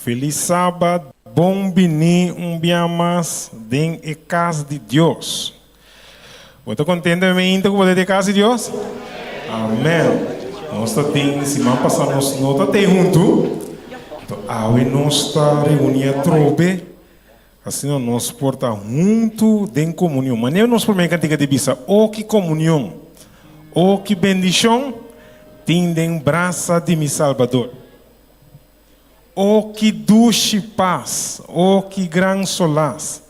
Feliz sábado, bom bini um dia mais dentro da casa de Deus. Estou contente de poder ter casa de Deus? Amém. Nós estamos semana passada nós não estamos juntos. Então, nós estamos reunidos trobe. Assim nós porta junto em comunhão. Mas nem nós podemos cantar de bisa. Oh que comunhão, oh que bendição, tem em braça de mi Salvador. Oh que dulce paz, oh que gran solaz,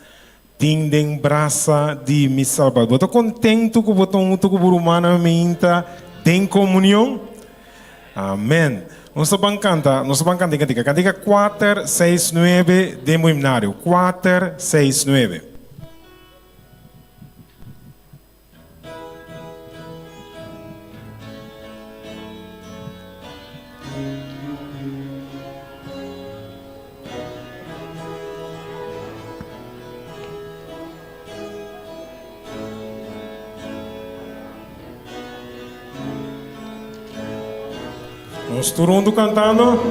tem em braça de mi Salvador. Estou contente com o botão junto com o humano minta em comunhão. Amém. Nós vamos cantar, cantiga 4, 6, 9 de himnário. 4, 6, 9. Nós todos cantando.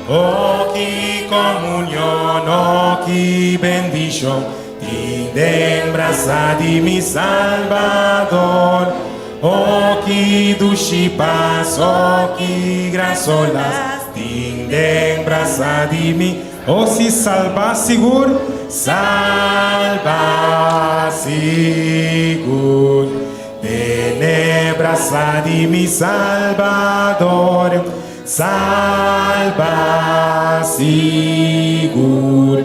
Oh que comunhão, oh que bendição, tem braça de mi Salvador. Oh que dulce paz, oh que graçolas, tem braça de mi. Oh se salva seguro, salva seguro. Braça de mi Salvador, salva seguro.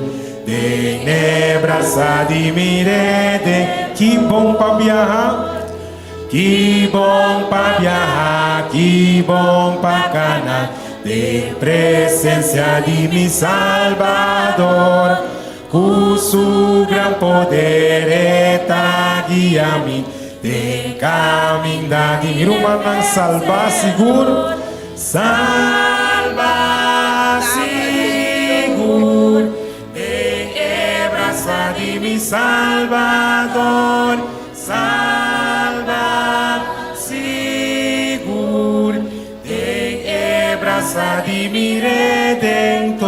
Braça de mi rede, que bom para viajar, que bom para viajar, que bom para canar. De presença de mi Salvador, com su gran poder está guia-me. Tem caminho da rumah salva seguro, salva seguro. Tem braça de mi Salvador, salva seguro. Tem braça de mi Redentor.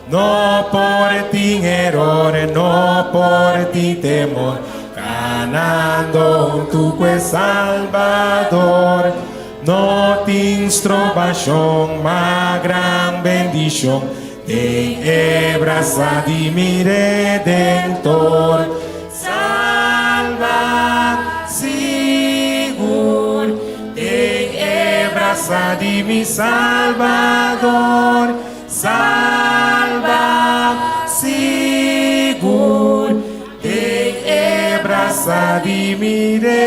No por ti error, no por ti temor, ganando tu que Salvador. No tens trovação, ma gran bendição, tem braça de mi Redentor. Salva seguro, tem braça de mi Salvador. Salva seguro, braça de mi Redentor.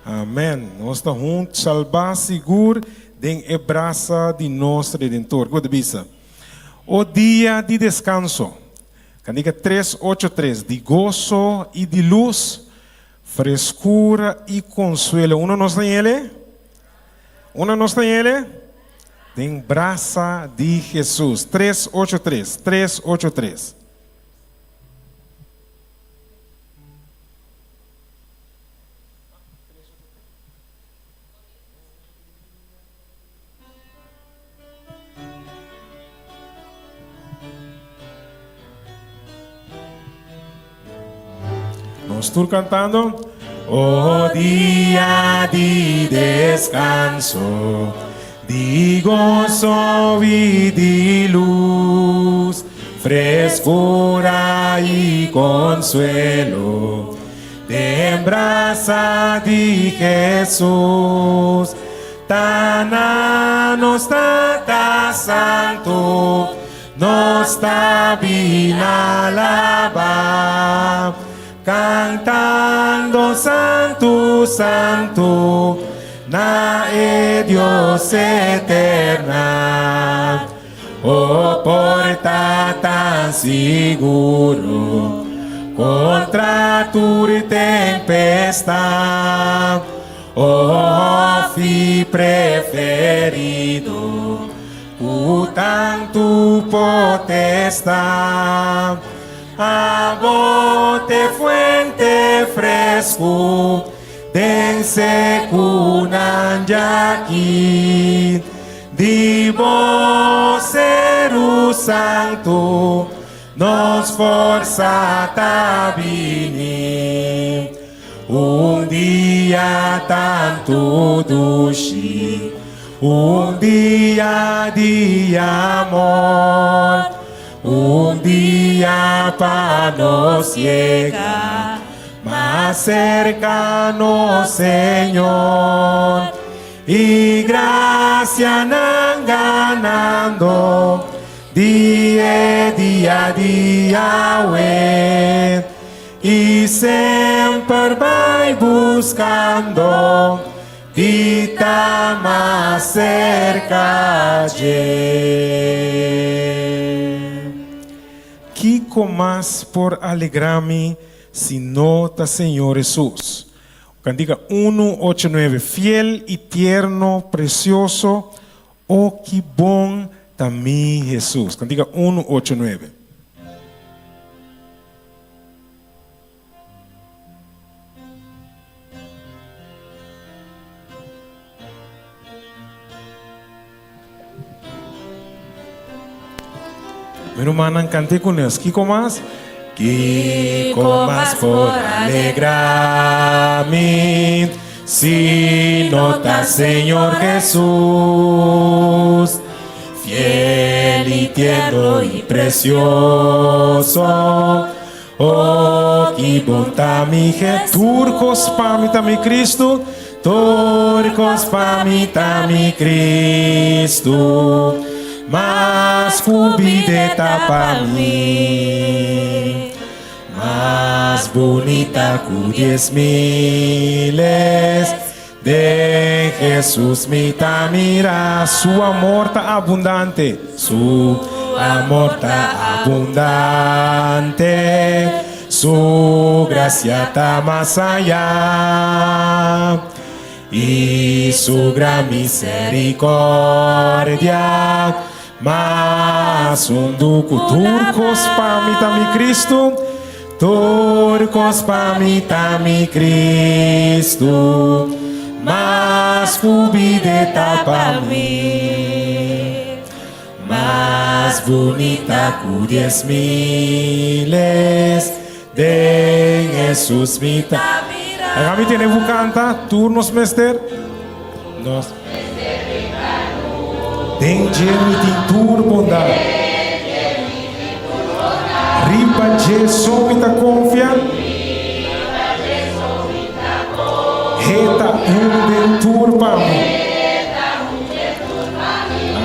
Amém. Nós estamos juntos, salvar seguro, den braça de nosso Redentor. Quando diz, o dia de descanso, candiga 383, de gozo e de luz, frescura e consuelo. Uno não tem ele? Uno não tem ele? Tem braça de Jesus. 383. 383. Nós estamos cantando. O dia de descanso, de gozo e de luz, frescura e consuelo, de braça de Jesus. Tana nos tata santo, nos bem alabar, cantando santo, santo, na Dios eterna. Oh porta tan seguro contra tu tempestad. Oh fi preferido, tu tanto potestad. A bote fuente fresco, den sekunan yakin, di voceru santo, nos força tabini. Dia tanto doce, dia de amor, dia para nos llegar más cercano, Señor, y gracia nan ganando día, y siempre vai buscando y está más cerca de. Kiko más por alegrarme si no está Señor Jesús. Cantiga 189, fiel y tierno, precioso, oh que bom también Jesús. Cantiga 189. Mi hermana, cante con ellos. ¿Qué más? ¿Qué más por alegrarme si no está Señor Jesús? Fiel y tierno y precioso. Oh, que bonta mi Jesús. Turcos pa mi ta mi Cristo. Turcos pa mi ta mi Cristo. Mas cubideta para mí, más bonita que 10,000 de Jesús me ta mira, su amor ta abundante, su amor ta abundante, su gracia ta más allá. Y su gran misericordia más un duco turcos pa mi ta mi Cristo, turcos pa mi ta mi Cristo, más cubideta pa mí, más bonita que 10,000 de Jesús mi ta. Kami tiene que cantar turnos mester. Nos. Den jemi tur bondad. Ripa Jesu mita confia. Heta den tur pami.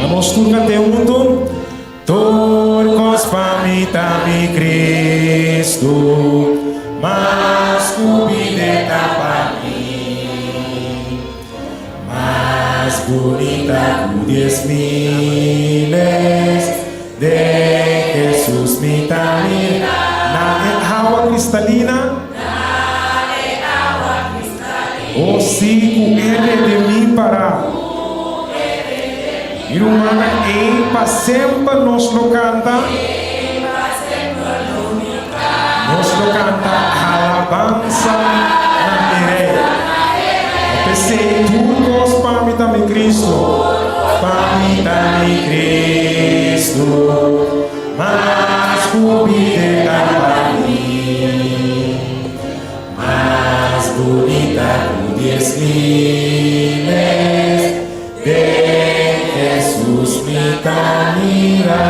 Anos tur cante mundo. Turcos pamita mi Cristo. Mas cubideta para mí, más bonita que 10,000 de Jesús mi tamira. Na agua cristalina, oh sí, cuere de mí para. Y humana, para siempre nos lo canta. Nos lo canta alabanza na era. Pese turcos pa mi ta mi Cristo, Cristo, mas cubideta para mí, más bonita que 10,000 de Jesús mi camina.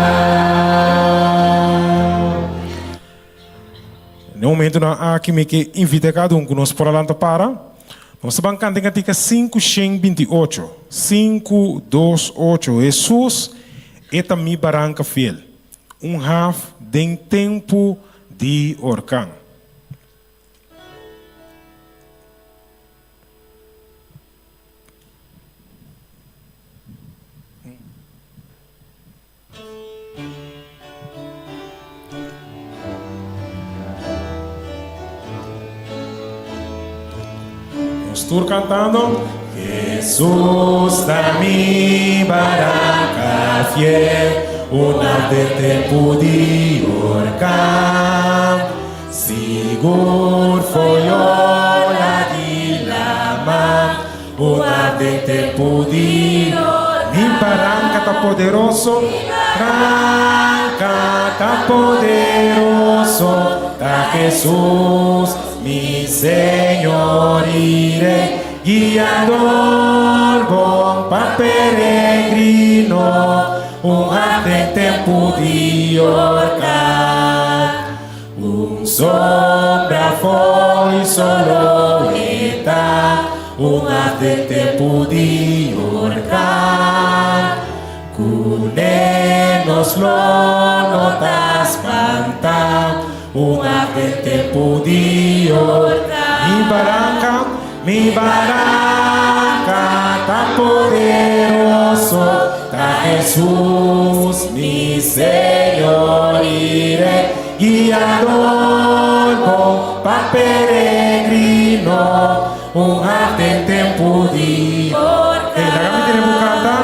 No momento na aqui me que invita cada um conosco para lá para. Nós vamos cantar cantiga 5:28. 5:28. Jesus é mi barranca fiel. Half de tempo de orcan. Estou cantando. Jesús da mi barranca fiel, de tempo de orcar. Sigur foi hora de lá, un ardente pudor. Mi barranca está poderoso, barranca está poderoso, está Jesús, mi Señor, iré guiando al buen pa peregrino, un ardente pudor. Un sombra foi solo está, un ardente pudor. Cunenos lo notas espanta, un ardente pudor. Mi barranca tan poderoso, está Jesús, mi Señor, iré guiando pa peregrino, un ardente pudor. La gama tiene bucata.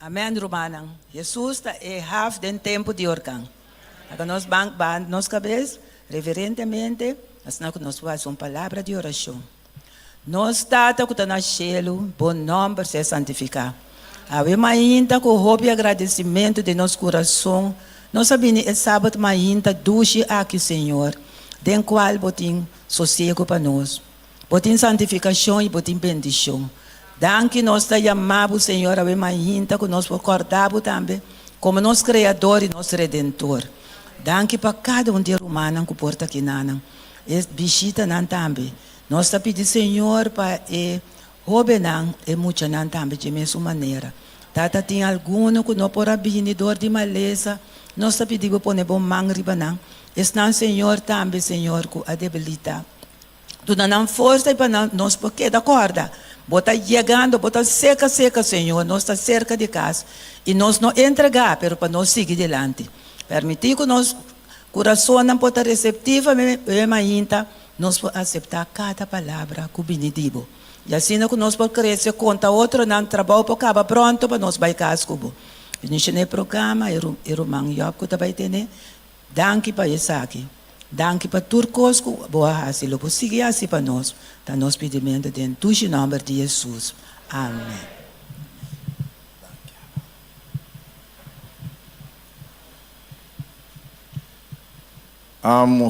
Amen, Romanang. Jesus está half den tempo de orcang. Agora nós band nos cabeça, reverentemente, nós faz uma palavra de oração. Nós tata que está na cielo, bom nome se santificar. Ave mainta com roupa e agradecimento de nosso coração. Nós sabemos que sábado mainta duche aqui, Senhor, den qual botim sossego para nós. Botim santificação e botim bendição. Danke nós te chamamos, Senhor, ave mainta que nós acordamos também como nosso Criador e nosso Redentor. Danke para cada de romano que porta aqui nanang. E visita nan também. Nós te pedimos, Senhor, para robenang e muita nan também de mesma maneira. Tata tem alguno que não pode vir dor de maleza. Nós te pedimos para pôr mangri banang. Estão, Senhor, também, Senhor, que a debilita. Tu não força para nós porque da corda. Bota chegando, bota seca, Senhor. Nós está cerca de casa. E nós não entregar, pero para nós seguir adiante. Permitir que nosso coração não pode receptiva, mas nós podemos aceitar cada palavra que benedigo. E assim que nós podemos crescer conta outro não trabalho para acabar pronto para nós vai casa cubo. E nesse programa, o irmão Job que vai ter, danke para isso aqui. Danke para turcos que boa assim, lo seguir assim para nós. Tá nós pedimento dentro do nome de Jesus. Amém.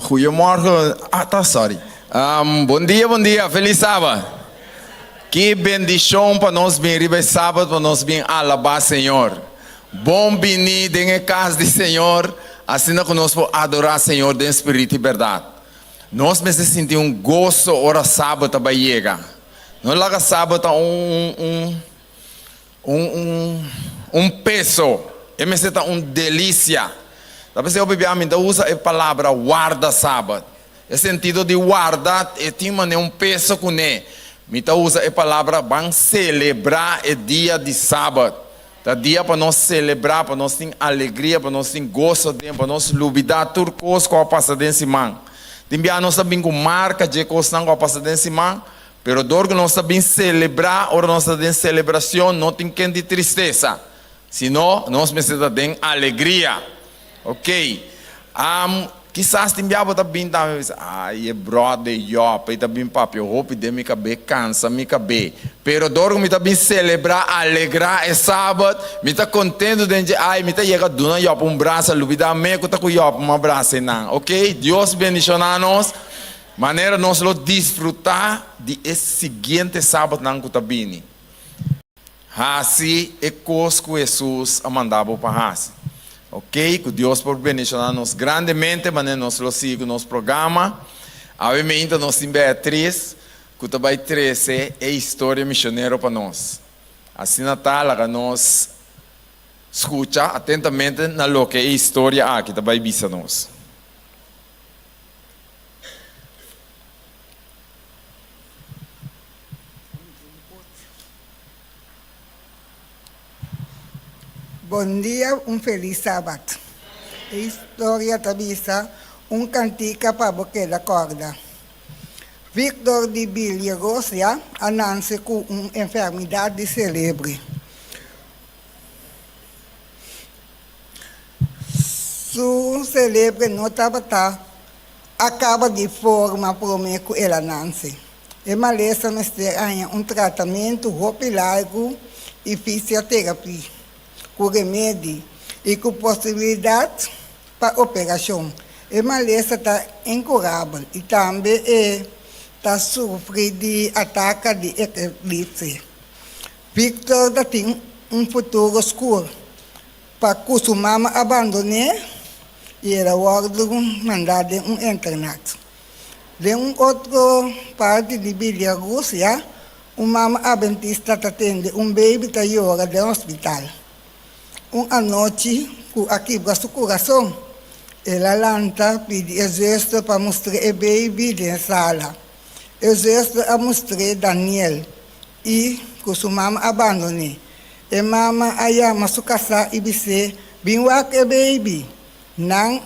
Goedemorgen. Sorry. Bom dia, feliz sábado. Que bendição para nós vir riba sábado, para nós vir alabar Senhor. Bom venir em casa do Senhor, assim que nós vamos adorar Senhor em espírito e verdade. Nós me sentimos gozo hora sábado para chegar. Não laga sábado peso, e me senta delícia. Talvez eu bebi a mim, usa a palavra guarda sábado. O sentido de guardar é tem peso com ele. Me usa a palavra vamos celebrar o dia de sábado. O dia para nós celebrar, para nós ter alegria, para nós ter gozo, para nós luvidar tudo coisa que passa desse man. Também nós sabemos que marca de coisa que passa desse man, pero dor que nós sabemos celebrar, ou nós sabemos celebração, não tem quem de tristeza. Senão, nós precisamos de alegria. Ok? Quizás tem biabo tá bem também. Ai, brother, eu tá bem papo, eu hope de me caber cansa, me caber. Pero dor me tá bem celebrar, alegrar é sábado, me tá contente de ai, me tá chega duna eu um braço, lubida me que tá com eu um abraço não. Ok? Deus bendicionar-nos. Maneira nós lo desfrutar de esse seguinte sábado não que tá bem. Assim é coisa que Jesus a mandava para assim. Ok, que Deus por bendicionar-nos grandemente, mas nós lo sigo nos programa. Obviamente nós temos Beatriz, que também trouxe a história missionária para nós. Assim Natal, que nós escuta atentamente na lo que é a história aqui também visa nós. Bom dia, feliz sábado. A história tabisa cantica para boque da corda. Victor de Bilha-Rússia anuncie com enfermidade célebre. Su célebre notava acaba de forma promeco ela anuncie. E maleza mestre tratamento largo e fisioterapia. Com remédio e com possibilidade para operação. E maleza está incurável e também está sofrendo de ataque de eclipse. Victor tem futuro escuro. Para que sua mama abandone e era mandado em internato. De outra parte de Bielorrússia, mama adventista atende baby que está no hospital. Uma noite, aqui para seu coração, ela lanta pede exército para mostrar o baby na sala. Exército a mostrar Daniel e que sua mama abandone. E mama ayama sua casa e disse, bem wake baby. Não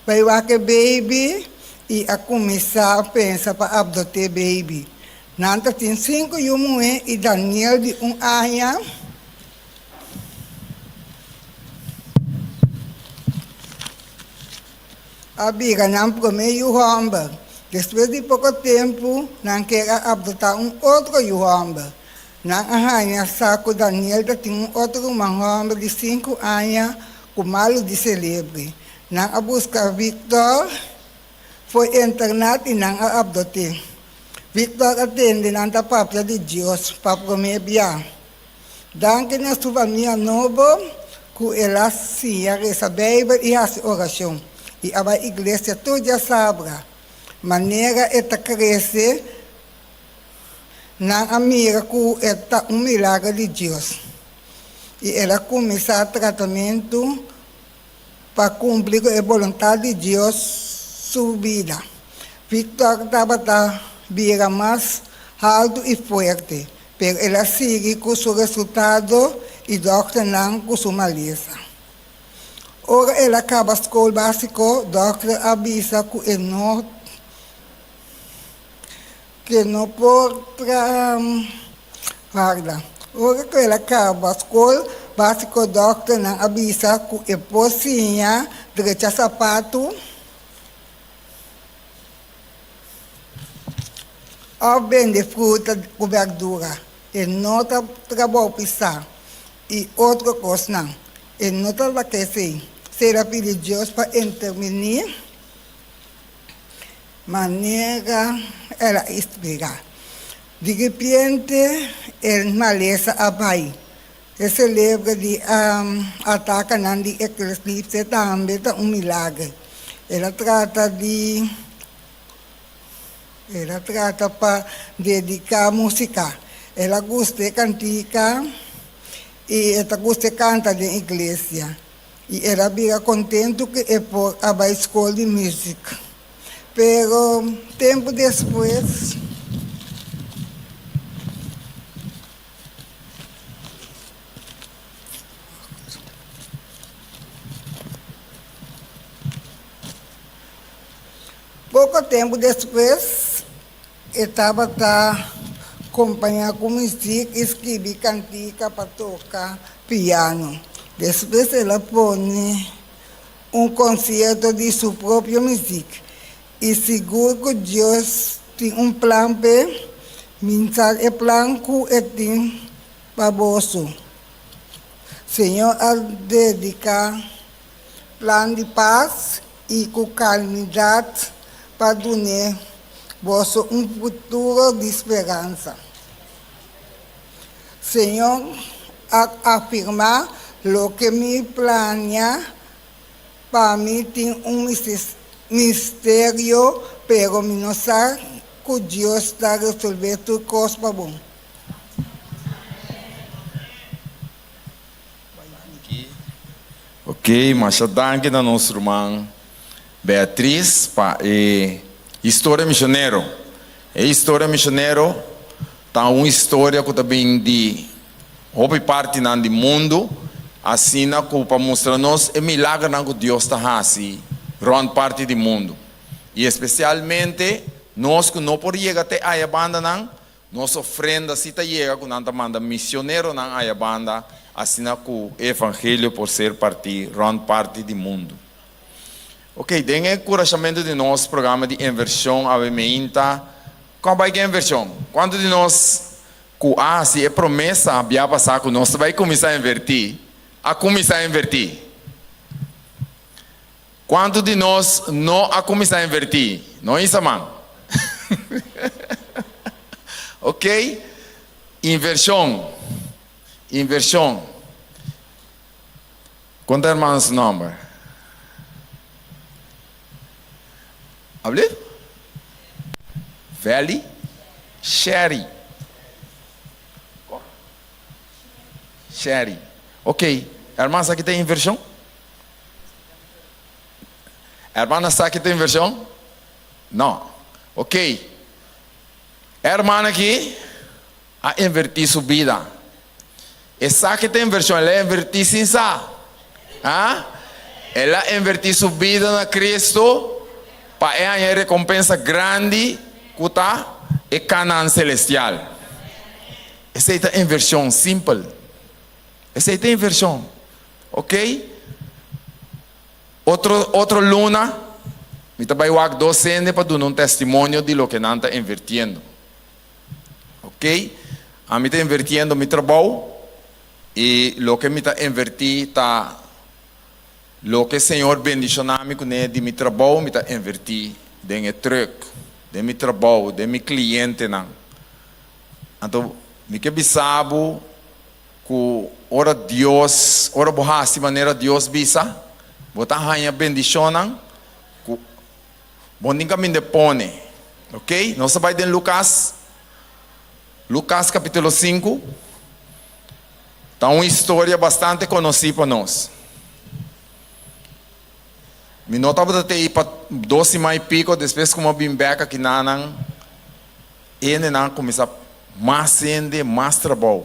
vai wake baby e a começar a pensar para adotar baby. Não tem 5 anos e Daniel de ano. A biga não comeu o homem. Depois de pouco tempo, não quer adotar outro homem. Não arranha saco Daniel tem outro homem de 5 anos com malo de célebre. Não a busca Victor, foi internado e não a adotou. Victor atende na palavra de Deus para comer bem. Danke na sua família nova, que ela se recebe e faz oração. E a igreja toda sabe, maneira esta cresce, na amiga que é milagre de Deus. E ela começa o tratamento para cumprir a vontade de Deus, sua vida. Victor estava vida mais alto e forte, mas ela segue com seu resultado e doctor não com sua maleza. Ora ela acaba a escola básica, o doutor avisa que não pode guardar. Ora que ela acaba a escola básica, o doutor não avisa que é possível deixar sapato ou vender fruta com verdura. E não trabalha pisar. E outra coisa não. E não trabalha assim. Será pedir Deus para intervenir, maneira ela explicar. De repente, ele maleza a pai. Ele se lembra de ataque de eclipse também é milagre. Ela trata para dedicar a música. Ela gosta de cantar e ela gosta de cantar na igreja. E ela fica contente que é por a escola de música. Pero tempo depois, pouco tempo depois, estava com acompanhar com música, escrever cantica para tocar piano. Depois ela põe concerto de sua própria música. E seguro que Deus tem plano para mensagem é plano que tem para você. Senhor, a dedicar plano de paz e com calmidade para dar você futuro de esperança. Senhor, afirmar o que me planeja para mim tem mistério, pero me não sabe que Deus está resolvendo tudo coisa para bom. Ok, mas danke na nossa irmã Beatriz para história missionário. A história missionário tá uma história que também de houve parte do mundo, assim que para mostrar-nos o milagre que Deus está fazendo, grande parte do mundo. E especialmente nós que não podemos chegar até a banda, nossa ofrenda se chega com nanta manda missionário na a banda, assim que o evangelho por ser grande parte do mundo. Ok, tem encorajamento de nosso programa de inversão a meinta. Qual vai que é inversão? Quando de nós se é promessa vai passar com nós vai começar a invertir, Quanto de nós não a começar a invertir? Não é isso, mano? Ok? Inversão. Quanto é irmãos número? Hable? Valley? Sherry. Ok. Irmã, sabe que tem inversão? Irmã, sabe que tem inversão? Não. Ok. Irmã aqui, a invertir sua vida. E sabe que tem inversão? Ela invertir sem saber. Ela invertir sua vida na Cristo para ganhar recompensa grande que é Canaã celestial. Essa é a inversão simples. Essa é a inversão. Ok? Outro luna, me trabalho docente para dar um testemunho de lo que não está invertindo. Ok? A mim está invertindo meu trabalho e lo que me está invertindo está lo que o Senhor bendicionou com de meu trabalho, me está invertindo de truck, de meu trabalho, de meu cliente não. Então, me que sabe que ora Deus, ora borracha de maneira Deus bisa, botar rainha bendição não, que bom ninguém me depone, ok? Nós vai em Lucas capítulo 5, está uma história bastante conhecida para nós. Me notava até ir para 12 mais pico, depois como bimbeca que não, ele não começa mais sende, mais trabalho.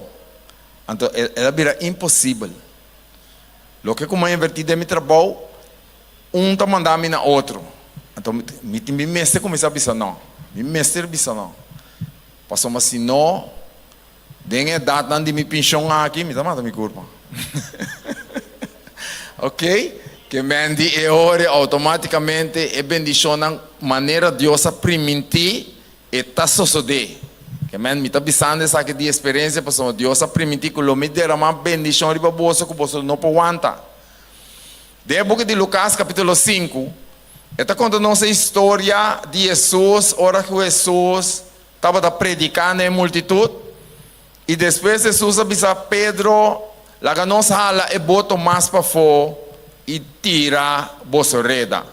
Então, ela vira impossível. Lo que como invertir de meu trabalho, está mandando na outro. Então, me mestre começa a pensar não. Me mestre pensa não. Passou mas se não, tem a data de me pinchão aqui, me dá mais minha curva. Ok? Que mendi e ore automaticamente e bendição na maneira de Deus a permitir e tá suceder. Que me está pensando essa que de experiência, porque Deus a permitir que o me derramar bendição riba bolso que você não pode aguentar. De book de Lucas capítulo 5, está contando nossa história de Jesus, hora que Jesus estava predicando em multitud, e depois Jesus avisa Pedro, lá nos hala e botou mais para fora e tira a reda.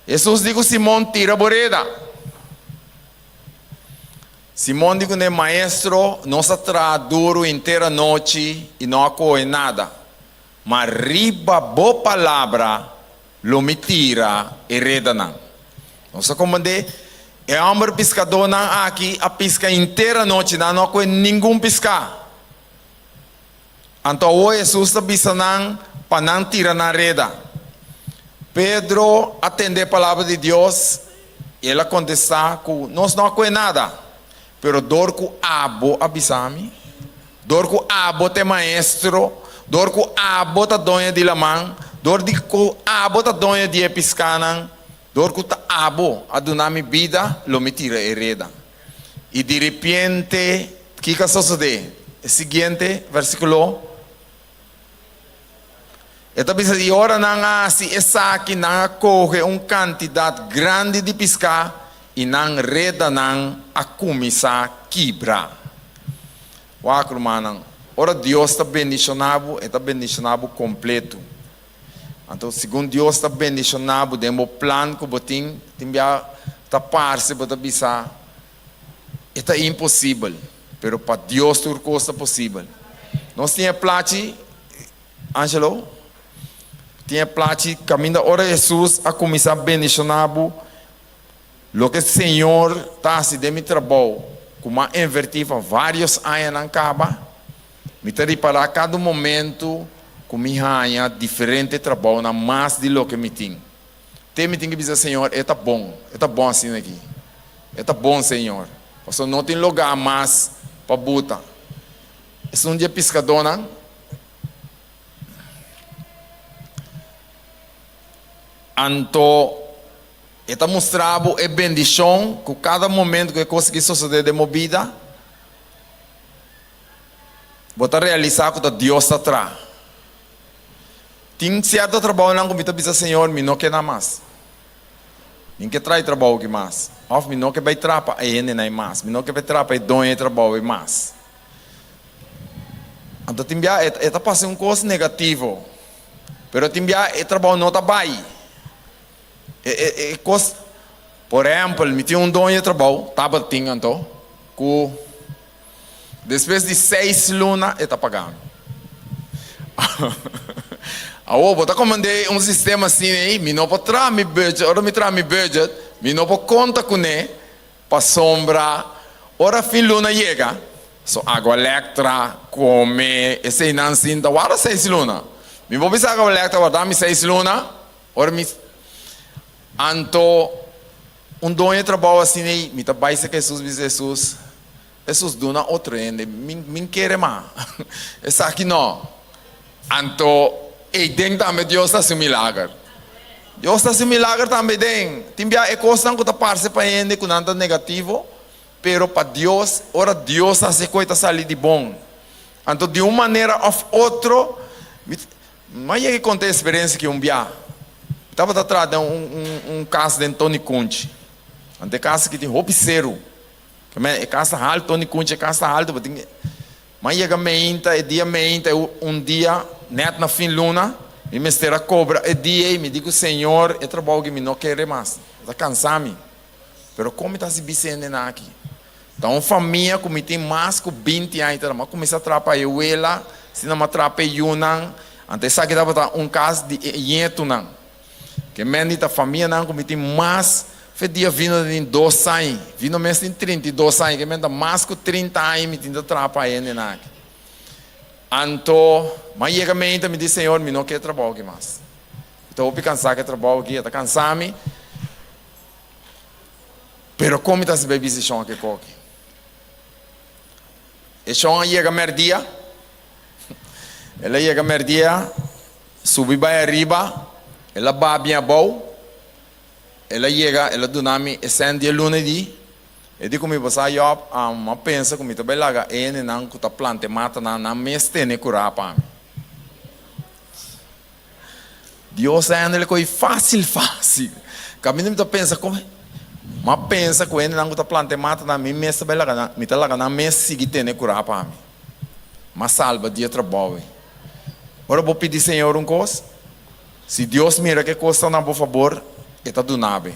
Jesus digo Simão tira a boreda. Simão digo né maestro, nós duro inteira noite e não acolhe nada. Mas riba boa palavra, lo me tira e reda não. Nossa comandante, é homem pescador não aqui a pesca inteira noite não acolhe nenhum pescar. Então o Jesus está pensando para não tirar na reda. Pedro atende a palavra de Deus e ele contesta que nós não acolhe nada. pero dor ku abo abisami, dor ku abo te maestro, dor ku abo ta donha de lamang, dor ku abo ta donha de piscanan, dor ku ta abo adunami vida, lo me tira hereda. E de repente, que sucede? O seguinte versículo. Esta bisa de hora nanga si essa aqui nanga corre quantidade grande de pescar e nang reda nang akumisa quebra. Wakro manang. Ora Deus está bendicionado, está bendicionado completo. Então, segundo Deus está bendicionado, demo plano que botim, timbia tapar-se bota bisa. Está impossível, pero para Deus tudo coisa possível. Nós tinha plati, Angelo, tinha plati, caminho da hora Jesus a começar bendicionado, lo que o Senhor está se de mi trabalho, como invertir vários anos na caba, me tem para cada momento, como ganha diferente trabalho, na mais de lo que me tem. Tem que dizer, Senhor, é bom assim aqui, é bom, Senhor. Porque não tem lugar mais para botar. Esse um dia pescador, não? Então, está mostrando a bendição que cada momento que conseguir suceder de movida, você realizar que Deus está atrás. Tem certo trabalho não como está Senhor, me não quer nada mais. Ninguém traz trabalho que mais. Of me não que vai trapa aí nem mais. Me não que vai trapa aí donha trabalho e mais. Então timbia está passando coisa negativa. Pero timbia trabalho não tá bem. Coisa, por exemplo, me tinha donha trabalho, tá batendo então, que depois de 6 lunas está pagando. Eu comandei sistema assim aí, me não pode trazer meu budget, ora me traz meu budget, me não pode conta com ele, para sombra, ora fim luna chega, so água elétrica, come, esse aí não sinta, ora 6 luna, me vou pensar água elétrica, ora dá-me 6 luna, ora me, então, dono trabalho assim aí, me tá baixo que Jesus dona outro ainda, me quer mais, essa aqui não, então, e dentro também Deus está se milagre. Deus está se milagre também dentro. Timbia é coisa que está participa ainda com nada negativo, pero para Deus, ora Deus está se coisa sair de bom. Então de uma maneira ou outra, mas é que conta a experiência que dia estava atrás de um caso de Tony Conte. Ante casa que tem roupiceiro. Que é casa alta, Tony Conte é casa alta, mas chega meinta, é dia meinta, dia net na fim luna, me mestera cobra, e dia me digo, Senhor, é trabalho que me não quer mais, está cansado. Pero como está se bicendo aqui? Então, família que me tem mais que 20 anos, mas começa a atrapalhar ela, se não me atrapalha uma, antes aqui estava caso de jeito não, que menita família não, que me tem mais, foi dia vindo em 2 anos, vindo mesmo em 32 anos, que me tem mais que 30 anos, me tem atrapalhando aqui. Então, mas chega me diz, Senhor, me não quer trabalho aqui mais. Então, eu cansar que trabalho aqui, está cansado-me. Pero como está se bebendo esse chão aqui, coque? E chão chega merdia, ela chega merdia, sube para arriba, ela babe a boa, ela chega, ela donami escende a luna de, e digo me você eu uma pensa como também laga ene não que tá plante mata na meste ne curar para mim. Deus é ele coi fácil. Caminho me tá pensa como, mas pensa que ene não que tá plante mata na mim meste bem laga, me tá laga na meste que tem ne curar para mim. Mas salva dia trabalho. Ora vou pedir Senhor coisa. Se Deus mira que coisa não por favor, está do nabe.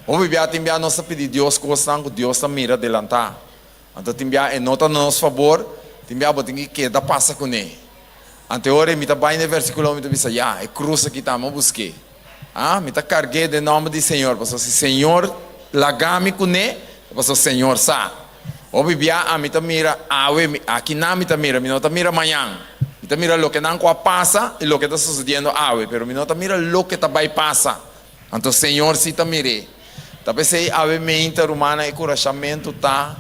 O bibia timbia nossa pedir Deus coisa que Deus está mira delantar. Então timbia é nota no nosso favor, timbia botinho que da passa com ele. Anteora me tá bem no versículo me tá dizendo, é cruz aqui tá, me busquei. Me tá carreguei de nome de Senhor, porque se Senhor lagame com ele, porque o Senhor sabe. O bibia me tá mira, aqui não me tá mira, me não tá mira amanhã. Me tá mira lo que não passa e lo que está sucedendo pero me não tá mira lo que tá vai passa. Então Senhor se tá mire. Talvez aí a mente humana e coraçamento tá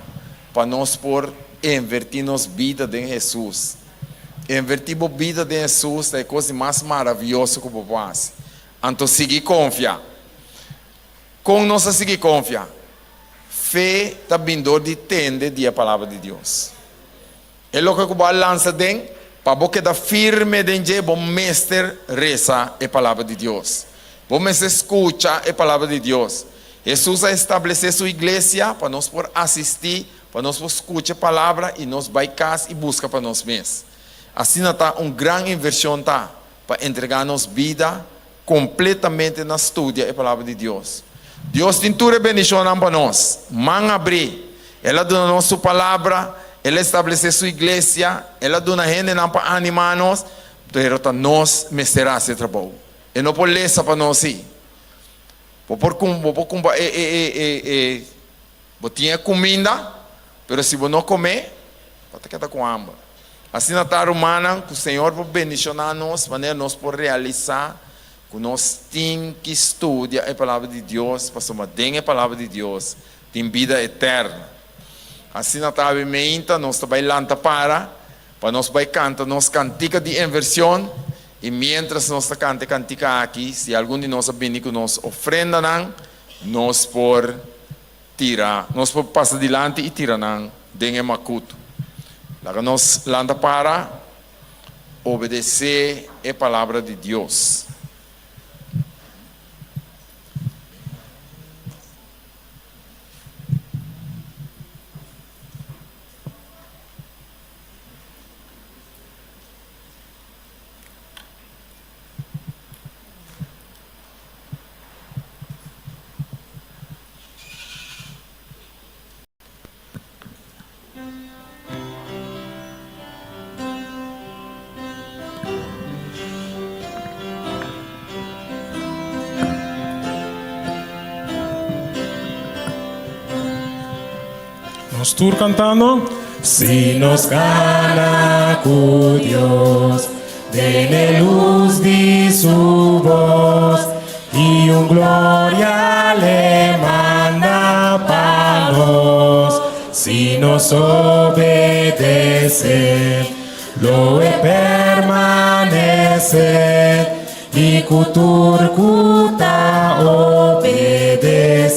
para nós por invertir nos vida em Jesus. Invertir a vida de Jesus é a coisa mais maravilhosa que eu faço. Então, seguir confiar. Com nós seguir confiar. Fé está vindo de entender a palavra de Deus. É o que eu vou lançar dentro, para você quedar firme dentro, bom mestre reza a palavra de Deus. Bom mestre escuta a palavra de Deus. Jesus vai estabelecer sua igreja para nós por assistir, para nós por escutar a palavra e nós vai casa e busca para nós mesmos. Assim está uma grande inversão para entregar nossa vida completamente na estudo a palavra de Deus. Deus tem toda a bendição para nós. Mão abrir. Ela dá a sua palavra, ela estabelece sua igreja, ela dá a gente para animar nós, mas nós me será esse trabalho. E não pode ler para nós sim. Tinha comida, mas se você não comer, você queda com hambre. Assim na terra humana, que o Senhor vai bendicionar nós, maneira nós por realizar, que nós temos que estudar a palavra de Deus, para somar a palavra de Deus, tem vida eterna. Assim na terra humana, nós também lanta para nós vai cantar nossa cantiga de inversão, e mientras nós canta cantiga aqui, se algum de nós vem com nós ofrenda, nós por tirar, nós por passar adiante e tirar dentro macuto. Lá nós landa para obedecer a palavra de Deus. Nós todos cantando. Si nos gana con Dios, denle luz de su voz y un gloria le manda para nos. Si nos obedece, lo permanece y cuturcuta obedece.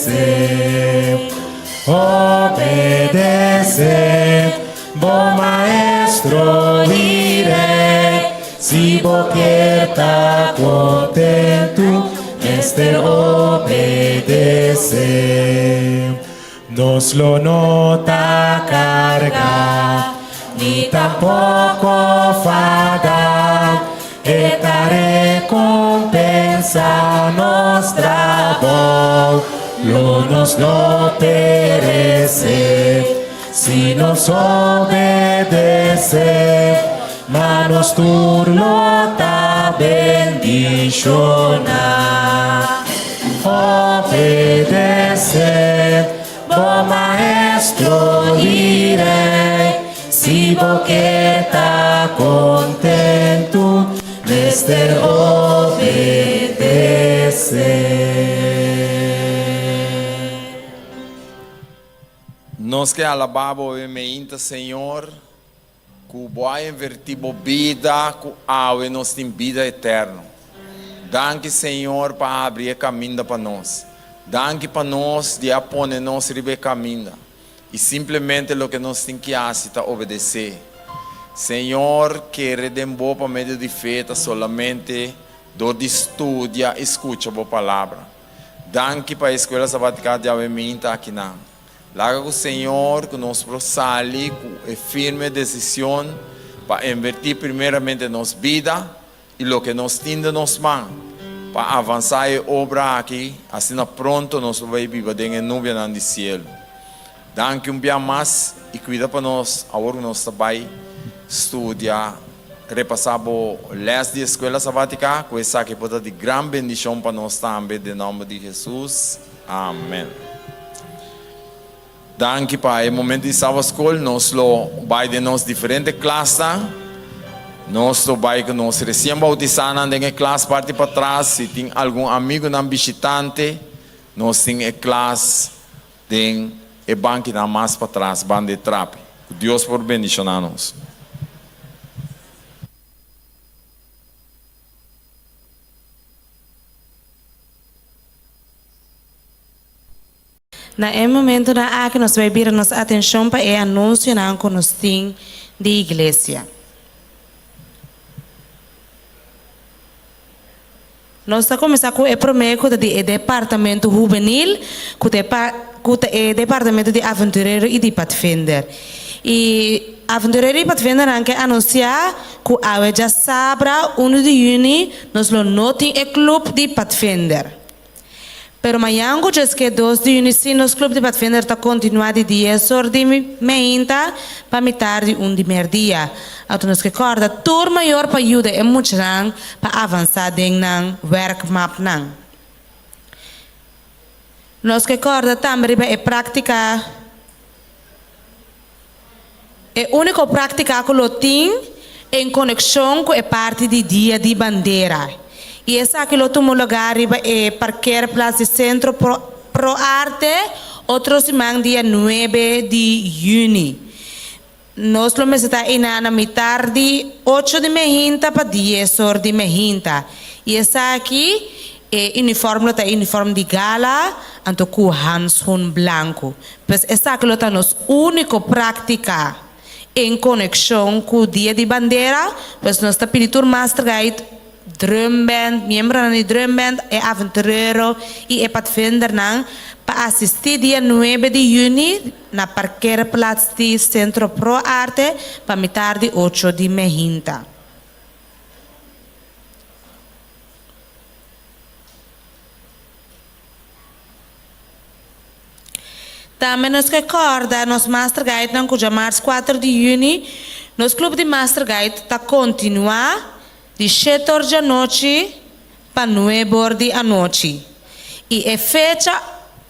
Obedece, bom maestro diré, si vos quieres contento, obedece. Nos lo nota carga, ni tampoco fada, esta recompensa nos trajo. Nos lo perece, si nos obedece, manos turlota bendiciona. Obedece, bom maestro diré, si vos quieres contento, neste obedece. Nós que alabamos o Senhor, que vai invertir a vida, que a nós tem vida eterna. Danke, Senhor, para abrir caminho para nós. Danke para nós de apoiar nós a caminho. E simplesmente o que nós temos que fazer é obedecer. Senhor, que redembou para meio de fé, solamente do de estudia, escuta a palavra. Danke para a escola sabatina de Aveminta aqui não. Laga com o Senhor, que nos prosale, com firme decisão, para invertir primeiramente em nossa vida e o que nos tem de nos mãos, para avançar a obra aqui, assim pronto nós vamos viver em nuvem no céu. Danke dia mais e cuida para nós, agora nós também estudar, repassar o les de escola sabática, com essa que pode de grande bendição para nós também, em nome de Jesus. Amém. Danke, Pai. No momento de Sábado School, nós vai de nós diferentes classes. Nós vai que nós recém-bautizados em classe parte para trás. Se tem algum amigo não visitante, nós temos a classe de e banco na mais para trás, bande trape. Deus por bendicionar-nos. Na momento na que nós vai vir nossa atenção para o anúncio na que nós temos de igreja. Nós estamos começando com o primeiro do departamento juvenil, com o departamento de aventureiro e de pathfinder. E aventureiro e pathfinder anche anunciar que a já sabra 1 de junho nós não temos o clube de pathfinder. Pero mayango just que 2 de junho sim nos clube de pathfinder está continuando de 10 horas de meinta para metade de 1 de merdia. Então nos recorda tur maior para ajuda é muito lang para avançar dentro ng work map nang. Nos recorda também para a prática é única prática que lo tem em conexão com a parte de dia de bandeira. E essa aqui lo tomo lugar é parquear place centro pro arte outro semana dia 9 de junho. Nós lo está na metade de 8 de mehinta para 10 horas de mehinta. E essa aqui é uniforme de gala, anto com handschoen branco. Pois essa aqui é nos único prática em conexão com o dia de bandeira, pois nós está pedindo master guide drumband, membro da drumband, é aventureiro e é pathfinder para assistir dia 9 de junho na parqueerplaats de Centro Pro Arte para metade de 8 de mehinta. Também nos recorda, nos Master Guide, cuja março 4 de junho, nos clube de Master Guide está continuar de 7 horas da noite para 9 horas da noite. E a fecha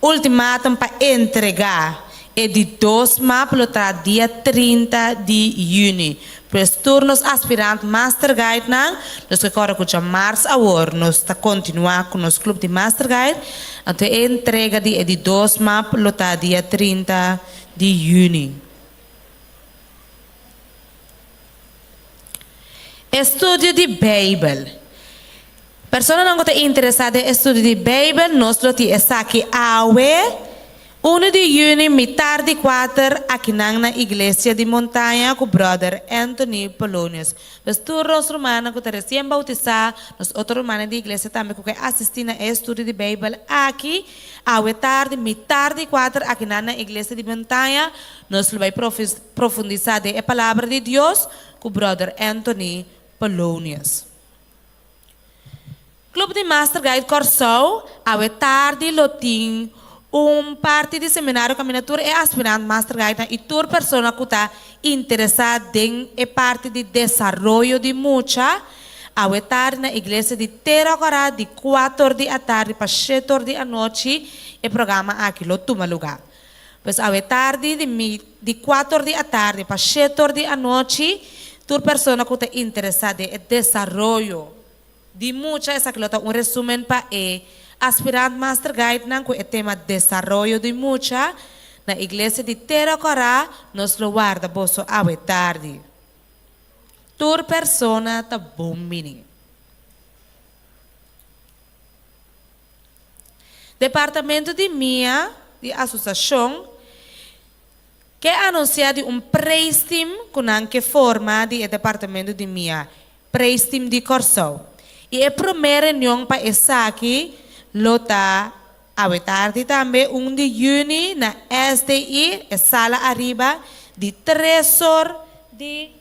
ultimátum para entregar é de 2 mapas para dia 30 de junho. Para os turnos aspirantes Master Guide, nós recorda que março agora nós está continuar com o nosso clube de Master Guide. Então a entrega é de 2 mapas para dia 30 de junho. Estudo de Bíblia. Pessoa não está interessada em estudo de Bíblia, nós temos aqui awe 1 de junho, metade de 4, aqui na igreja de montanha com o brother Anthony Polonius. Os turnos romanos que estão recém bautizados, os outros romanos de igreja também que assistem a estudo de Bíblia aqui, awe tarde, metade de 4, aqui na igreja de montanha, nós vamos profundizar a palavra de Deus com o brother Anthony Polonius. Clube de Master Guide Corsou, awe tarde, lotim, parte de seminário caminatura é aspirante Master Guide e toda pessoa que está interessada em parte de desenvolvimento de mucha, awe tarde na igreja de Teragora de 4 da tarde para 7 horas da noite, o programa aqui lo toma lugar. Pois awe tarde de 4 da tarde para 7 horas da noite, toda pessoa que está interessada em desenvolvimento de mucha, essa aqui é resumen para aspirante Master Guide com o tema desenvolvimento de mucha, na igreja de Teragora, nos lo guarda bolso awe tarde. Toda pessoa está bom menino. Departamento de minha, de associação, que anunciado pré-estim com que forma de departamento de minha, pré-estim de Corsou. E a primeira reunião para essa aqui, lota awe tarde também 1 de junho na SDI, sala arriba, de 3 horas de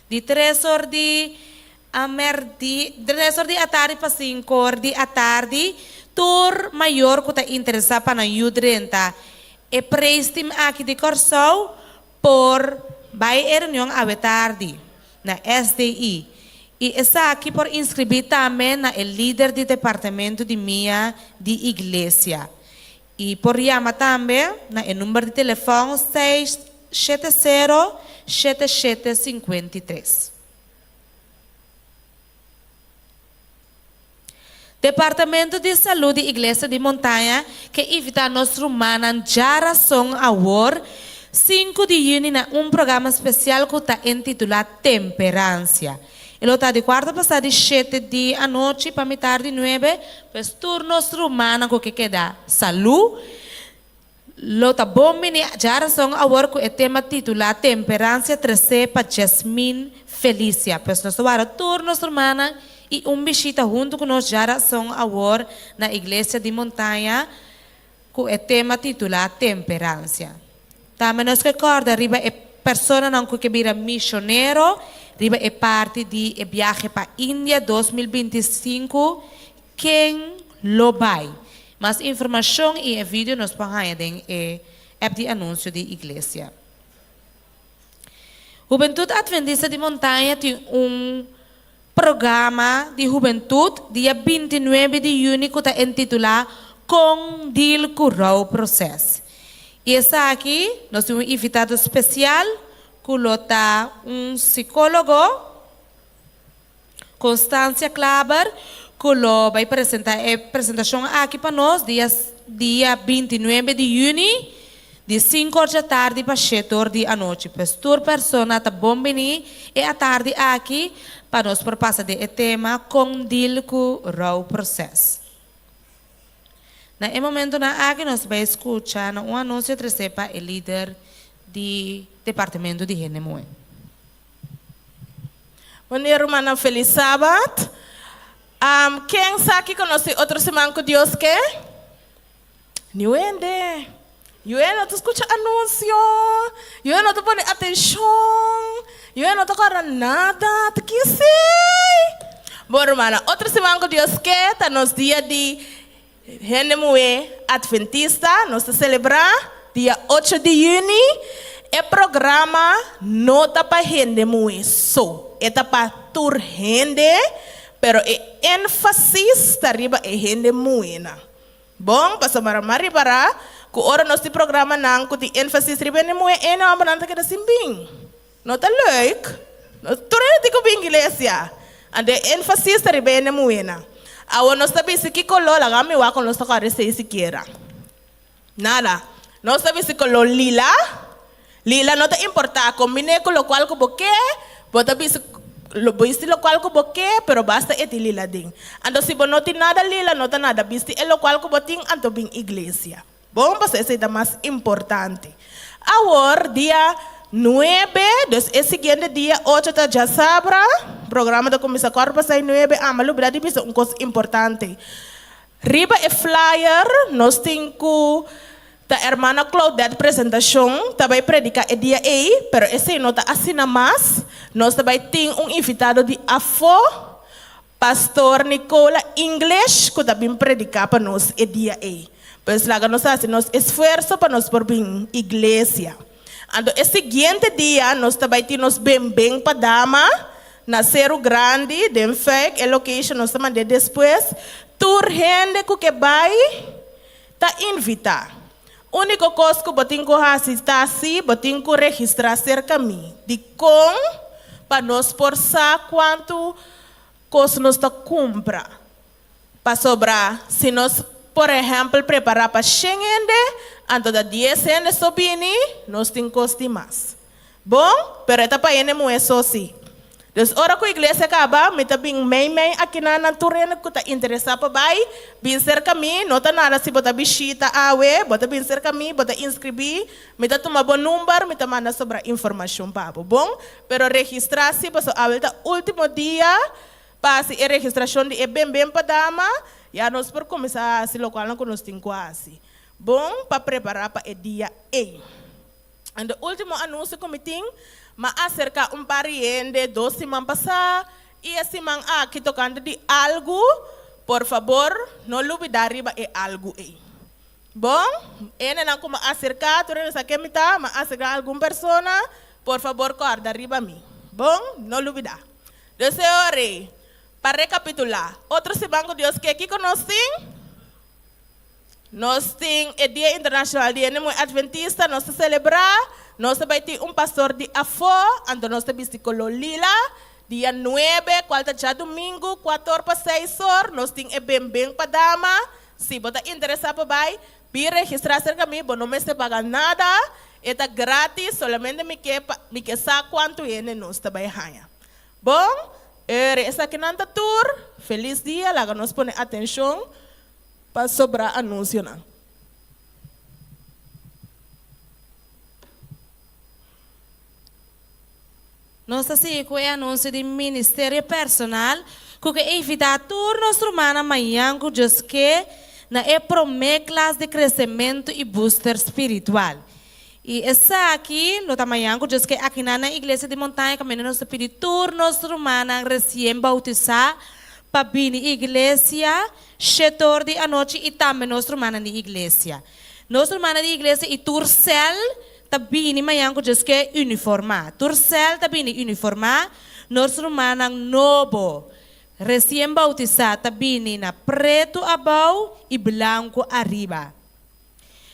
de 3 horas de 3 horas da tarde para 5 horas da tarde, tur maior que está interessado para ajuda e pré-estim aqui de Corsou por vai reunião awe tarde na SDI. E essa aqui por inscrever também na líder do departamento de minha de igreja. E por chamar também na número de telefone 670-7753. Departamento de Saúde Igreja de Montanha, que invita nós rumanan Jarason Award, 5 de junho, na programa especial que está intitulado Temperância. Ele está de quarta passada de 7 da noite para metade de 9, pues turnos rumanan que queda saúde. Lo tá bom mini Jarason Award com o tema titulado Temperância 13 para Jasmine Felícia. Pues nós vamos turnos rumanan e visita junto com nós Jarason Award na Igreja de Montanha com o tema titulado Temperância. Também nós recorda riba é pessoa não que vira missioneiro, riba é parte de viagem para Índia 2025, quem lo vai. Mais informação e vídeo nos põem em app de anúncio de igreja. Juventude Adventista de Montanha tem programa de juventude dia 29 de junho que está intitulado Com Dil Curau Processo. E essa aqui, nós temos um invitado especial, que está psicólogo, Constância Klaber, que vai apresentar a apresentação aqui para nós, dia 29 de junho, de 5 horas da tarde para 7 horas da noite. Pastor persona está bom venir e à tarde aqui para nós passar de tema com dil com o processo. Na momento na aqui nós vamos escutar um anúncio de recepa o líder do departamento de Renemoe. Bom dia, irmã, feliz sábado. Quem está aqui conosco outro semana que Deus quer? Niuende. Eu não escuta anúncio. Eu não põe atenção. Eu não toca nada. Tu que sei? Bom, irmã, outra semana que Deus quer, está nos dias de Renemoe Adventista. Nós celebramos dia 8 de junho. O programa não está para Renemoe só. Está para toda gente. Pero o ênfase está arriba é Renemoe. Bom, para Maramari para que ora nós te programa não que o ênfase está arriba Renemoe é não abananta que assim bem. Não está leuk. Tudo é tipo bem igreja. Ande ênfase está arriba Renemoe. Agora nós sabemos que colo la gami wa con nós tocar esse siquiera. Nada. Nós sabemos que colo lila. Lila não te importa combine com o qual que você bota bis lo bisti lo qual que você pero basta eti lila ding. Ando se não tem nada lila não tem nada bisti é lo qual que boting anto bem igreja. Bom, mas esse é o mais importante. Agora dia 9, dus é seguinte dia 8 tá já sabra, programa da comissão corpo sai 9, malu berarti bisa coisa importante. Riba é flyer, nós temos a hermana Claudette apresentação, também predica é dia aí, pero esse não tá assina mais. Nós também temos invitado de AFO, pastor Nicola English, que também predica para nós é dia aí. Pois lá nós fazemos esforço para nós por bem igreja. Então, esse seguinte dia, nós também temos bem para dama, na Cerro Grande, de FEC, a location nós também de depois, tur gente que vai tá invitar. Único coisa que botinho está assim, botinho registrar cerca mim, de com para nós forçar quanto coisa nós tá compra, para sobrar, se nós por exemplo preparar para Schengen, antes da 10 anos sobini, nós temos custo mais. Bom, pero eta para ele não é só assim. Dus ora que a igreja acaba, me tá bem meio aqui na natureza que tá interessado para vai, bem cerca mim, não tá nada se botar bichita awe, bota bem cerca mim, bota inscrever, me tá tomar bom número, me tá mandar sobre informação para bom, pero registrar-se para o último dia, passe a registração de bem para dama, já nós por começar a se local não nós tem quase. Bom, para preparar para o dia E. E o último anúncio que eu tenho, mas acerca pariente 2 semanas passadas, e a semana aqui tocando de algo, por favor, não olvidar riba é algo aí. Bom, ainda não como acercar, tu não sabe me tá, mas acercar alguma pessoa, por favor, guarda riba mim. Bom, não olvidar. Desejo para recapitular, outro semana que Deus quer aqui conosco. Nós temos o Dia Internacional de Renemoe Adventista, nós celebrar, nós também temos pastor de AFO, então nós temos psicólogo Lila, dia 9, quarta dia domingo, 4 para 6 horas, nós temos bem para dama. Se você interessar para vai, vir registrar-se comigo, não me se paga nada, é grátis, somente me quer saber quanto é nós também ganha. Bom, essa aqui na tour, feliz dia, lá nós põe atenção para sobrar anúncio não. Nós assim com o anúncio do Ministério Personal, que evita tour nosso humano amanhã, que diz que na classe de crescimento e booster espiritual. E essa aqui, no tamanho, que diz que aqui na igreja de montanha, caminho nosso espírito, nosso humano recém bautizado, para vir na igreja, setor de anoite e também nosso humano de igreja. Nosso humano de igreja e turcel, tabini manhã que diz que uniformar. Turcel tabini uniformar, nosso humano novo. Recém bautizado tabini na preto abaixo e branco arriba.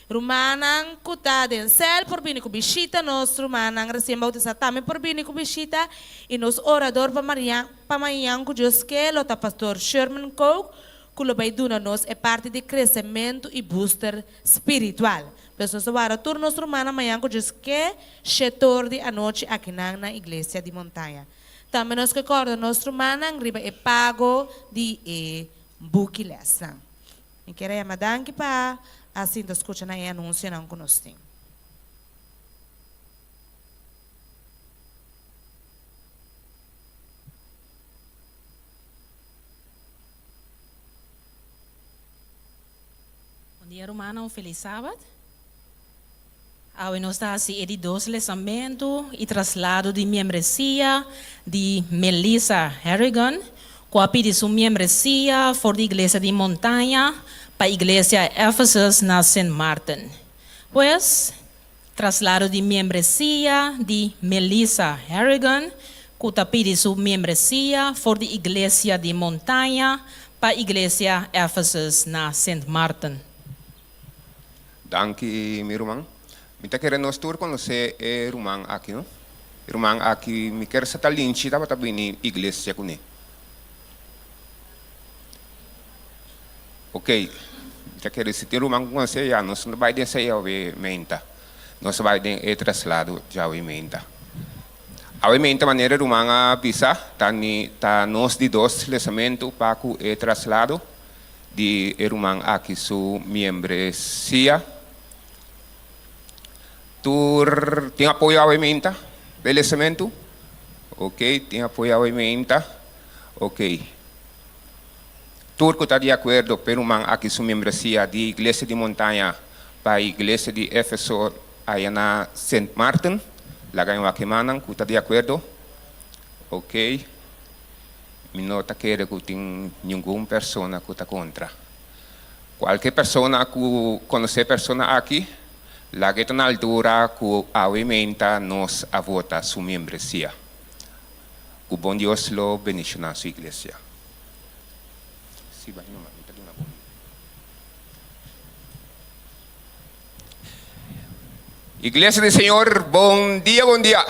Rumanang kuta den cel por bini kubishita nos rumanang recém bautizado também por bini kubishita e nos orador pa manhã que Deus que lota pastor Sherman Coke que lo vai duna nos é parte de crescimento e booster espiritual. Pessoas agora turnos rumana manhã que Deus que setor de anoite aqui na igreja de montanha. Também nos que corda nos rumanang riba é pago de bukilesa. E queria madanki pa assim da escuta na anúncio não conosco. Bom dia, Romana, um feliz sábado. Nós estamos assim, de 2 lançamento e traslado de membresia de Melissa Harrigan, com a pedir sua membresia for a igreja de montanha para a igreja Ephesus na St. Martin. Pues, traslado de membresia de Melissa Harrigan, que está pedindo sua membresia for a igreja de montanha para a igreja Ephesus na St. Martin. Danke, meu irmão. Mita quero nós tour conhecer o irmão aqui, não? Irmão aqui, me quero ser talinchi, tá para vir igreja com ele. Ok, já quero se ter irmão conhecer já, nós não vai descer já o menta, nós vai de traslado já o menta. A menta maneira irmão a pisa, tá nós de 2 lançamento para o traslado de irmão aqui su membresia. Tur tem apoio ao emenda, belecimento? Ok, tem apoio ao emenda? Ok. Tur que está de acordo, pero aqui sua membresia de igreja de montanha para a igreja de Éfeso, aí na St. Martin, lá ganhou aqui manang, que está de acordo? Ok. Minota quer que tem nenhuma pessoa que está contra. Qualquer pessoa que conhecer pessoa aqui, lá que está na altura que aumenta nos a vota sua membresia. Que bom Deus lo bendiga na sua igreja. Igreja do Senhor, bom dia, bom dia.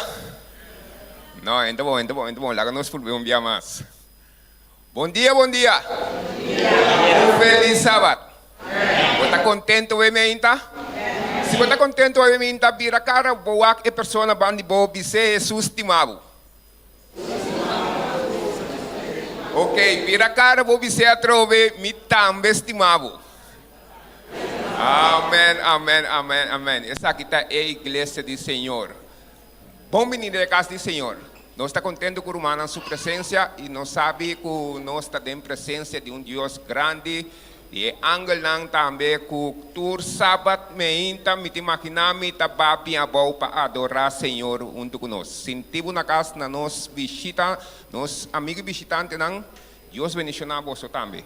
Não, ainda bom, lá que nós por um dia mais. Bom dia, bom dia. Um feliz sábado. Você está contente, obviamente? Se você está contente, obviamente, vira cara, boa que a pessoa vai dizer Jesus estimado. Ok, vira cara, vou dizer a trove, me também estimado. Amém, amém, amém, amém. Essa aqui está a igreja do Senhor. Bom menino da casa do Senhor. Nós estamos contentes com o irmão na sua presença e nós sabemos que nós estamos em presença de Deus grande. E angel nang também que tur sábado me imaginamos tabapi a boa para adorar Senhor junto conosco. Sentimos na casa na nos visita, nos amigos visitantes nang Deus bendicionar você também.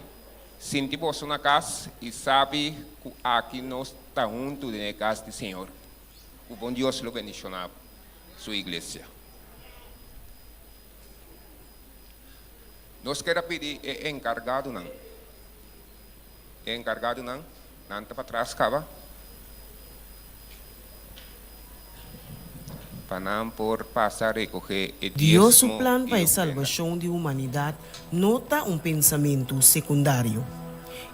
Sentimos na casa e sabe que aqui nós estamos juntos na casa do Senhor. O bom Deus lo bendicionar sua igreja. Nós queremos pedir encargado não. Encargado não? Nanta para trás, cava. Panam por pasar a recoger el Dios, diezmo su plan y para la ofrenda. salvación de la humanidad, nota un pensamiento secundario.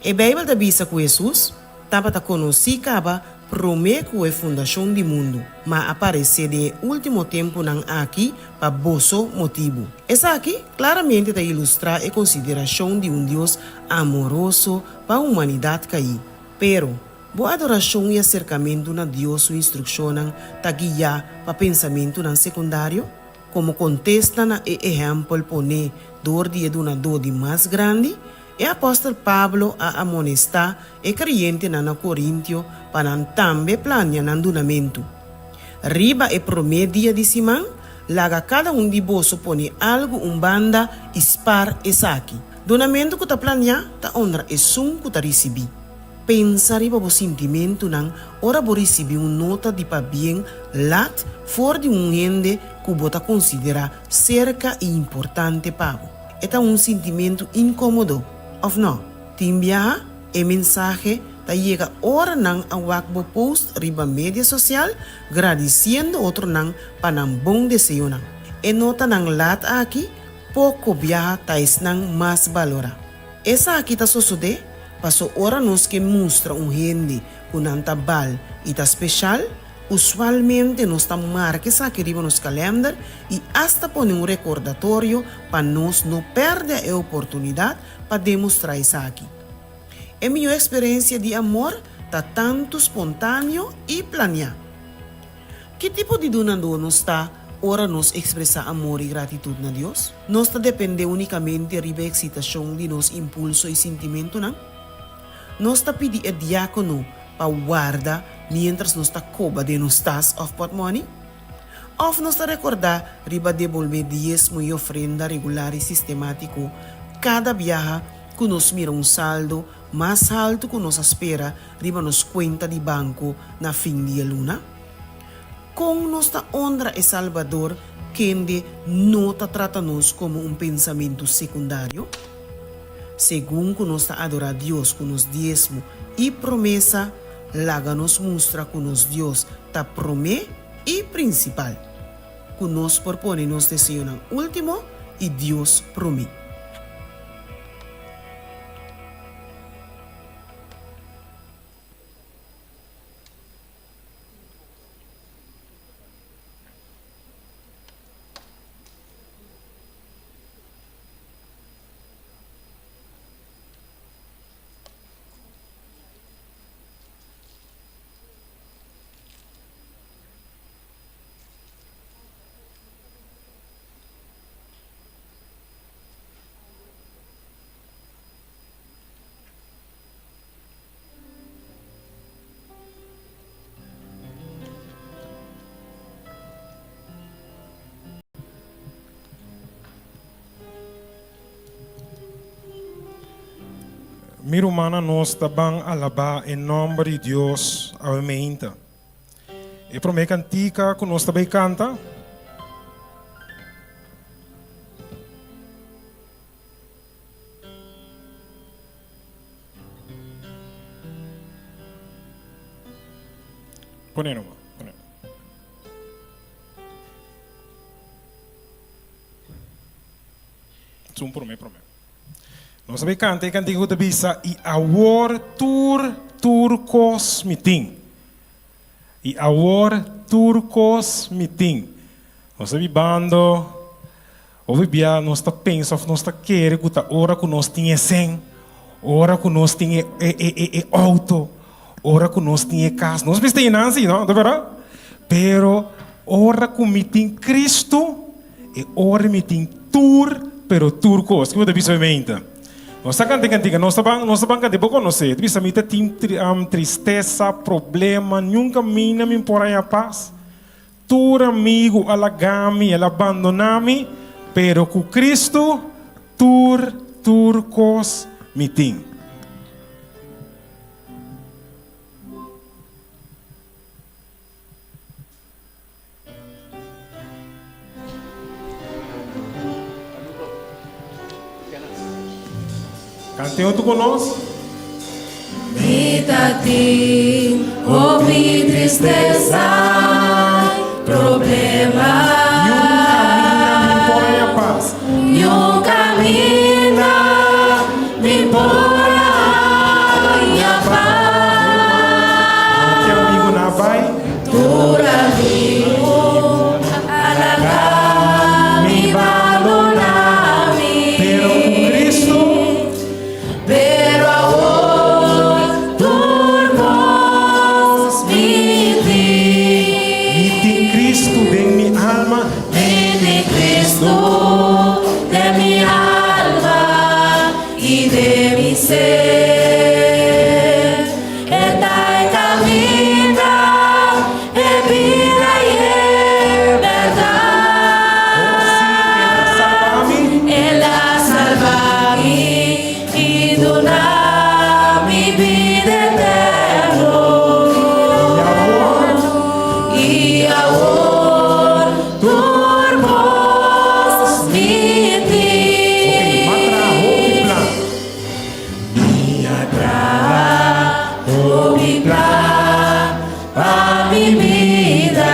A Bíblia avisa que Jesus estava conhecida promete a fundação do mundo, mas aparece de último tempo não aqui para bolso motivo. Essa aqui claramente está ilustrar a consideração de Deus amoroso para a humanidade cair. Pero, boa adoração e acercamento na Deus sua instrução está guiar para pensamento não secundário? Como contesta na exemplo pone dor de dor de mais grande, e apóstolo Pablo a amonestar e creyente na Corintio para também planear andunamento. Riba e promedia de Simão, laga cada de bolso pone algo banda ispar e saque. Donamento que ta planear ta honra e sum que ta recebi. Pensa riba bo sentimento nang ora bo recebi nota de pa bien lat for de ende que bota considera cerca e importante pago. Eta sentimento incômodo. Of no, timbia e mensagem ta llega ora nang awak bo post riba media social agradeciendo outro nang panang bom deseo nang. E nota nang lat aqui pouco viaja tais nang mas valora. Essa aqui ta sucede paso ora nos que mostra gente com tabal e ta special. Usualmente nos ta marca essa aqui riba nos calendar e hasta pone recordatório para nos não perder a oportunidade para demonstrar isso aqui. É minha experiência de amor tá tanto espontâneo e planeado. Que tipo de donador nos está ora nos expressar amor e gratitude na Deus? Nos está depende unicamente da excitação de nos impulso e sentimento, não? Nos está pedir a diácono para guarda mientras nos está coba de nos tas of pot money? Of nos está recordar riba devolver diezmo e ofrenda regular e sistemático cada viaja que nos mira saldo mais alto que nos espera riba nos conta de banco na fim de luna? Com nossa honra e Salvador, quem não trata-nos como pensamento secundário? Segundo que nos adora Deus com nos diezmo e promessa, laga nos mostra que nos Deus ta promete e principal. Que nos propõe nos desejo no último e Deus promete. Minha irmã, nós também alabar em nome de Deus a mente. E para minha cantica que nós também canta. Põe numa. Zoom por mim. Nós sabemos cantar cantigo da bisa e awor turcos meeting. E awor turcos meeting. Nós sabemos bando, ouve bia nós tá pensa, nós tá querer que tá hora que nós tinha 100, hora que nós tinha auto, hora que nós tinha casa. Nós pensamos assim, não, de verdade? Pero hora que meeting Cristo e hora meeting pero turcos, que você bisa mente. Nós estamos cantando, nós estamos cantando, pouco não sei. Bisa mita tristeza, problema, nunca mina me por aí a paz. Tu amigo alagami, ela abandonami, pero com Cristo turcos mitim. Cante outro conosco. Vida ti, oh mi tristeza, problema. ser, está en camino, es vida y es verdad. Él ha salvado a mí y dona mi vida eterna. Y ahora tu hermoso mi ti. Para mi vida,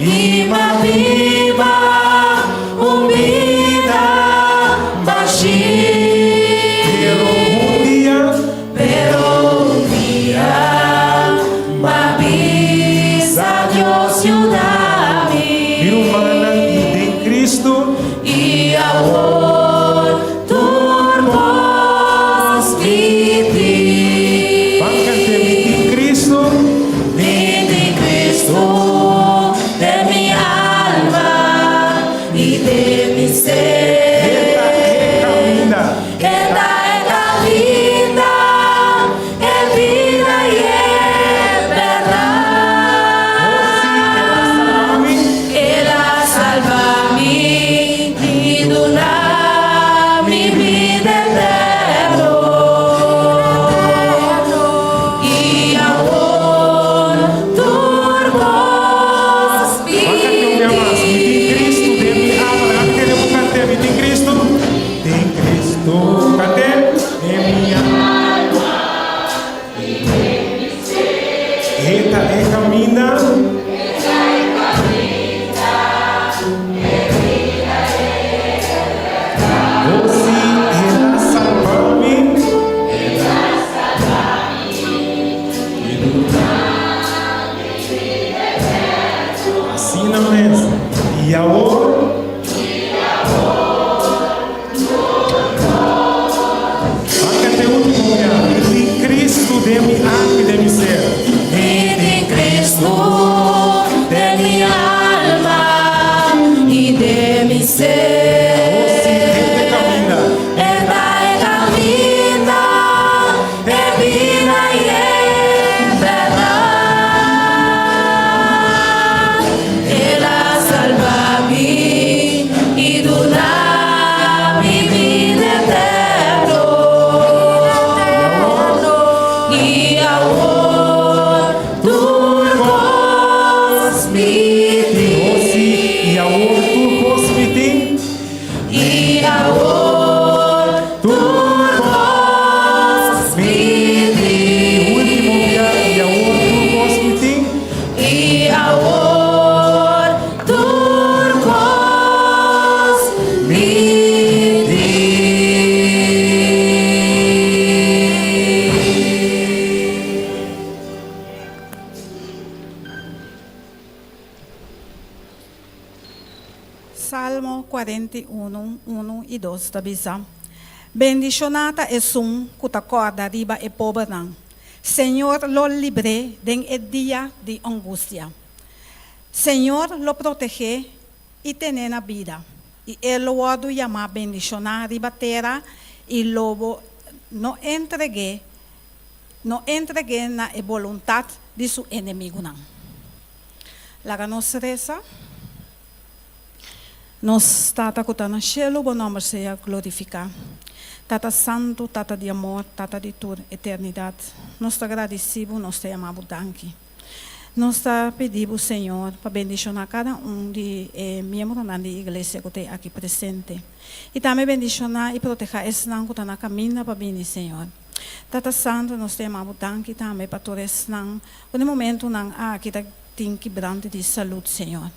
y más viva, vida, baixi. Pero un día, babisa Dios ciudad, y ahora tu hermoso vida. De mi alma y de mi ser, esta es la vida, es vida y es verdad. Él ha salvado a mí y dona mi vida eterna. Y ahora tu hermoso Esta es camina. Oh sí, Él ha salvado a mí. Así no es. Y ahora Bájate último ya. En Cristo de mi alma y de mi ser. en Cristo de mi alma y de mi ser. Esta es camina, de vida y es verdad. Él ha salvado a mí y dona mi vida eterna. Y ahora tu hermoso vida. Y ahora tu hospital. Y ahora tu hermoso vida. Último día. Y ahora tu hospital. Y ahora tu hermoso Salmo 41, 1 e 2 da bisa. Bendicionata es cutacorda riba e pobre. Senhor lo libre den el dia de angústia. Senhor lo protege e tene na vida. E ele lo odo chamar bendicionar riba terra e lobo não entregue na vontade de seu inimigo não. Laga nos reza. Nos tata kutana cielo, bom nome seja glorificado. Tata santo, tata de amor, tata de toda eternidade. Nós te agradecemos, nós te amamos, danke. Nós te pedimos, Senhor, para bendicionar cada de membros da igreja que tem aqui presente. E também bendicionar e proteger esse não que está na caminho para mim, Senhor. Tata santo, nós te amamos, danke também para todos esses não. No momento não aqui tem quebrante de saúde, Senhor.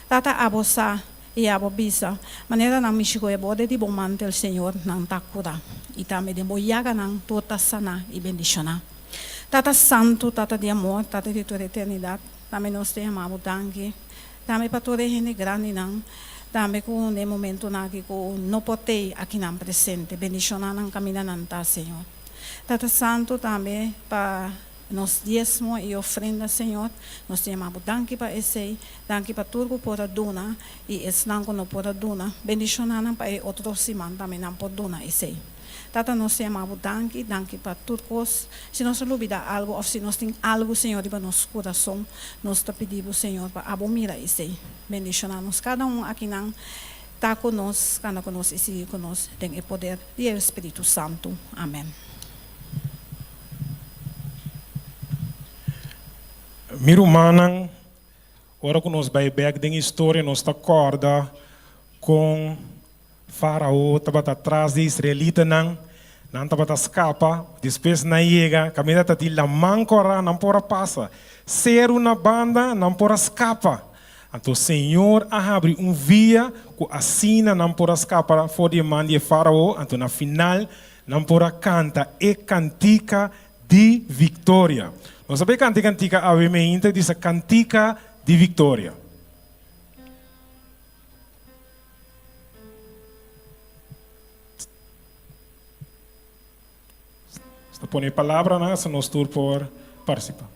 Tata abosa e abo bisa maneira nang misigo e bode di bom mantel Senhor nang takura e também de boiaga nang tota sana e bendiciona. Tata santo, tata de amor, tata de toda eternidade, também nós te amamos, danke. Também para toda gente grande nang, também com no momento nang que não potei aqui nang presente, bendiciona nang caminho nang ta Senhor. Tata santo também para nos diezmo e ofrenda, Senhor. Nós te amamos, danke para esse, danke para tudo por dona e esnango no por dona. Bendicionando para outro simão também não por dona esse. Tata, nós te amamos, danke para tudo coisa. Se nós olvidar algo ou se nós tem algo, Senhor, para nosso coração, nós te pedimos, Senhor, para abomira esse. Bendicionando cada aqui não está conosco, cada conosco e sigue conosco, tem o poder do Espírito Santo. Amém. Miro manang, ora que nós vai back den história, nós está acorda com Faraó, estava atrás de Israelita não estava escapa, depois na chega, caminha tá de la mancora, não pora passa, ser uma banda, não pora escapa. Então o Senhor abre via que assina não pora escapa, for de man de Faraó, então na final não pora canta e cantica de vitória. Nós sabemos que a cantica obviamente diz cantica de vitória. Está pondo a palavra, né? Se nós todos por participar.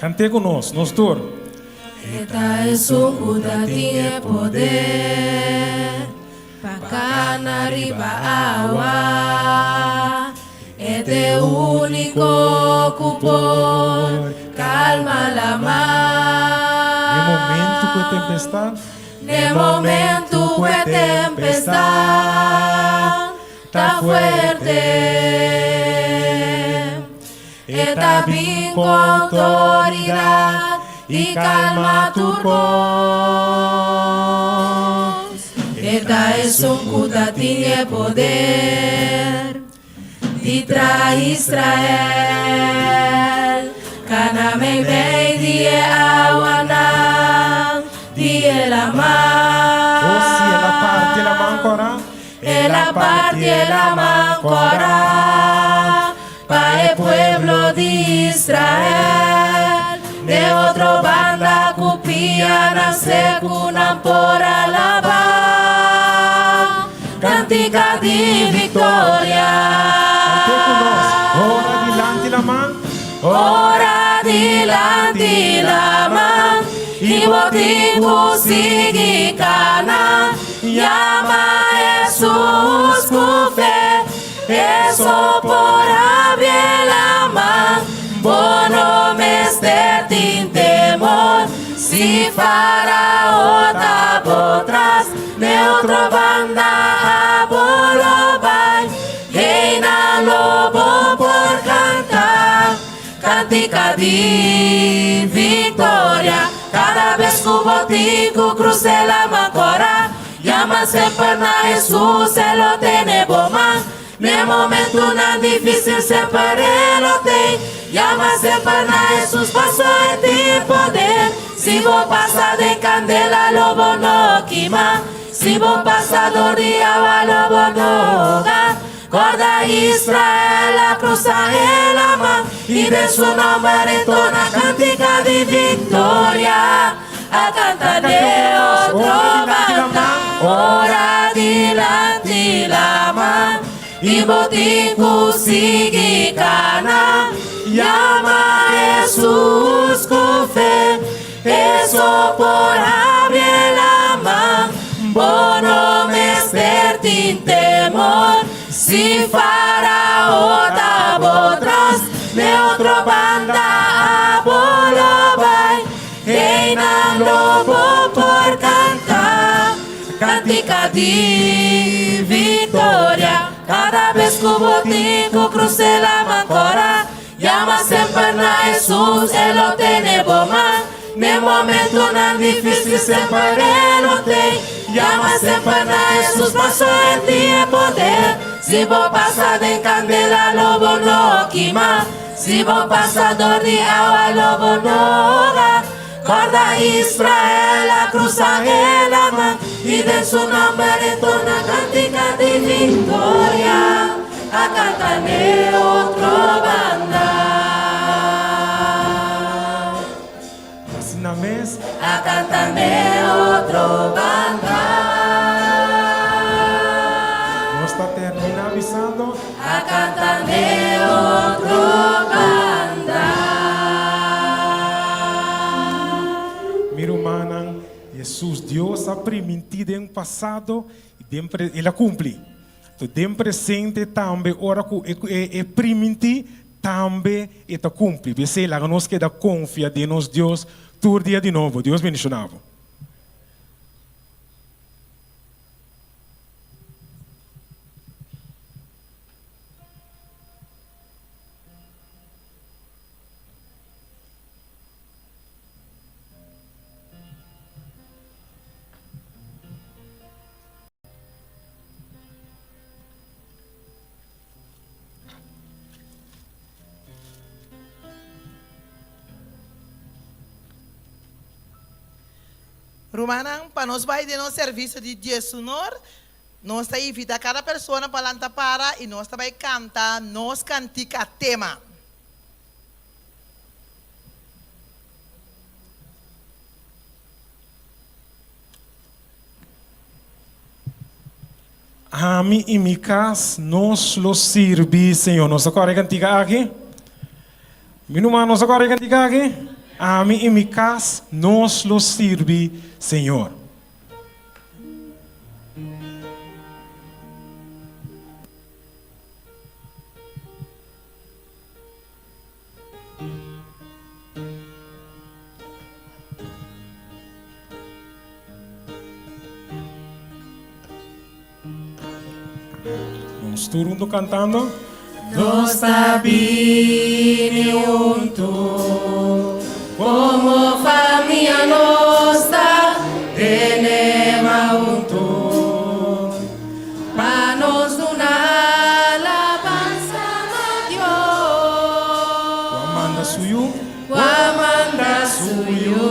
Cante conosco, nós todos. Eta esuku tiene poder, bacana riba agua, este único cupor, calma la mar. De momento que tempestad, está fuerte, está bien con autoridad. Y calma tu voz. Esta es un cuta tiene poder. Ditra Israel. Caname bei die awana. Die la mar. Oh si è la parte la mancora. E la parte la mancora. Pa el pueblo de Israel. De otro banda cupiana secunam por alabar, cantica di victoria. Ora dilanti la man, ora dilanti la man, y botico sigue cana, llama Jesús con fe, eso por abrir la man. Bono mester tin temor, si Faraó tabo tras, de otra banda abolobay, reina lobo por cantar, cantica di victoria, cada vez que botico cruce la mancora, llama sempre na Jesús, se lo tiene bomán. No momento não difícil sempre lo tem. Llama sempre na Jesus, passo em ti poder. Se vou passar de candela, lobo no queima. Se vou passar de água, lobo no hogar. Corda Israel, a cruza ela mão. E de su nome retona cantica de vitória. A cantar de outro banda. Ora dilante la mão. Y botico sigue cana, llama Jesús con fe, eso por abrir la mano, bono mester tin temor, si Faraó tabo tras, de otro banda abolobay, reina lobo por cantar, cantica di victoria. Cada vez que botico cruce la mancora, llama sempre na Jesús, Él lo tiene bomán. No momento não difícil sempre lo tem. Llama sempre na Jesús, passo en ti poder. Se vou passar de candela, lobo no queima. Se vou passar de água, lobo no hogar. Corda Israel, a cruza ela mão, e de su nome retona cantica de victoria, a cantar de outro banda. cantar de otro banda. No está termina avisando. A cantar de otro banda. Mira, humana, Jesus, Deus ha permitido em passado e ele cumpre. Então, em presente também, ora que permite também ele cumpre. Você lá nós que da confia de nós Deus todo dia de novo. Deus bendicionava. Rumanan, para nós vai de nosso serviço de dia sonor, nós está invita cada pessoa para lantar para e nós vai cantar, nós cantica tema. A mim e minha casa, nós los sirvi, Senhor. Nós agora cantiga aqui. Minha irmã, nós agora cantiga aqui. A mim e minha casa, nós los sirvi, Senhor. Nós todos cantando. Nós sabemos juntos, como família nossa, tenemos juntos, para nos una alabanza a Dios. Amanda suyo. Amanda suyo.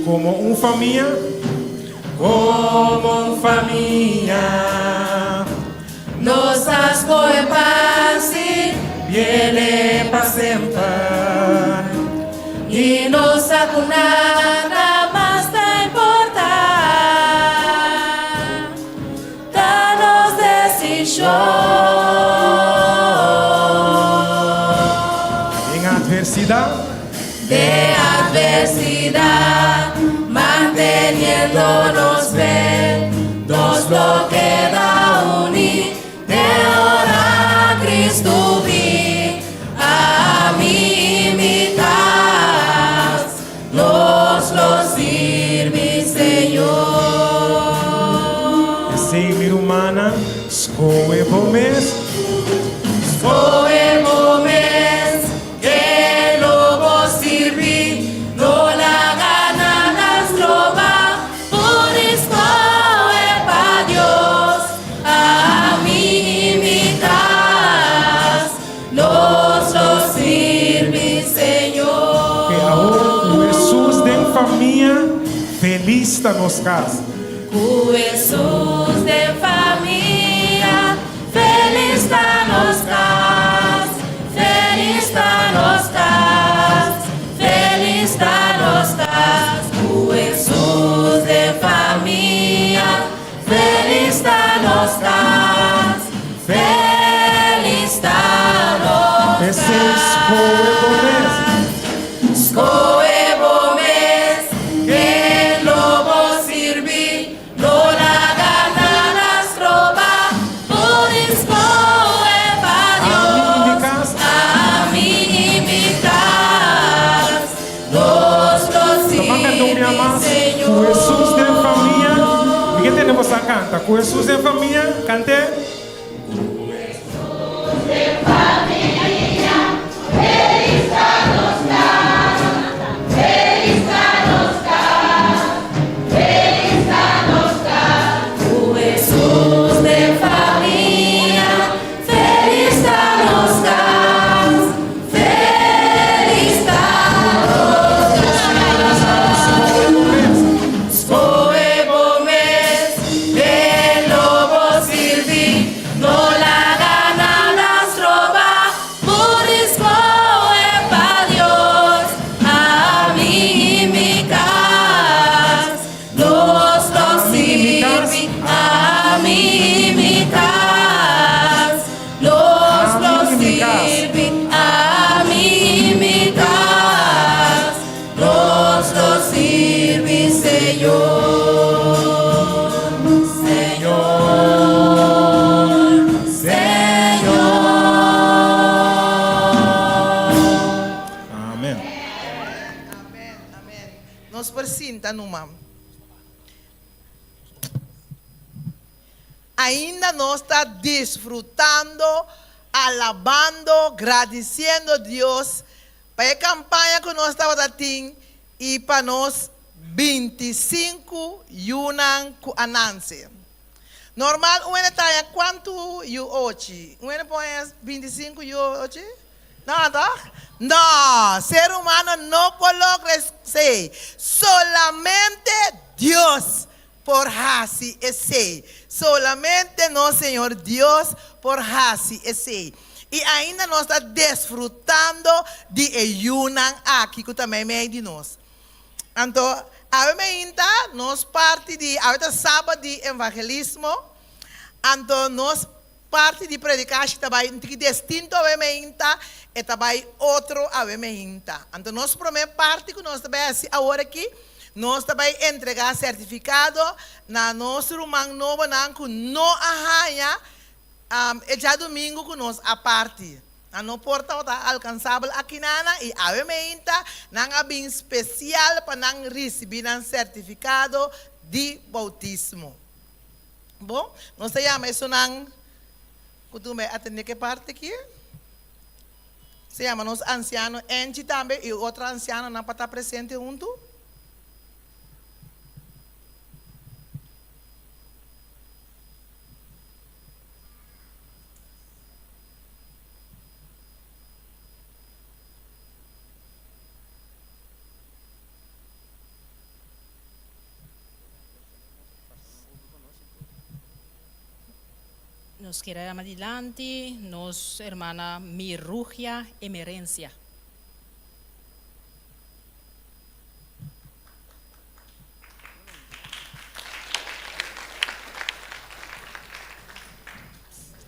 Como família. Como família, nossas coipas viene para sempre e nossa nada mais te importa. Danos decisão Em adversidade. de adversidade, manteniéndonos bien, nos lo queda unir, de orar Cristo vi, a mí mi casa, nos lo sirve Señor. Sei minha humana, escoe bomes. Escoemos que lo vos sirvi, no la gana las roba, por escoe pa Dios, a mí y mi casa, nos lo sirvi Señor. Que ahora o Jesus de família, feliz está nos casa. O Jesús de familia, feliz está nos cas, feliz está nos cas, feliz está nos cas. O Jesús de familia, feliz está nos cas, feliz está nos cas. Esse escoe bomes. Escoe bomes, que lobo sirvi, no la gana las roba, por escoe pa Dios, a mí y mi casa, nos lo sirve Com Jesus de Señor. família. E que temos a cantar? Com Jesus de família, cante. O Jesús de familia, feliz está nos cas, feliz está nos cas. Escoe bomes, que lobo sirvi, Minta numa. Ainda nós está desfrutando, alabando, agradecendo a Deus para a campanha que nós estamos fazendo e para nós 25 yunan ku ananse. Normal, uene tá quanto yu hoje? Uene põe 25 yu hoje? Não, tá? Não, ser humano não coloca sei. Solamente Deus por hasi esse. Solamente no Senhor Deus por hasi esse. E ainda nós está desfrutando de yunan aqui que também meio de nós. Então, a nós parte de a sábado de evangelismo, então nós parte de predicar também distinto e também outro então nós primeira parte que nós também assim agora aqui nós também entregar certificado na nosso irmão novo que não arranha já domingo que nós a parte a não porta alcançável aqui nana e a não bem especial para não receber um certificado de bautismo. Bom, nós chamamos isso não costume atender que parte aqui? Se chama nós anciano Enchi também e outro anciano não para estar presente junto. Nos queremos adelante, nos hermana Mirugia Emerencia.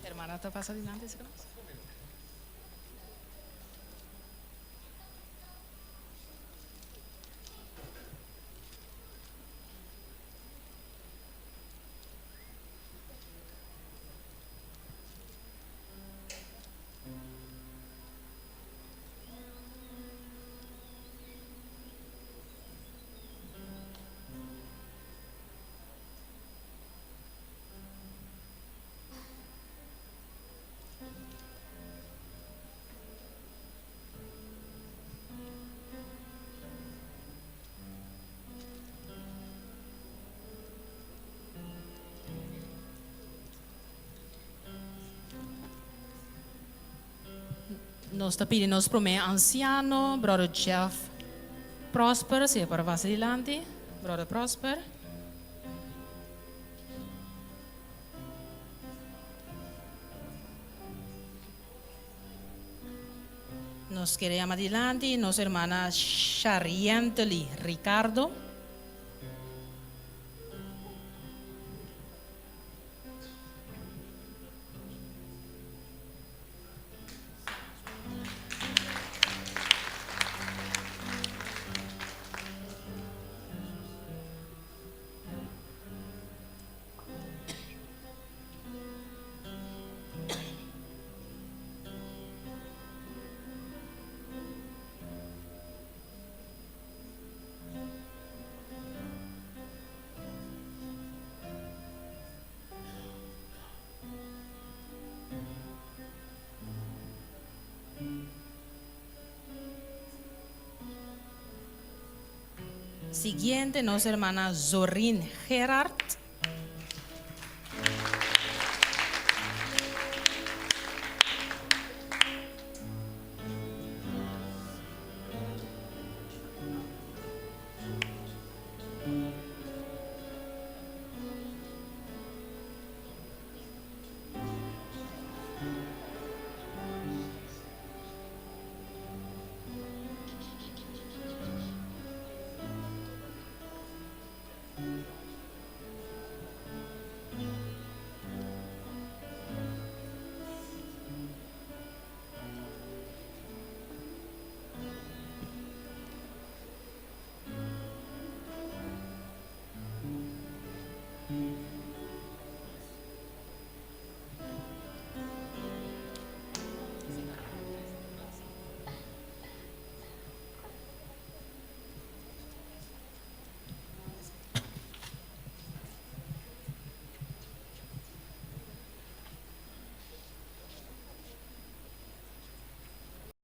Hermana, ¿te pasa adelante? Nós está pedindo nos primeiro anciano, brother Jeff Prosper, se para passar adiante, brother Prosper. Nos queremos adelante, nossa irmã Charienteli Ricardo. Siguiente, nuestra hermana Zorin Gerard.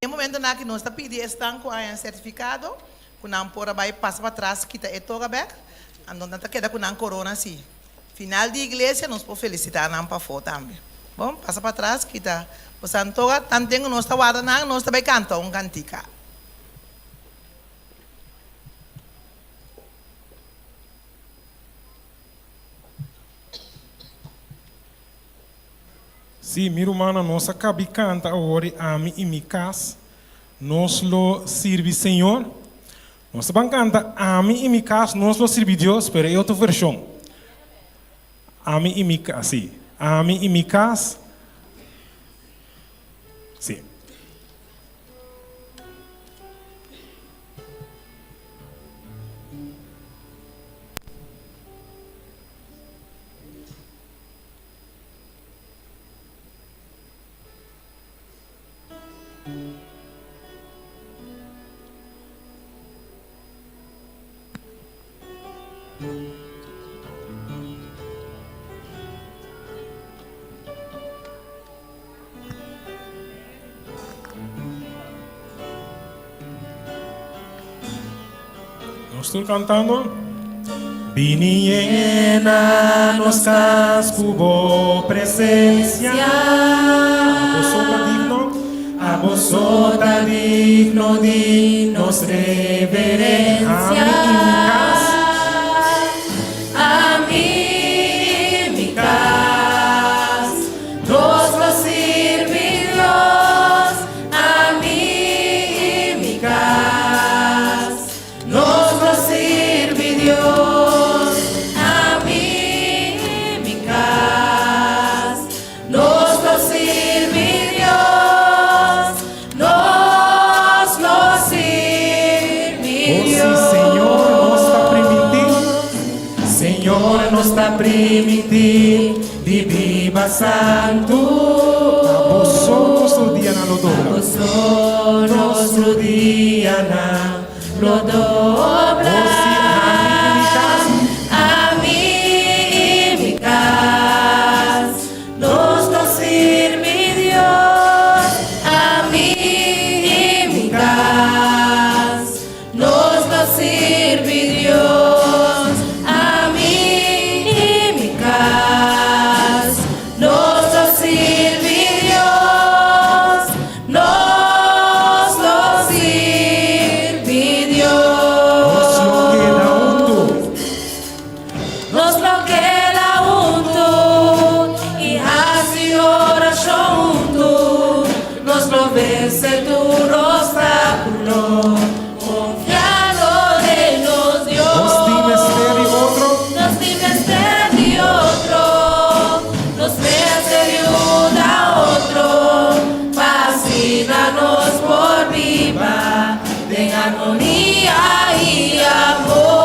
No momento na que nós está pedindo estanco a certificado, que não por vai passa para trás, quita e toga back, andando tá queda com não corona assim. Final de igreja nós por felicitar não para fora também. Bom, passa para trás, quita. O santoga tanto nós está guarda não, nós também canta cantica. Sim, minha irmã, nós acabamos de cantar agora, Ami e mi casa, nós lo sirve Senhor. Nós vamos cantar Ami e mi casa, nós lo sirve Deus, pero é outra versão. Ami e mi casa, sim. Ami e mi casa, sim. Nós estamos cantando. Viniena nos cascubo presencia. A vosotras digno dinos reverencia. A mí, mi casa, nos lo sirve Dios. A mí, mi casa, nos lo sirve Dios. A mí, mi casa, nos lo sirve Dios. Nos lo sirve Dios. Senhor, nos está permitir de viva santo. A vosotros o dia na lo dobra. Vosotros o dia na lo dobra. A mí y mi casa nos lo sirve Dios. A mí y mi casa nos lo sirve Dios. A mí y mi casa nos lo sirve Dios. Nos lo sirve Dios. Nos lo queda junto y así oración junto. Nos lo vence duro obstáculo. Confiado en los Dios. Nos dimes de otro. Nos vence de una otro. Fascínanos por viva de armonía y amor.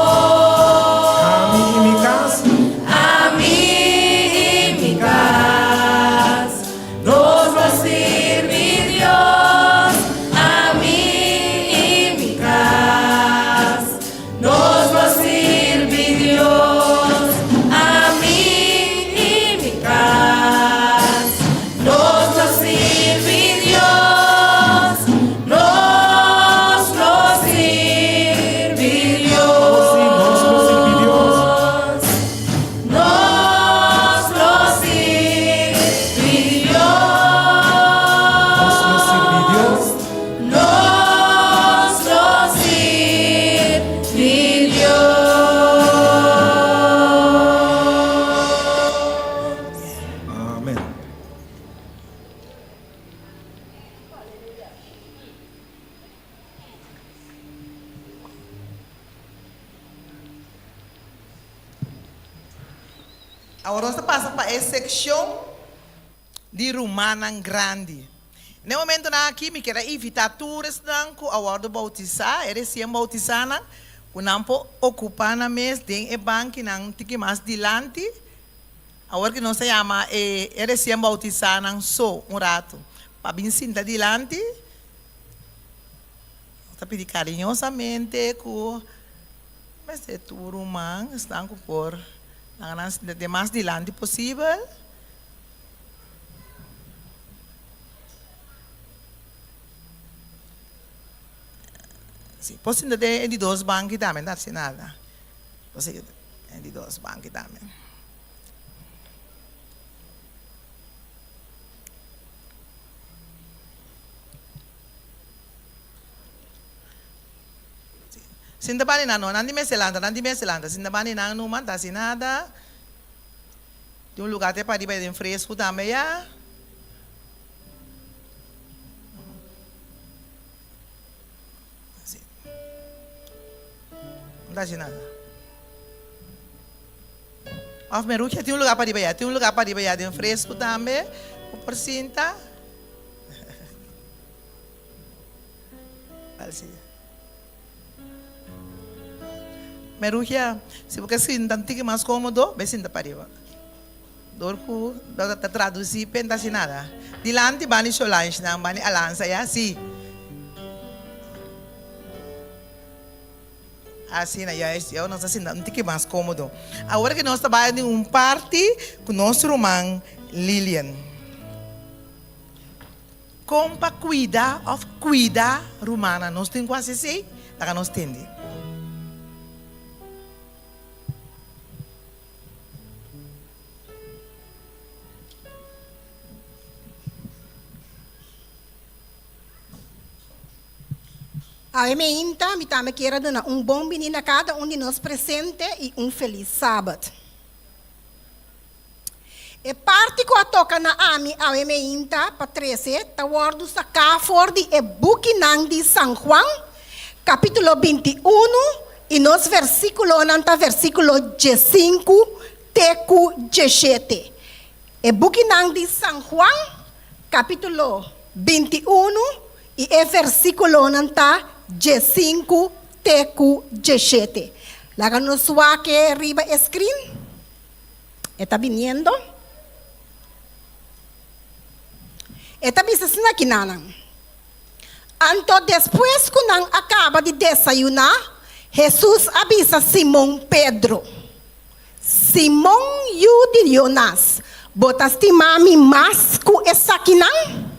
A mí y mi casa nos lo sirve Dios. A mí y mi casa nos lo sirve Dios. A mí y mi casa nos lo sirve Dios. Nos lo sirve Dios. Nos lo sirve Dios. Nos lo sirve Dios. Amén. Agora nós passa para a secção de Romana Grande. No momento na aqui, me quero evitar todos que a hora de bautizar, recém bautizar, que não pode ocupar na mesa, tem banco que não tem mais dilante. Agora que nós se chama recém bautizar, não só rato, para vir sentar dilante. Está pedindo carinhosamente que mas é tudo romano, estão por de mais dilante possível. Sì, posso andare di due banchi da me, non c'è nada. Posso andare di due banchi da me. Sinda bani na no, nandi me selanda, sinda bani na no man, tasi nada. De lugar até para ir bem fresco também, já. Não dá nada. Of Meruja tem lugar para ir bem, tem lugar para ir bem de fresco também, por cinta. Assim. Meruja, se você sinta um mais cômodo, vai sinta para ir. Dorku, da traduzir, pentas nada. Dilante bani solange, não bani alança, é assim. Assim, eu não sei um pouco mais cômodo. Agora que nós trabalhamos em party com nosso irmão Lilian. Como para cuidar romana, nós temos quase assim, lá nós temos. A emenda, me também quero dar bom menino a cada de nós presente e feliz sábado. E parte que eu toca na AMI, a emenda, para 13, tá word sa for de Bukinang de San Juan, capítulo 21, e nos versículo, nanta versículo 15, teku 17. E Bukinang de San Juan, capítulo 21, e versículo nanta 15, teku 17. Laga no suake arriba screen. Está viniendo. Está visando aqui nanan. Anto después que nang acaba de desayunar, Jesus avisa Simón Pedro. Simón yu de Jonas, botaste mami mas ku esa aqui nan?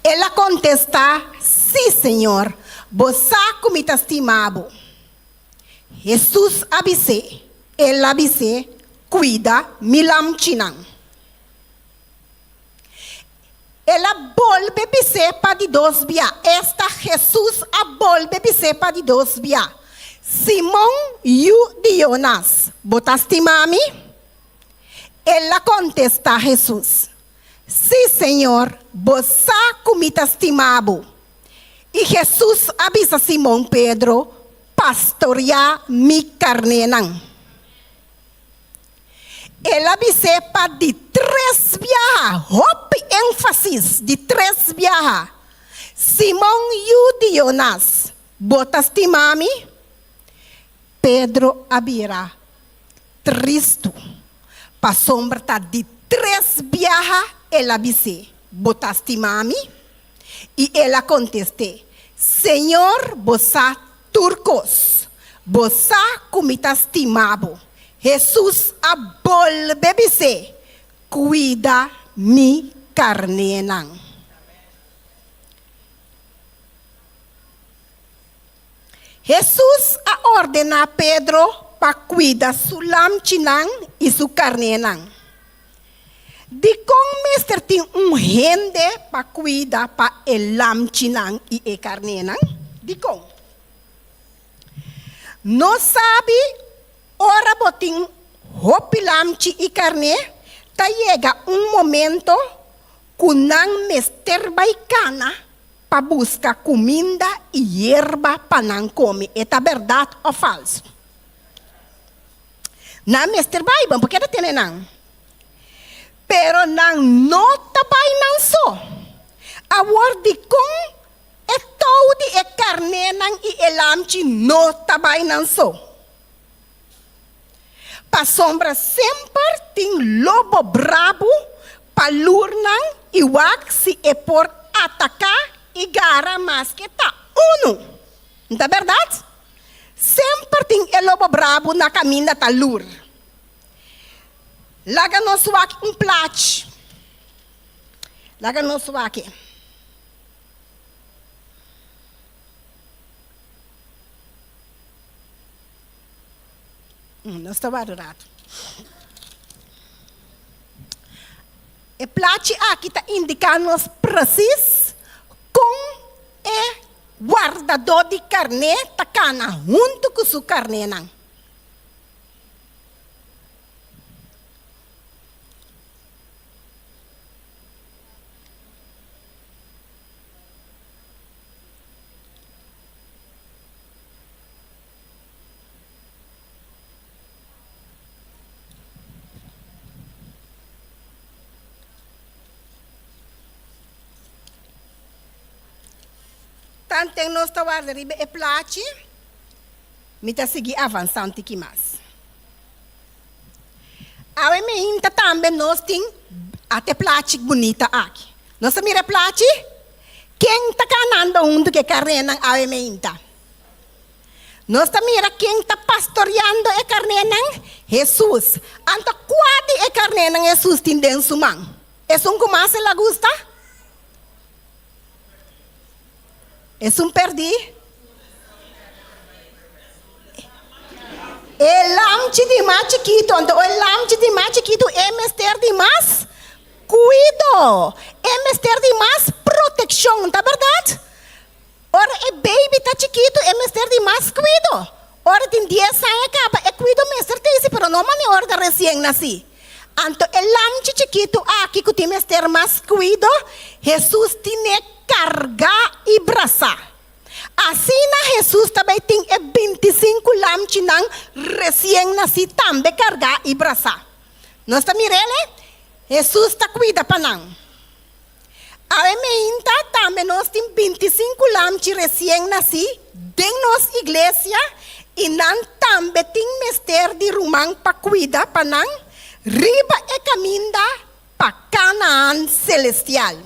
Ela contesta, sim, Senhor, você comitaste mabo. Jesus avise, ela avise, cuida, milam chinang. Ela volve para de dos via. Esta Jesus a volve para de dos via. Simão yu de Jonas, botaste mami? Ela contesta Jesus. Sim, Senhor, você comitaste mabo. E Jesus avisa Simão Pedro, pastorear mi carnenan. Ela avisa para de 3 viajas, hope ênfasis de 3 viajas. Simão yu de Jonas, botaste mami? Pedro abrirá tristo, para sombra de 3 viajas. Ela disse, botaste mami? E ela conteste, Senhor, você turcos, você comitaste mabo. Jesus a volve dizer, cuida mi carnenan. Jesus a ordena a Pedro para cuidar su lamchinan e su carnenan. De como mestre tem gente para cuidar para el lamchinan e el carnenan? De como? Não sabe, ora botin hopi lamchi e carne, tá chega momento que não mestre baicana para buscar comida e erva para não comer. É verdade ou falso? Não mestre baiban, porque não tem não. Pero nang nota bay nang so. Awar di kong etaw di e karne nang ielamchi nota bay nang so. Pa sombra sempre ting lobo brabo palur nang iwak si e por atacar e gara mas que tá uno. Não é verdade? Sempre ting e lobo brabo na caminha talur. Laga no suak plat. Laga no suak. Nós está barulhado. E plate aqui está indicando-nos preciso com é guardador de carne tacana junto com sua carne não. Tanto nós estamos a riba e plate, me está seguir avançando aqui mais. A mim também nós temos até plate bonita aqui. Nós mira plate, quem está canando junto que carrena a mim tá. Nós mira quem está pastoreando a carrena Jesus. Anta quase a carrena Jesus tem dentro sua mão. É como mais ela gosta? É perdi? É lamche de mais chiquito, então o lamche de mais chiquito é mister de mais cuido, é mister de mais proteção, tá verdade? Ora, é baby tá chiquito, é mister de mais cuido. Ora, tem 10 anos acaba, é cuido mister desse, pero não é hora de recém-nascido. Então, o lamche chiquito aqui que tem mister mais cuido, Jesus tem cargar e braçar. Assim, Jesus também tem 25 lamches recém-nascidos também cargar e braçar. Nós estamos mirando, Jesus está cuida para nós. A mim também nós temos 25 lamches recém-nascidos dentro da nossa igreja e nós também temos mestre de Romão para cuidar para nós, riba e caminho para Canaã celestial.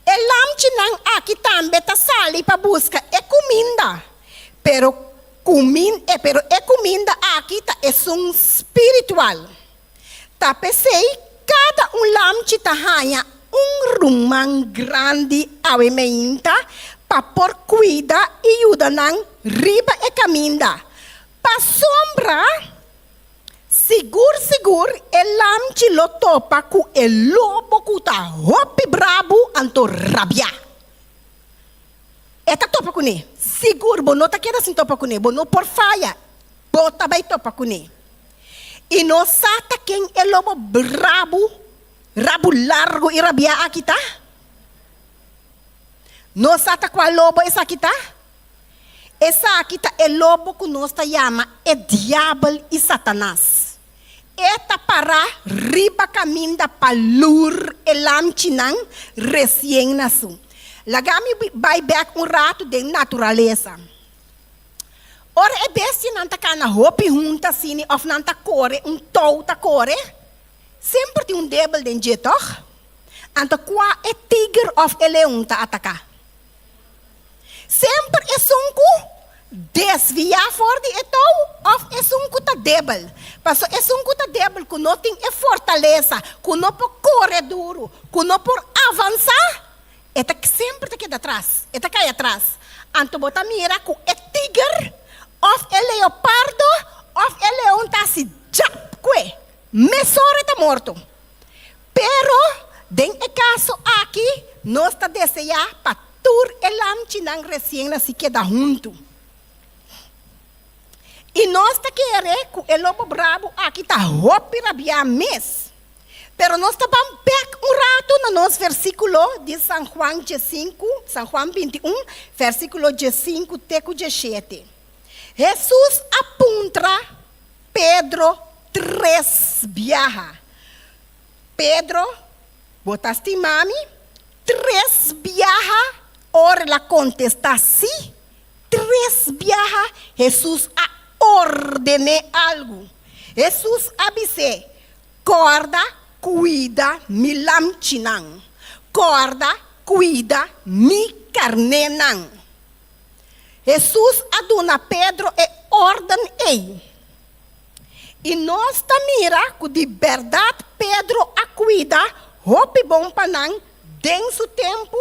E lamche nang aqui também tá sali para buscar é comida. Pero comida aqui tá é espiritual. Tá pensei cada lamche tá ganha rumang grande a meinta para por cuidar e ajudar nang riba e caminda. Pa sombra Sigur, el lamchi lo topa ku el lobo ku ta hopi brabo anto rabia. Eta topa ku ne. Sigur, bono ta queda sin topa ku ne. Bono por faya. Bota bai topa ku ne. E no sata quem el lobo brabo, rabo largo e rabia aqui tá? No sata qual lobo essa aqui tá? Essa aqui tá el lobo que nós ta chama é diabo e Satanás. Eta para riba caminda palur elam chinang recém-nascido. Lagami vai back rato de natureza. Ora é bem não tá cana hopi junta assim, of não tá core, tou tá core. Sempre tem devil dentro de toch. Anta qua é tiger of leão tá atacar. Sempre é sunku desviar fora de etou of é sunku tá devil. Passo é sunku tá devil que não tem é fortaleza, que não por correr duro, que não por avançar. Eta que sempre tá aqui atrás, eta cai atrás. Anto bota mira que é tiger of é leopardo of é leão tá se jap que mesore tá morto. Pero den é caso aqui nós tá desejar para tur elam chinang recém-nascido que dá junto. E nós tá querendo que o lobo brabo aqui tá hopi rabia mes. Pero nós tá vamos back rato no nosso versículo de São João 5, São João 21, versículo 5 até 17. Jesus apunta Pedro 3 viaja. Pedro, botaste mami, 3 viaja, ora la contesta sí. 3 viaja, Jesus ordené algo. Jesus avisou, corda, cuida, mi lamchinang. Corda, cuida, mi carnenang. Jesus aduna Pedro e ordem ei. E nós mira que de verdade Pedro a cuida, hopi bom panang, den su tempo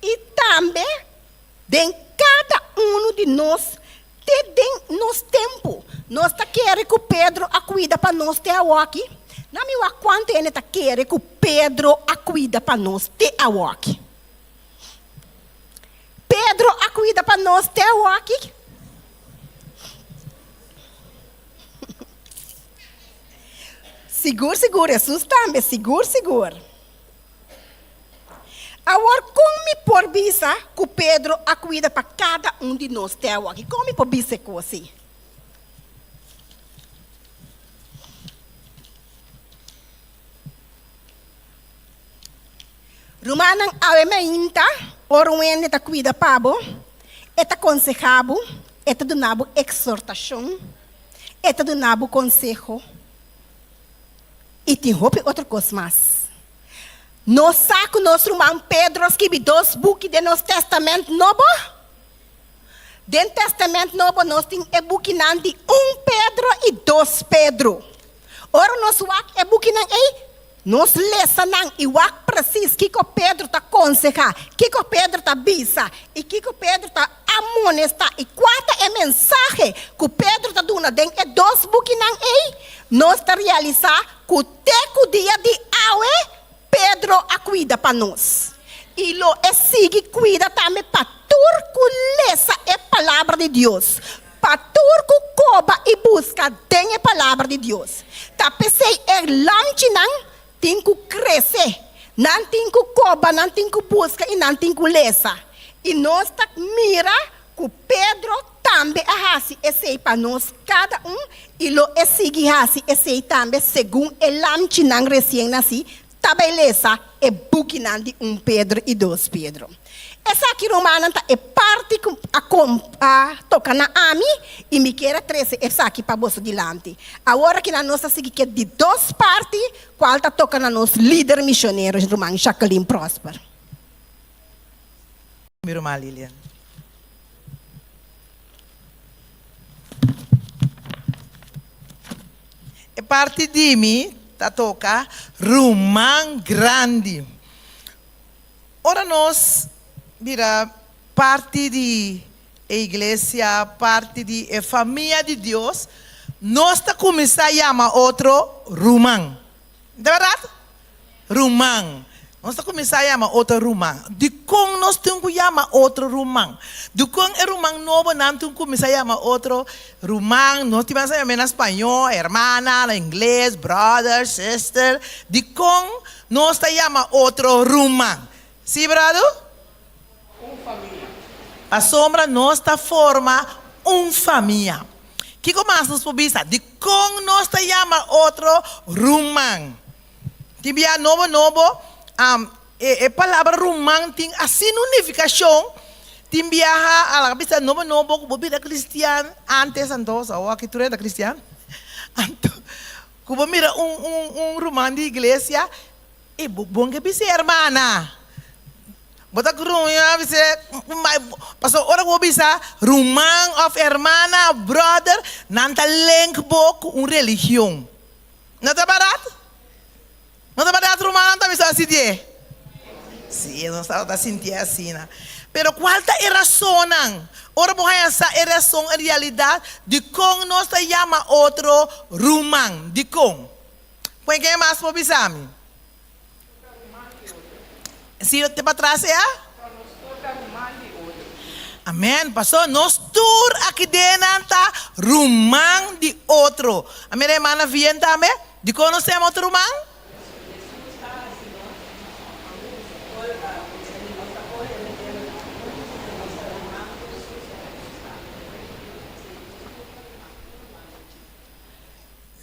e também den cada um de nós até nos tempo, nós tá querendo que o Pedro a cuida para nós ter a aqui. Não me wa quanto ele tá querendo que o Pedro a cuida para nós ter a aqui. Pedro a cuida para nós ter a aqui. Seguro, Jesus também, seguro. Agora, como me por bisa que o Pedro a cuida para cada de nós ter aqui? Como me por bisa com assim? Romanang awemeinta, oruene ta cuida pabo, eta aconsejabo, eta donabo exortação, eta donabo consejo. E tem outra coisa mais. Nós saco nosso irmão Pedro escreve 2 buques de nosso testamento novo. Dentro do testamento novo nós temos e buque de 1 Pedro e 2 Pedro. Ora nosso é buque nós lesa não e o preciso que o Pedro está aconselhar, que o Pedro está bisa e que o Pedro está amonestar e qual é a mensagem que o Pedro está dando dentro de 2 buques nós está realizar que o dia de aue Pedro a cuida para nós. E lo sigue cuida também para turco lesa a palavra de Deus. Para turco coba e busca tem a palavra de Deus. Tá pensei lanche não tem que crescer. Não tem que coba, não tem que busca e não tem que lesa. E nós tá mira que Pedro também arrasi esse para nós cada e lo sigue arrasi esse também segundo o lanche não recém nasci. Tabeleza é buquinan de 1 Pedro e 2 Pedro. Essa aqui romana é parte a toca na ami e me quer 13 essa aqui para você dilante. Agora que na nossa seguir que de 2 partes, qual está toca na nosso líder missionário romano Jacqueline Prosper. Meu irmã Lilian. É parte de mim. Tá toca Romão Grande. Ora nós vira parte de igreja, parte de família de Deus. Nós tá começar a chamar outro Romão. De verdade? Romão. Nós tá começar a chamar outro Romão. De como nós temos que chamar outro Romão? De como é Romão novo, nós temos que começar a chamar outro Romão. Nós temos que chamar em espanhol, irmã, em inglês, brother, sister. De como nós tá chamar outro Romão? Sim, brother? Família. A sombra nós tá forma família. Que mais nós podemos dizer? De como nós tá chamar outro Romão? Tibia novo. A palavra romano tem a significação de viajar a la cabeça novo como vida cristiana antes antes ou aqui tu era cristiano como mira romano de igreja e bom que bisa hermana bota crunha bisa passou hora que bisa romano of hermana brother nanta link book religião não tá barato. Não está barato romano, não está assim de? Sim, não está assim assim. Pero qual é a razão? Ora, essa é a razão, a realidade de como nós chamamos outro romano. De como? Põe quem mais para pensar? Se eu te para trás, é? Amém. Pastor, nós tur aqui dentro romano de outro. A minha irmã vem também? De como nós chamamos outro romano?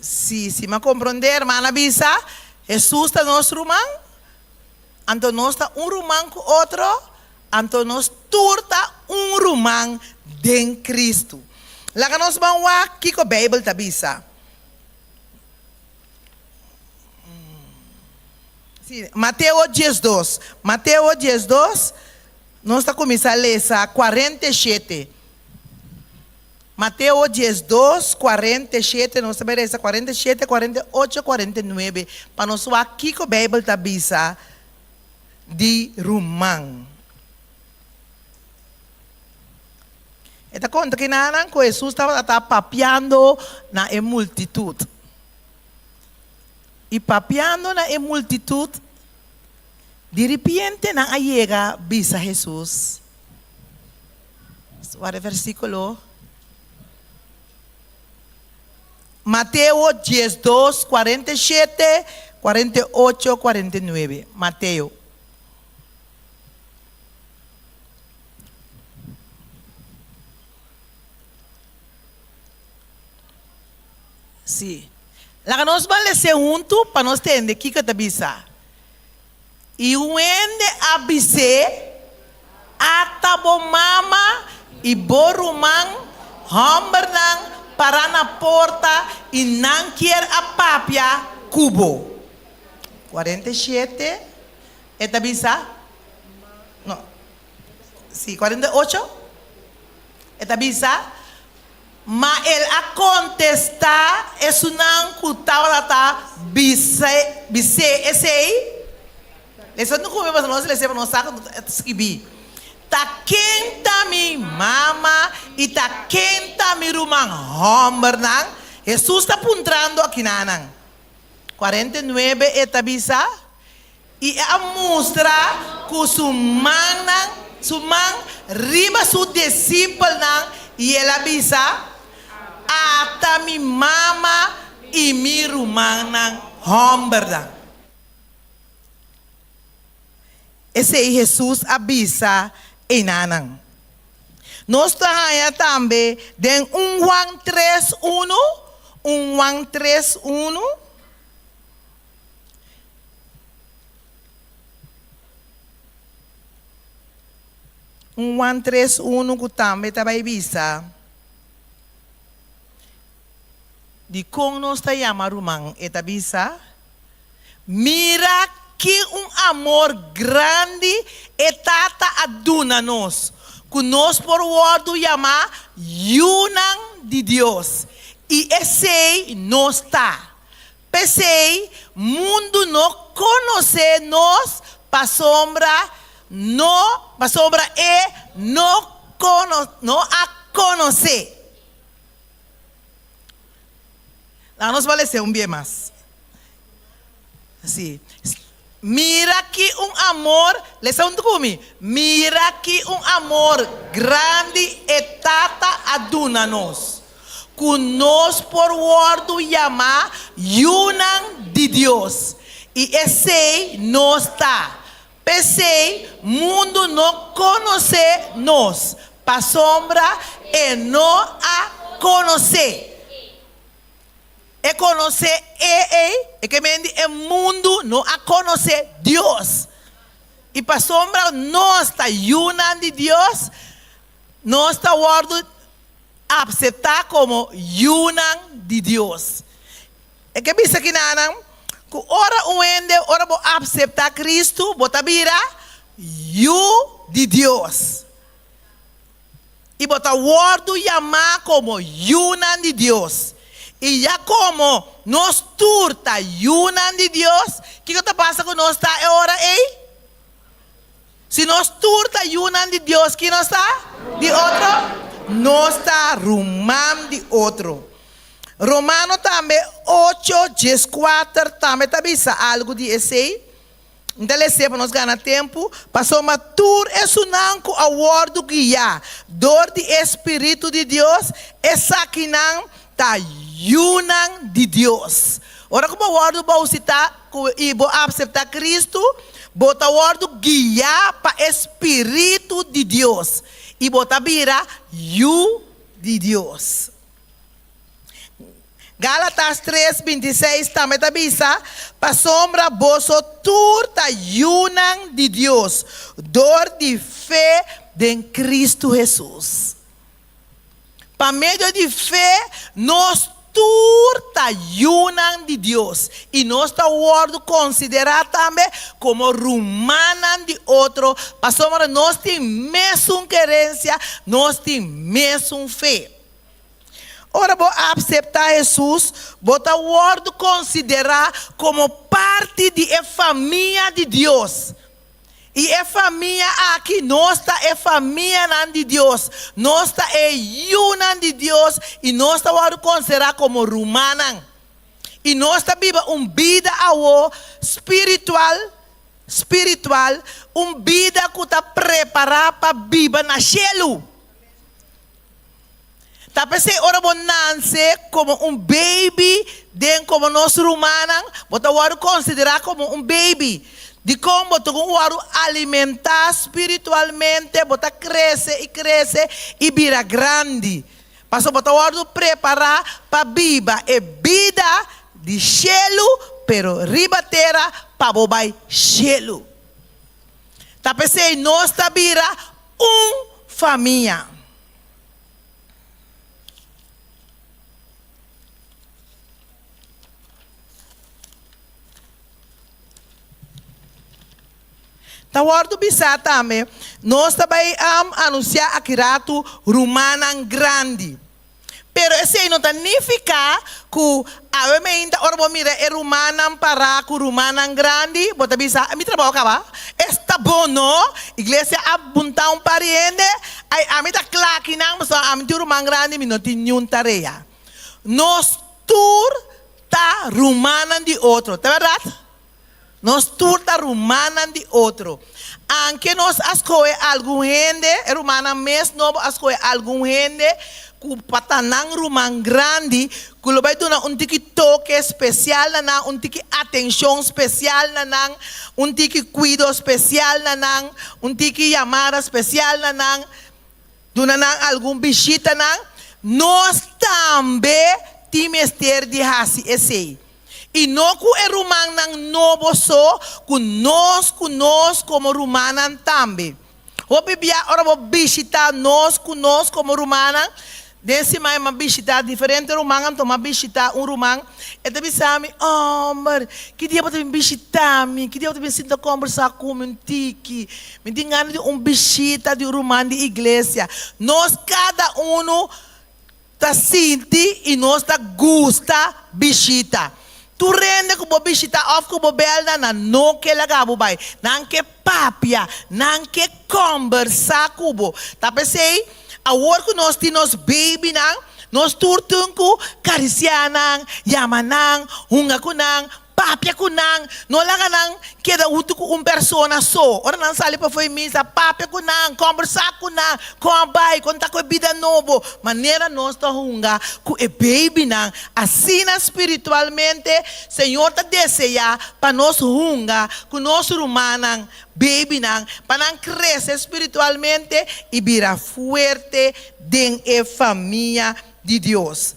Se me compreender, irmã avisa, Jesus está nosso romano, então nós está romano com outro, então nós turta romano de Cristo. Lá que nós vamos aqui com a Bíblia está avisa. Mateus 10:2. Mateus 10:2, nós está começando a ler 47. Mateus 10:2, 47, nós sabemos essa 47, 48, 49. Para nós aqui com a Bíblia está bisa de romano. Esta conta que nanan que Jesus estava papeando na multitud. E papeando na multitud, de repente na llega visa Jesus. Olha o versículo. Mateo 12, 47, 48, 49. Mateo. Sí. La que nos va a leer junto para nos entender que te avisa. E o ende avise atabo mama e borumang hambernan para na porta e não quer a papia cubo. 47. Esta avisa? No. Sí, 48. Esta avisa? Mas ele a contestar é não cutava bise esse aí. Isso não come mas nós leva nós saco escrevi. Ta quenta mi mama e ta quenta mi rumang homber nang. Jesus está apontando aqui nanang. 49 etabisa e a mostra que sumang riba su discípulo nang e ele avisa ata mi mama e mi rumang nang homber nang. Esse aí Jesus avisa em nanang. Nós estamos também em 1 Juan 3:1, 1 Juan 3:1. Juan 3:1 que também está avisa. De como nós está chamando rumang eta avisa. Mira que amor grande etata aduna nos. Que nós por word chamar Yunan de Deus. E esse não está. Pensei, mundo não conhece nós, para sombra é não a conhecer. Lá nós vamos ler bem mais. Assim. Mira que amor, leção do comigo. Mira que amor grande etata aduna nos. Que nós por word chamar Yunan de Deus. E esse não está. Pensei, mundo não conhece nós. Para sombra é não a conhecer. É conhecer é que me diz, é mundo não a conhecer Deus. E para sombra nós está Yunan de Deus. Nós está word aceitar como Yunan de Deus. É que pensa que não. Que ora ora vou aceitar Cristo, bota vira you de Deus. E bota word chamar como Yunan de Deus. E já como nós turta Yunan de Deus, o que está passando com nós está ora ei? Se nós turta Yunan de Deus, que nós está? De outro? Nós está rumam de outro. Romano também 8:4 também avisa algo de esse. Então ele para nós ganhar tempo, passou uma tour isso não com a word guia, dor de Espírito de Deus, essa que não tá Yunan de Deus. Ora como a word vou citar e vou aceitar Cristo, bota a word guia para Espírito de Deus e bota vira you de Deus. Gálatas 3:26 também avisa, para sombra vosso turta Yunan de Deus, dor de fé em Cristo Jesus. Para meio de fé, nós turta Yunan de Deus. E nós está word considerar também como rumanan de outro. Para sombra nós temos mesmo querência, nós temos mesmo fé. Ora, vou aceitar Jesus, vou estar word considerar como parte da família de Deus. E a família aqui, nós é família de Deus. Nós é una de Deus. E nós vamos considerar como romana. E nós vivemos uma vida espiritual, uma vida que está preparada para viver na céu. Tapi se ora bonanse como um baby, den como nós romanos, bota o considerar como um baby. De como tu o alimentar espiritualmente, bota cresce e vira grande. Passo bota o preparar para viva e vida de cielo, pero riba terra para bobai cielo. Tapi se nós ta vira família. Tawardo bisa também, nós também anunciar aqui rato romana grande. Pero esse não significa que a ainda orbo mira é romana para que romana grande, bota bisa, mi trabalho acaba. Está bom, não? Igreja apunta pariente, a mim tá claro que não, mas a mim romana grande, mi não tem nenhuma tarefa. Nós tur tá romana de outro, tá verdade? Nós turta romana de outro. Anche nós escolhe algum gente, romana mesmo não escolhe algum gente que patanang romana grande, que vai dar tiki toque especial na tiki atenção especial na tiki cuidado especial na tiki chamada especial na algum visita na nós também temos ter de hasi esse. E não que é romana novo só, que nós como romana também. O bibia ora vou visitar nós como romana. Desse mais uma visita diferente romana, toma visitar romano. E também sabe, mas que dia você visitar me, que dia você sinta conversar comigo, tiki. Me tem ganas de visita de romano de igreja. Nós cada tá sente e nós tá gosta visita. Tu rende que bo bisita of que bo belda na no que la gabo bai nan que papia nan que conversa kubo tapi sei a work nós tinos baby nan nós turtunku karisianang yamanang hunga kunang papia kunang no laga nang queda utu com persona só ora não sale para foi misa papia kunang conversar kunang com bai conta com vida novo maneira nós tá hunga com e baby nang assim espiritualmente Senhor tá deseja para nós hunga com nós humanan baby nang para nang crescer espiritualmente e vira fuerte den e família de Deus.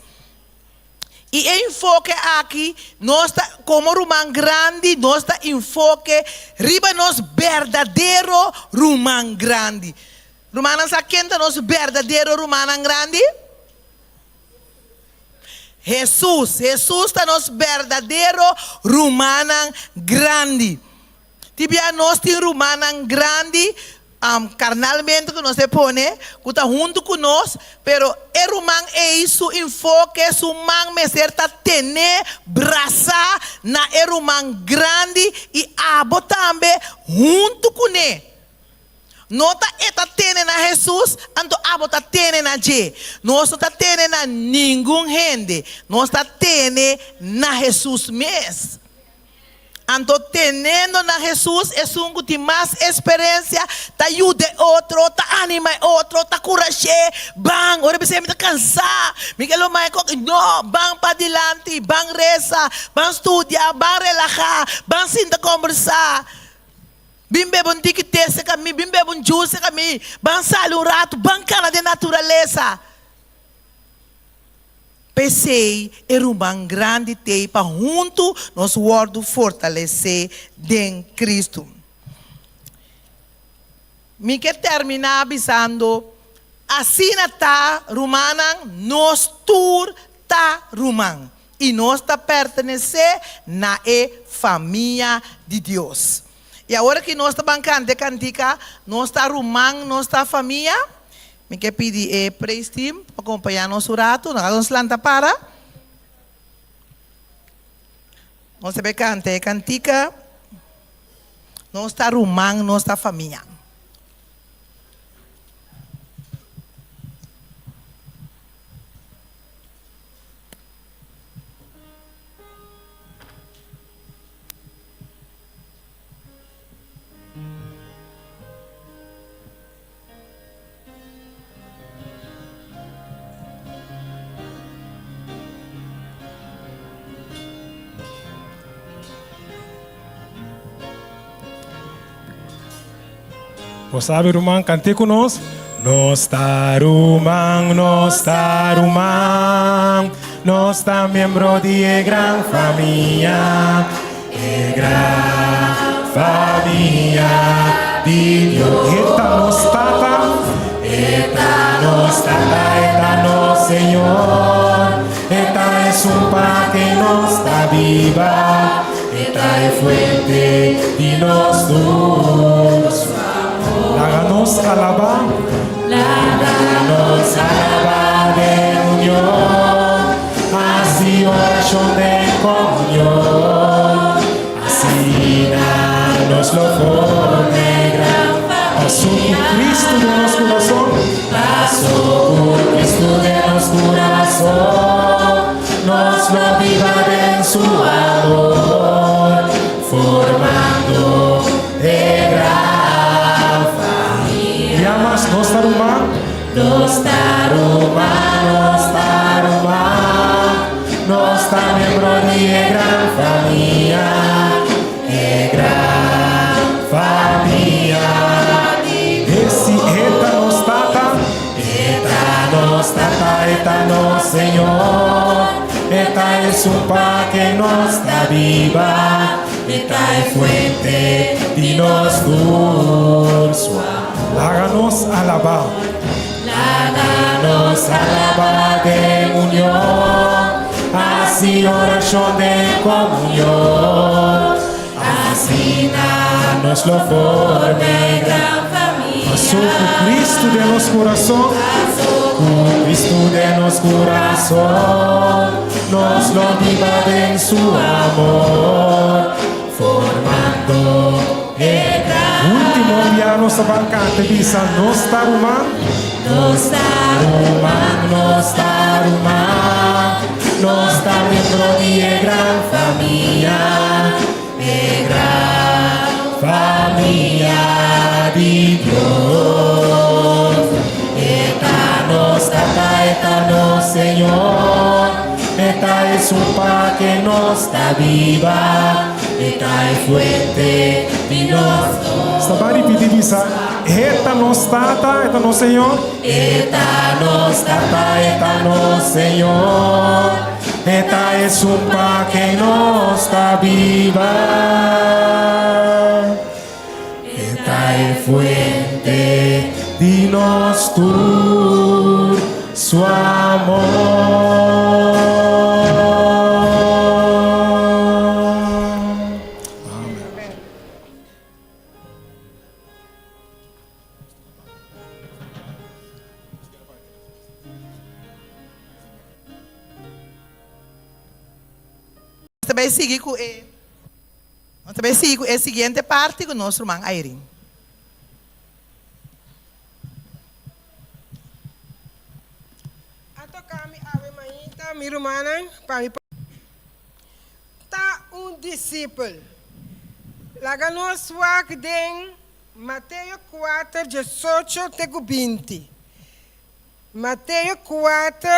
E enfoque aqui, nós tá como romano grande, nós tá enfoque riba nós verdadeiro romano grande. Romano sa quem tá nós verdadeiro romano grande? Jesus tá nós verdadeiro romano grande. Tibia nós tem romano grande. Carnalmente que nós se pone, que está junto com nós, pero o romano é isso, enfoque, o man me certa tener, braça na o romano grande e abo também junto com ele. Nota eta tene na Jesus, anto abo ta tene na je. Nós tá tene na nenhum gente, nós tá tene na Jesus mesmo. Anto teniendo na Jesus es un que tiene más experiencia, te ayude otro, te anima otro, te coraje, van, ahora me está cansado, Miguel Omaico, no, van para adelante, van reza, van estudiar, van relajar, van sin conversar. Bimbe bon tiki tese kami, bimbe bon juice kami, van sair um rato, van cana de natureza. Pensei, romano grande tem para junto nós word fortalecer em Cristo. Me quer terminar avisando, assim está romana, nós tur tá romano e nós tá pertencer na família de Deus. E agora que nós tá bancando cantica, nós tá romano, nós tá família. Me quer pedir praise team para acompanhar nosso rato, nós lanta para. Nós vai cantar cantica nossa rumang, nossa família. Você sabe, irmão, cante conosco. Nossa rumang, nossa membro de gran família, gran família de Deus. Eta nos tata, eta nos Senhor, eta es paz que nos está viva, eta es fuente de nos dos. Háganos alabar de unión, así oración de comunión, así nos lo forme gran. Pasó por Cristo de nuestro corazón, pasó por Cristo de nuestro corazón, nos lo viva en su amor, formando de gran. Nossa rumang, nossa membro de gran família, esse eta nos tata, eta nos Senhor, eta es paz que nos está viva, eta es fuente de nos dos. Háganos alabar de unión, así oración de comunión, así nos lo forme gran familia. Pasó por Cristo de nuestro corazón, por Cristo de nuestro corazón, nos lo viva en su amor, formando el gran. Último día nossa bancante diz nossa rumang, nossa membro de gran família, de Deus. Eta nos tata, eta nos Senhor, eta es paz que nos está viva, eta es fuente de nos. Está bem repetir isso? Eta nos tata, eta nos Senhor. Eta nos tata, eta nos Senhor. Eta es paz que nos está viva. Eta es fuente de nos su amor. Também seguir com a seguinte parte com o nosso irmão Airin. A tocar-me ave mainta, minha irmã, para mim. Tá discípulo. Laga nós wak den Mateus 4, 18 até 20. Mateus 4,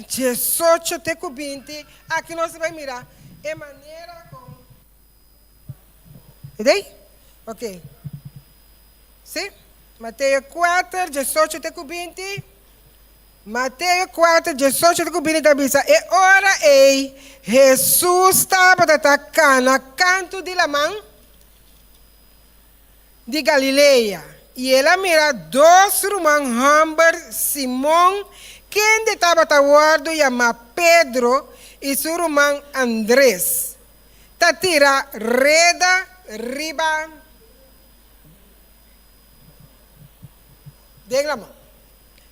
18 até 20. Aqui nós vamos mirar. É maneira como. Entendeu? Ok. Sim? Mateus 4, 18 até 20. Mateus 4, 18 até 20 da Bíblia. E ora ei, Jesus estava atacando a canto de Lamã de Galileia. E ela mira dois irmãos Hamber, Simão, quem estava a guardo chamado Pedro, e seu irmão Andrés. Tatira reda riba. Declama.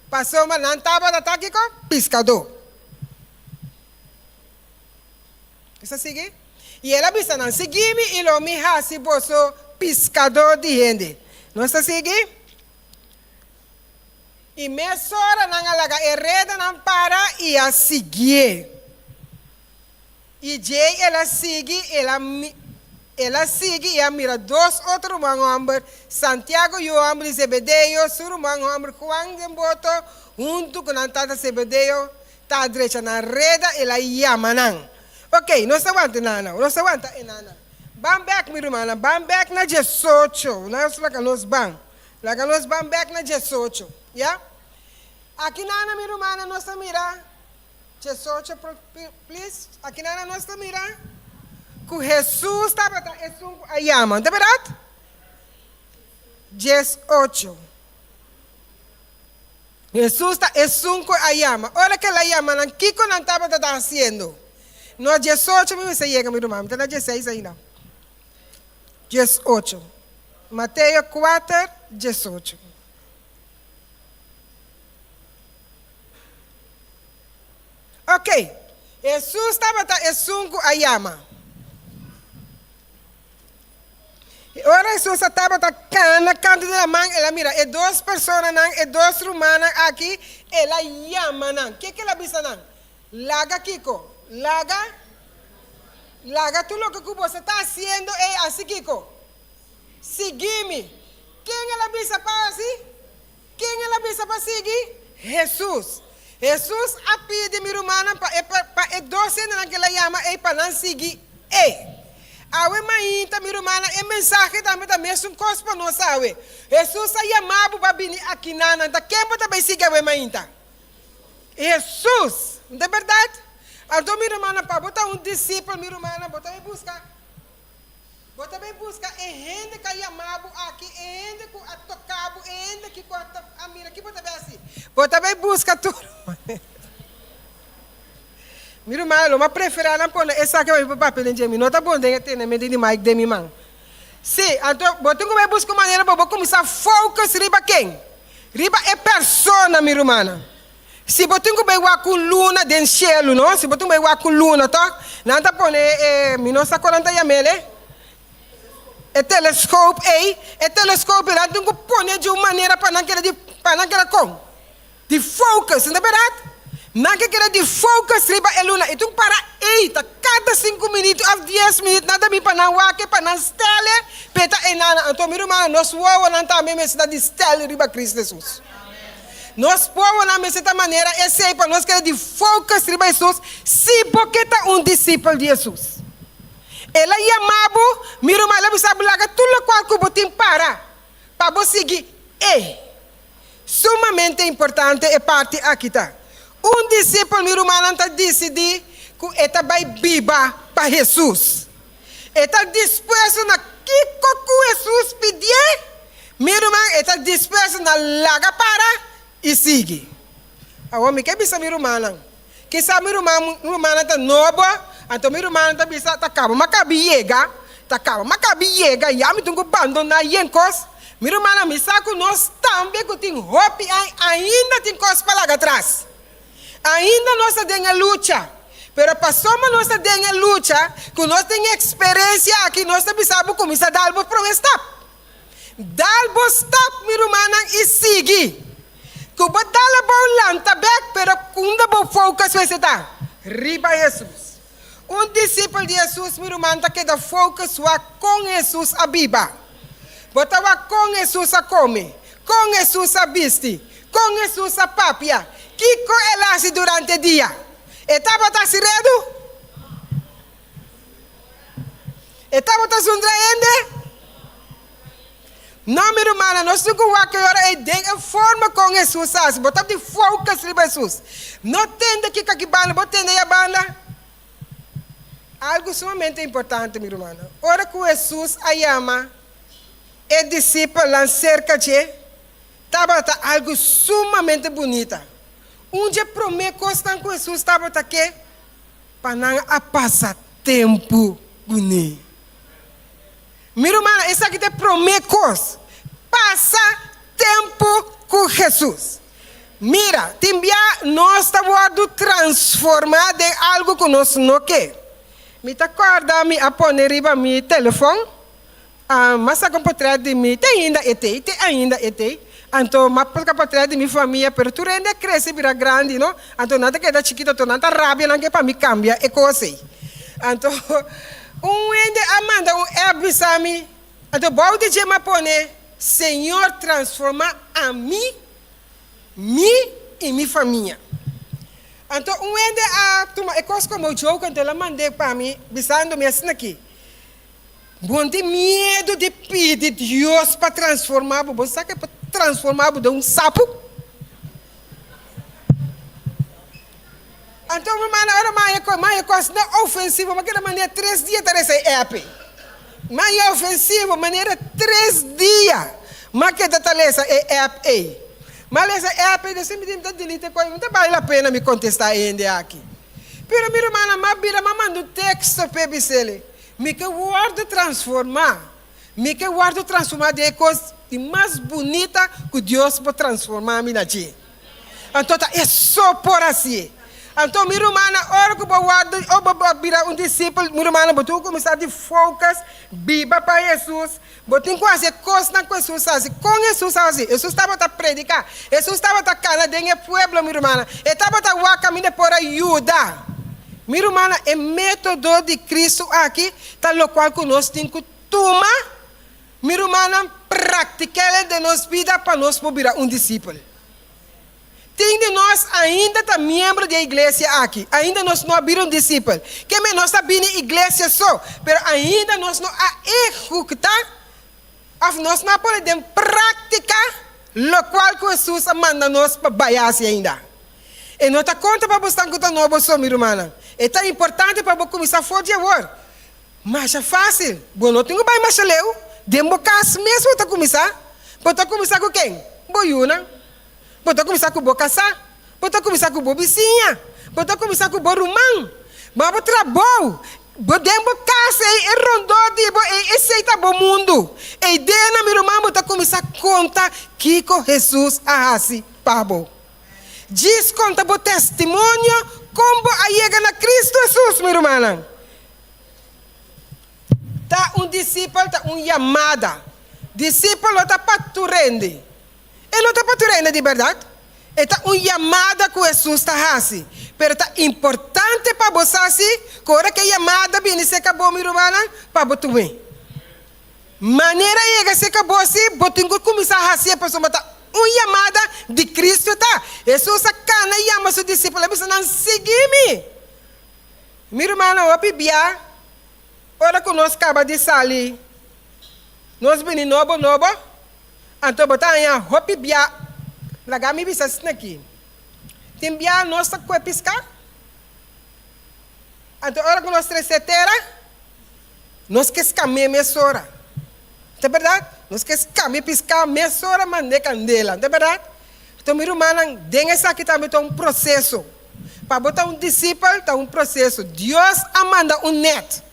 Passou uma não estava a ataque com pescador. Isso sigue? E ela disse não, segui-me e lo me hasi boso pescador de gente. Nós está seguindo? E mesora não alaga rede não para e a seguir. E Jay ela segue e a mira dois outros homens, Santiago e o homem Zebedeo, sur homem Juan de Boto, junto com a tata Zebedeo, está à direita na rede e ela chama não. Ok, nós aguanta nana, nós aguanta nana. Bam back minha irmã, bam back na 18, nós lá que nós bam back na 18, yeah? Aqui nana minha irmã, nós mira 18, please, aqui nana nós mira. Que Jesus estava a chama, de verdade? 18. Jesus está a chama. Olha que ela chama, o que não estava fazendo? No 18 me você chega, meu irmão, está na 16 ainda. 18. Mateus 4, 18. Ok. Jesus estava a chama. Ora Jesus estava na canto da mão, ela mira, e duas pessoas e duas romanas aqui, ela chama não. Que ela bisa não? Laga Kiko, laga tudo o que você está fazendo é assim Kiko. Siga-me. Quem ela bisa para assim? Quem ela bisa para seguir? Jesus. Jesus a pede minha irmã para doce naquela chama e para não seguir. Awe mainta minha irmã, é mensagem da mesma coisa para nós, awe. Jesus a chamado para vir aqui na da quem pode também seguir awe mainta? Jesus, não é verdade? Então minha irmã, para botar discípulo, minha irmã, bota bem busca, é gente que é chamado aqui, é gente que é tocado, é gente que a mira, que bota bem assim. Bota bem busca tudo. Minha irmã, eu prefiro não pôr essa que eu vou papel em mim. Não está bom de ter na mente de Mike de minha mãe. Sim, então, botem como buscar maneira para começar a focar riba quem? Riba é pessoa, minha irmã. Se botem como igual com luna dentro do cielo, não? Se botem como igual com luna, tá? Não está bom, nossa 40 yamele. É telescópio, é telescópio, não tem que pôr de uma maneira para não querer de focus, não é verdade? Não quer de focus riba é luna. Então para cada 5 minutos a 10 minutos nada me para não wake para não stele peta enana. Então meu irmão nós voamos não tá mesmo essa de stele riba Cristo Jesus. Nós voamos na mesma maneira esse para nós querer de focus riba Jesus. Se porque tá discípulo de Jesus. Ela chamava meu irmão ela sabe lá tudo qual que botem para você seguir. Sumamente importante é parte aqui tá. Discípulo, meu irmão, está decidido que ele vai viver para Jesus. Ele está disposto na que Jesus pedir. Meu irmão, ele está disposto na laga para e sigue. Agora, que bisa meu irmão? Que sabe meu irmão está novo, então meu irmão está bisa está acaba, mas cabe chega, e a mim tenho que abandonar yenkos. Meu irmão, me sabe nós também que tem hope ainda tem coisas para lá atrás. Ainda nós temos a luta, mas passamos nós temos a luta, que nós temos experiência aqui, nós precisamos começar a dar o próximo step. Dar o step, minha irmã, e seguir. Que vai dar a bola, mas quando vai focar, vai estar. Riba Jesus. Discípulo de Jesus, minha irmã, que dá foco com Jesus a viva. Botava com Jesus a comer, com Jesus a vestir, com Jesus a papia. Que ela faz durante o dia? Estava redo? Estava sonriendo? Não, minha irmã, nós temos que agora de forma com Jesus, botar de foco em Jesus. Não tem que aqui banda, botar a banda. Algo sumamente importante, minha irmã. Ora que Jesus a chama, é discípulo lá cerca de, estava algo sumamente bonito. Dia promete coisa com Jesus estava aqui para não passar tempo com ele. Minha irmã, essa aqui te promete coisa. Passa tempo com Jesus. Mira, nós estamos transformar de algo que nós não quer. Me acorda, me a pôr riba meu telefone. mas a comportar de mim, tem ainda. Então, mas por comportar de minha família, pero tu ainda cresce, vira grande, não? Então, nada que é chiquito, tu nada rábia, não que para mim cambia, é coisa. Então, ainda amanda, abisami. Então, bom de jema pone, Senhor, transforma a mim e minha família. Então, ainda é coisa como o jogo, então ela mandei para mim, bisando-me assim aqui. Bom de medo de pedir Deus para transformar, você sabe que para transformar de um sapo? Então, mas é coisa ofensiva, mas que maneira 3 dias para essa EP. Mas é ofensiva, maneira 3 dias. Mas que detalheza é EP. Mas essa EP, você me diz, delete coisa, não vale a pena me contestar ainda aqui. Pero, minha irmã, mas manda um texto para ele. Me que guardo transformar de coisa mais bonita que Deus pode transformar a minha vida. Então, é só por assim. Então, minha irmã, a hora que eu guardo, eu virar um discípulo, minha irmã, eu vou começar a focar, viva para Jesus. Eu tenho que fazer coisas com Jesus, com Jesus, Jesus estava a predicar, Jesus estava a calar dentro do povo, minha irmã. Ele estava a caminhar por ajuda. Minha irmã, é método de Cristo aqui, tal qual que nós temos que tomar, minha irmã, praticar de nossa vida para nós virar um discípulo. Tem de nós ainda está membro da igreja aqui, ainda nós não abriram um discípulo. Que nós está vindo igreja só, mas ainda nós não executar, nós não podemos praticar o qual que Jesus manda nós para baiar-se ainda. E não está conta para você que está novo só, minha irmã. É tão importante para você começar a fazer agora. Mas é fácil. Bom, não tenho bem mais leu. Democracia mesmo para começar. Para começar com quem? Boiuna. Para começar com o casar. Para começar com o vizinha. Para começar com o romão. Mas para trabalho. Podemos casa e rondou e aceita o mundo. E dentro minha irmã para começar a contar que Jesus assim para você. Diz conta o testemunho como a chega na Cristo Jesus, minha irmã. Tá discípulo, tá chamada. Discípulo está paturando. Ele não está paturando de verdade. Ele está chamada que Jesus está assim. Mas está importante para você assim, que a hora que a chamada vem se acabou, minha irmã, para você também. Maneira chega se acabou assim, você tem que começar a fazer a pessoa está chamada de Cristo, tá? Jesus a cana e chama seu discípulo, você não seguir-me. Minha irmã, eu bebia, hora que nós acabamos de sair, nós vimos novo, então botar aí, eu bebia, lagar me bisa aqui. Tem bia nossa com piscar. Então, hora que nós tresetera, nós que escamemos mesora. É verdade? Nós que escamemos piscar mesora, mandei candela. É verdade? Então, minha irmã, dentro dessa aqui também está um processo. Para botar um discípulo, está um processo. Deus manda um neto.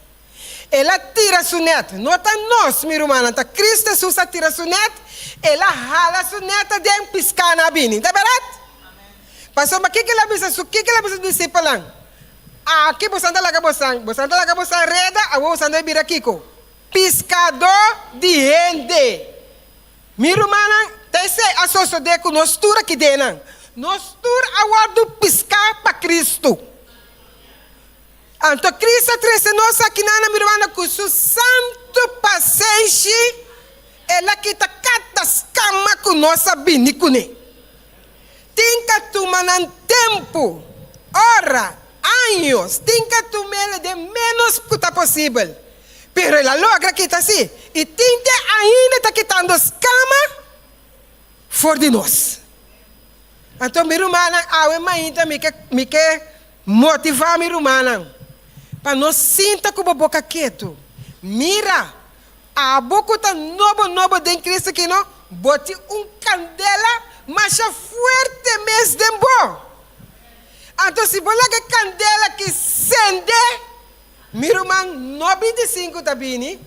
Ela tira seu neto. Não está nós, minha irmã. Está Cristo Jesus tira seu neto. Ela rala seu neto dentro piscar na bini. É verdade? Pastor, mas o que ela precisa? O que ela precisa discípulo? Aqui você anda lá com você reda, a você anda vir aqui com pescador de gente. Minha irmã, tem se associado com nós tudo aqui dentro. Nós tudo aguardo pescar para Cristo. Então Cristo trouxe nós aqui na minha irmã com seu santo paciência, ela que está cada escama com nossa binicune. Tem que tomar tempo, hora, anos, tem que tomar de menos que possível. Pero ela logra que está assim. E tem que ainda está quitando as camas fora de nós. Então, minha irmã, a mãe me quer motivar minha irmã. Para não sinta como a boca quieto. Mira, a boca está novo dentro de Cristo que não. Bote candela. Mas é forte mesmo de bom. Então, se você quer candela que acende, minha irmã, 95 está vindo,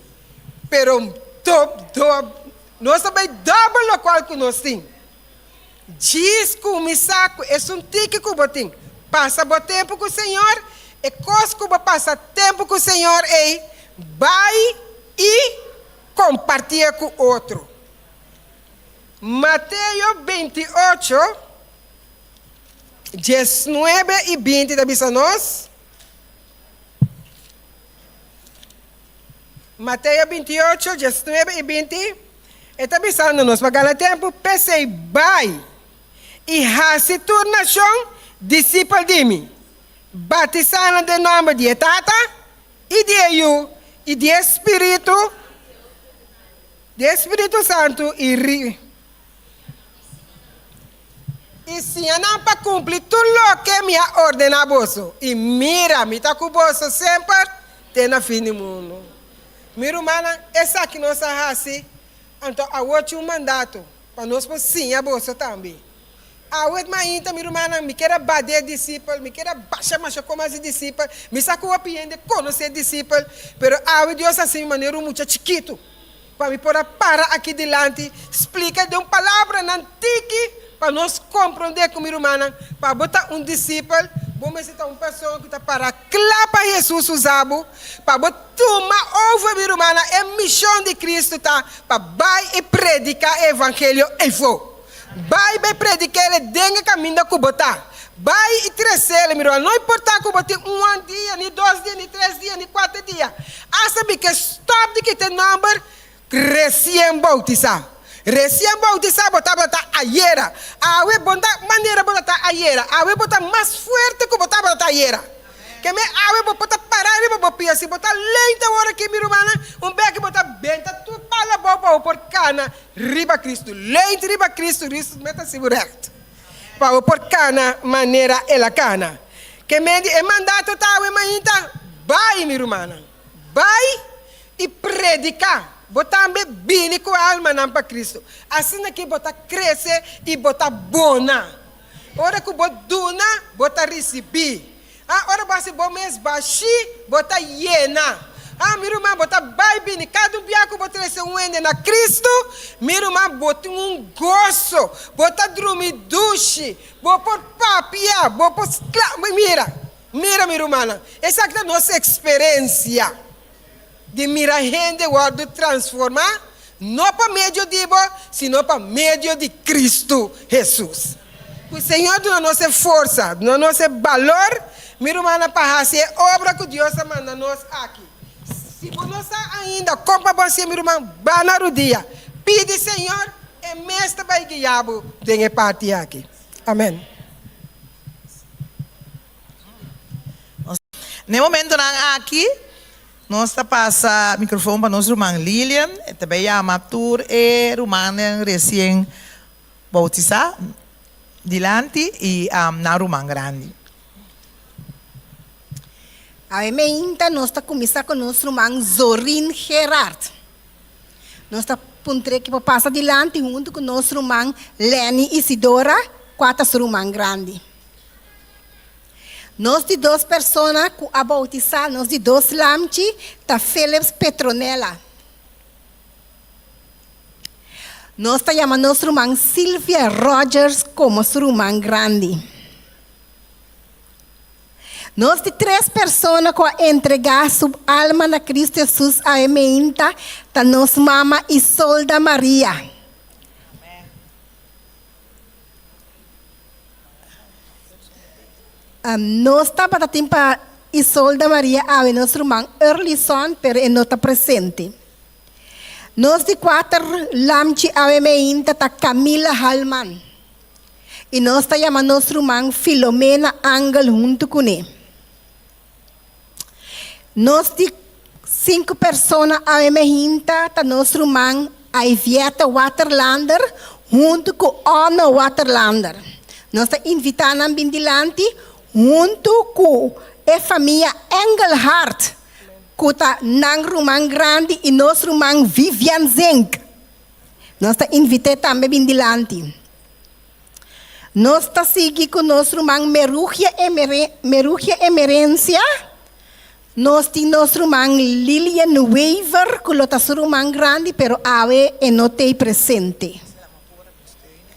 pero nós também dobro o qual que nós temos. Diz que o misaco é um tique que você tem. Passa o tempo com o Senhor, e coisa que você passa tempo com o Senhor, vai e compartir com outro. Mateus 28, 19 e 20 da bisa nós. Mateus 28, 19 e 20. Está bisando nós, para aquele tempo, pensei, vai, e se tornação discípulo de mim, batizando de nome de Tata, e de eu, e de Espírito Santo, e se não para cumprir tudo o que me ordena bolso, e mira, me está com o bolso sempre, tem na fim do mundo. Mira, mana, essa que nós assim. Então, a outro mandato, para nós, sim, a bolsa também. A outra mainta, minha irmã, me quer bater discípulo, me quer baixar, mas como as discípulo, me sacou a piende, conhecer discípulo, pero a Deus assim, de maneira muito chiquito, para me pôr para aqui delante, explica de uma palavra na antiga, para nós compreender como minha irmã, para botar discípulo, vamos citar uma pessoa que está para clapar Jesus usado, para botar uma ovo, minha irmã, é missão de Cristo, tá? Para vai e predicar o evangelho e for. Vai e predicar ele dengue caminho que botar. Vai e crescer, minha irmã. Não importa que botar um dia, nem 2 dias, nem 3 dias, nem 4 dias. A saber que stop de que tem número recém-bautizado. Recém-bautizado, botar aiera. A we botar maneira botar aiera. A we botar mais forte que botar aiera. Que me a we botar parar e botar se botar lenta hora que minha irmã, beque botar benta tu pala boba por cana riba Cristo. Lenta riba Cristo meta segureto. Para por cana maneira ela cana. Que me é mandato tá we mainta. Vai minha irmã. Vai e predicar. Botar bem com a alma para Cristo. Assim que botar crescer e botar bona. Ora que botar duna, botar receber. Ora basta bom mês baixi, botar hiena. Minha irmã botar vai bem. Cada dia que botar esse ende na Cristo, minha irmã botar gozo, botar dormir duche, botar papia, botar mira minha irmã. Essa é a nossa experiência. De mirar gente guardo transformar, não para meio de sino para meio de Cristo Jesus. O Senhor dá nossa força, dá nosso valor, minha irmã, para fazer obra que Deus manda nós aqui. Se você ainda compra você, minha irmã, vai na rodia, pede Senhor, e mestre vai guiar de parte aqui. Amém. No momento aqui, nós está passa microfone para nosso irmão Lilian, também a matur e romana recém bautizada, dilante e na romana grande. A ainda nós está começando com nosso irmão Zorin Gerard. Nós está puntre que passa dilante junto com nosso irmão Lenny Isidora, 4 irmãs grande. Nós de 2 pessoas a bautizar, nós de 2 lamchi, tá Philips Petronella. Nós está chamando nossa irmã Silvia Rogers como sua irmã grande. Nós de 3 pessoas que entregar sua alma na Cristo Jesus a ementa, tá nossa mama Isolda Maria. Nós estamos para tempo Isolda Maria a nosso irmão Erlison, pero não está presente. Nós de 4 lamchi a ementa tá Camila Halman. E nós está chamando nosso irmão Filomena Angel junto com ele. Nós de 5 pessoas a ementa tá nosso irmão Ivieta Waterlander junto com Ana Waterlander. Nós está invitando a bindilante junto com a família Engelhardt, que está na irmã grande e nossa irmã Vivian Zenk. Nós está invitando também bindilante. Nós está seguindo com nossa irmã Merugia Emerência. Nós temos nossa irmã Lilian Weaver, que é nossa irmã grande, pero ave e não tem presente.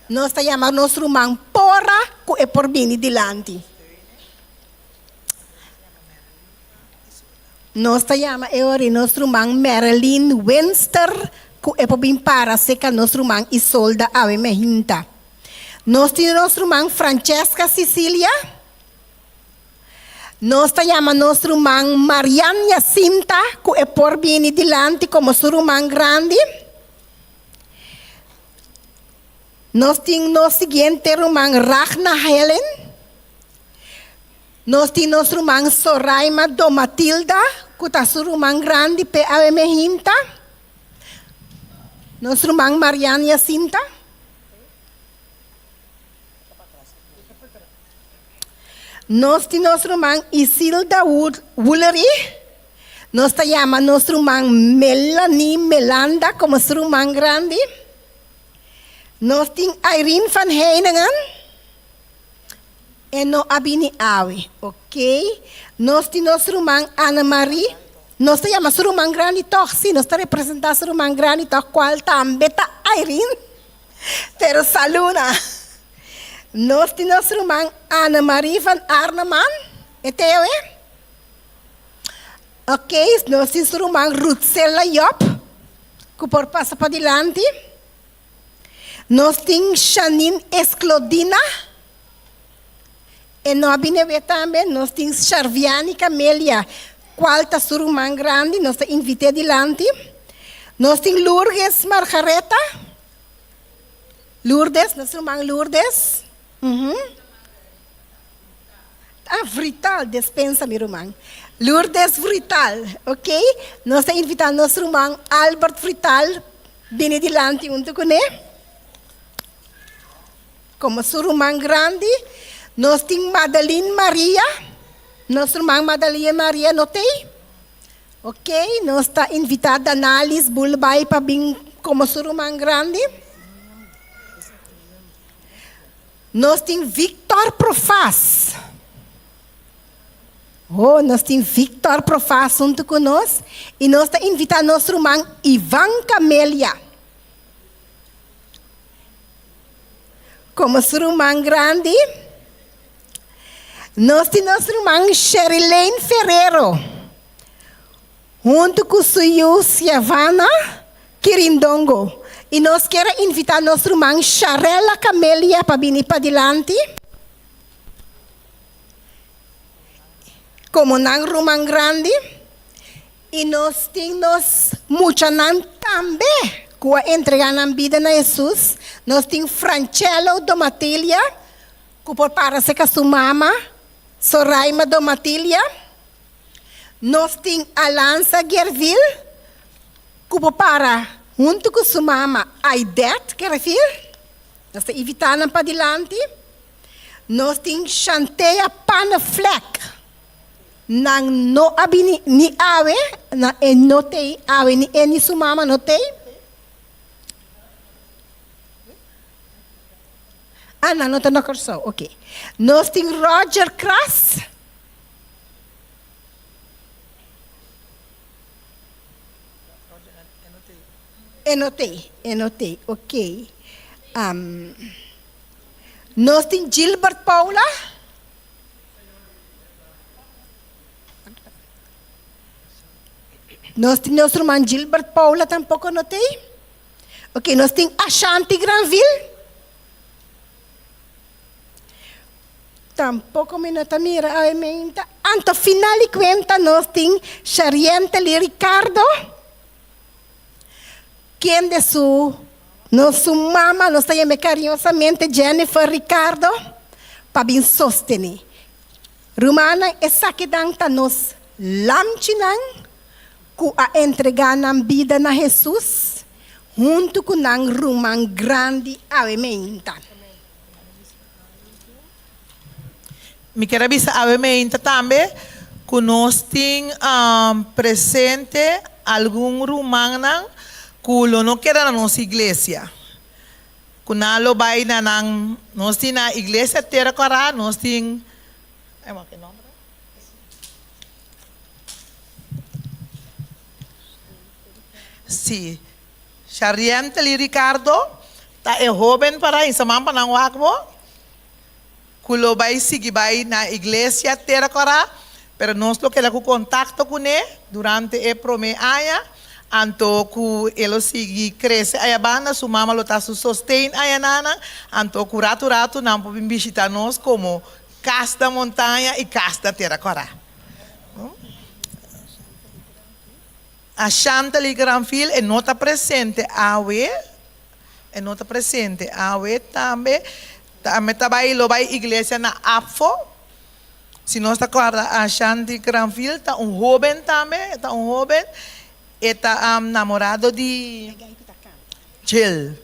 Nós está chamando nossa irmã Porra, que é por vir dilante. Nós chama ori nosso irmão Marilyn Winster, que é para bem para seca nosso irmão Isolda Ave Mehinta. Nós temos nosso irmão Francesca Cecília. Nós chama nosso irmão Mariana Jacinta, que é por bem dilante como seu irmão grande. Nós temos nosso seguinte irmão Rachna Helen. Nós temos nosso irmão Soraima Domatilda, que está seu irmão grande, pe Ave Mehinta. Nosso irmão Mariana Jacinta. Nós temos nosso irmão Isilda Woolery. Nós chamamos nosso irmão Melanie Melanda como seu irmão grande. Nós temos Irene van Heiningen. E no abini awe, ok? Nós temos nosso irmão Ana Marie. Nós chamamos seu irmão grande toch, sim. Nós representamos seu irmão grande toch, qual também está Irene. Pero saluna. Nós temos nosso irmão Ana Marie van Arneman. Eteu, ok? Nós temos nosso irmão Rutsela Job, que por passa para adiante. Nós temos Janine Esclodina. E nós também, nós temos Charviani Camélia, qual está seu irmão grande, nós invitamos adiante. Nós temos Lourdes Margareta. Lourdes, nosso irmão Lourdes. Vrital, dispensa, meu irmão. Lourdes Vrital, ok? Nós invitamos nosso irmão Albert Vrital, bem adiante junto com ele. Como seu irmão grande. Nós temos Madeline Maria. Nosso irmão Madeline Maria, notei? Ok? Nós está invitada a Analis Bulbay para vir como seu irmão grande. Nós temos Victor Profaz. Nós temos Victor Profaz junto conosco. E nós está invitando nosso irmão Ivan Camélia. Como seu irmão grande. Nós temos nosso irmão Sherilene Ferreiro, junto com sua Siavana Quirindongo. E nós queremos invitar nosso irmão Charela Camélia para vir para adiante. Como não irmão grande. E nós temos muita não também, que entregam a vida a Jesus. Nós temos Francelo Domatilia, que por para ser com sua mama. Soraima Domatilha. Nós temos Alança Gerville, que para, junto com sua mama, Aidete Gerville. Nós estamos invitando para adiante. Nós temos Chanteia Panafleck. Não abini ni ave, não tem ave ni sua mama, não tem. Não está na corção, ok. Nós temos Roger Krass. Enotei, ok. Nós temos Gilbert Paula. Nós temos nosso irmão Gilbert Paula, tampouco notei. Ok, nós temos Ashanti Granville. Tampouco me nota mira a emenda. Anto final de conta nós temos Chariente Ricardo. Quem de nossa mama, nós temos carinhosamente Jennifer Ricardo, para bem sostener. Romana, essa que danta nos lamchinan, que a entregar na vida na Jesus, junto com o Roman grande a emenda. Me quero avisar a também que nós temos presente algum romano que não quer na nossa igreja. Que não vai na nós temos na igreja Terra, nós temos que nome? Sim. Chariente Ricardo, tá jovem para isso, mamãe não wakbo. Kulo vai seguir vai na igreja Terra, pero nós lo que la contacto com ele durante o primeiro ano, anto que ele sigue cresce a banda, sua mama lo tá sustém a nana, anto que rato não pode visitar nós como casa da montanha e casa da terra corá. A Chantal Granville é nota presente também trabalha na igreja na AFO. Se nós está claro, a Chantal Granville está jovem também, está namorado de Jill.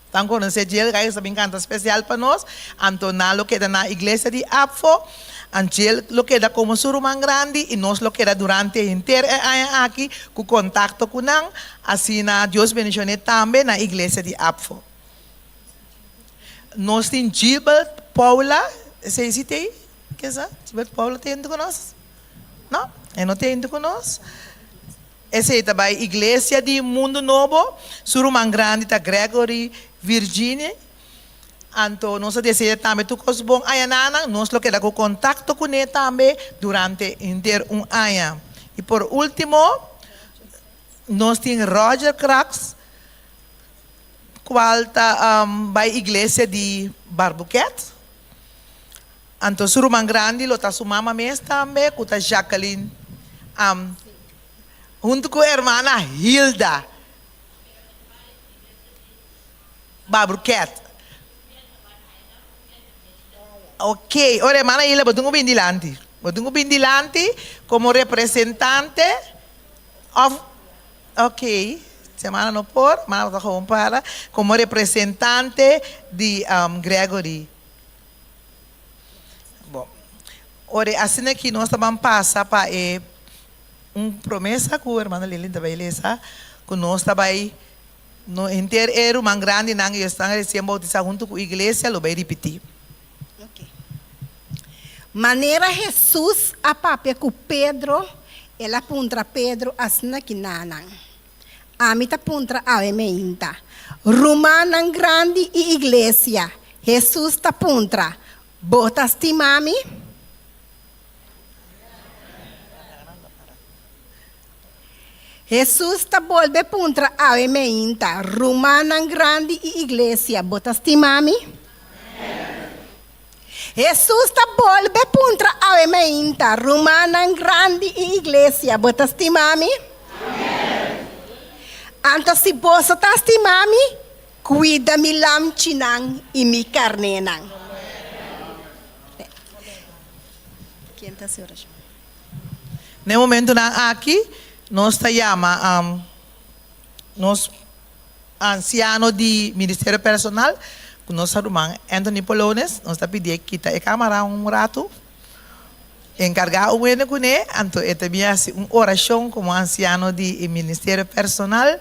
Então, quando você Jill, que é uma canta especial para nós, Antonalo que está na igreja de AFO, Angel lo queda como surumang grande e nós lo queda durante inteiro aqui com contato com nang, assim na Deus bendicionou também na igreja de AFO. Nós temos Gilbert Paula, você tem? Que é isso? Gilbert Paula tem com nós? Não? Ele não tem com nós? Essa é a igreja de Mundo Novo, surumang grande da Gregory Virginia. Anto nós desejamos também tu coisa bom ayanana, nós lo queda com contato com ele também durante inteiro ano. E por último, nós temos Roger Cracks, qual está na igreja de Barbuquet. Anto surumang grande, lo está sua mama mesmo também, com a Jacqueline, junto com a irmã Hilda. Barbuquet. Ok, ora mana ila botungo bindilante como representante of, ok, semana no por, mana para como representante de Gregory. Bom, ora assim aqui nós também passa para promessa com a irmã Lilinda Bailesa, que nós também no inteiro man grande nang estão recebendo bautizado junto com a igreja, lo vai repetir. Maneira Jesus a pape com Pedro, ela apunta Pedro asna kinanang. Amita apunta a emeinta. Romanan grande e igreja. Jesus ta apunta. Botas timami. Jesus ta volve apunta a emeinta. Romanan grande e igreja. Botas timami. Jesus ta volve puntra a emeinta, Romanan grande e igreja, botas timami? Amém. Anto si bosa tas timami, cuida mi lam chinang e mi carnenang. No momento na aqui, nós chama nós anciano de Ministério Personal, com nosso irmão Anthony Polones, nós está pedindo que a câmera rato, encargar o ene com ele, então é também uma oração como anciano de Ministério Personal,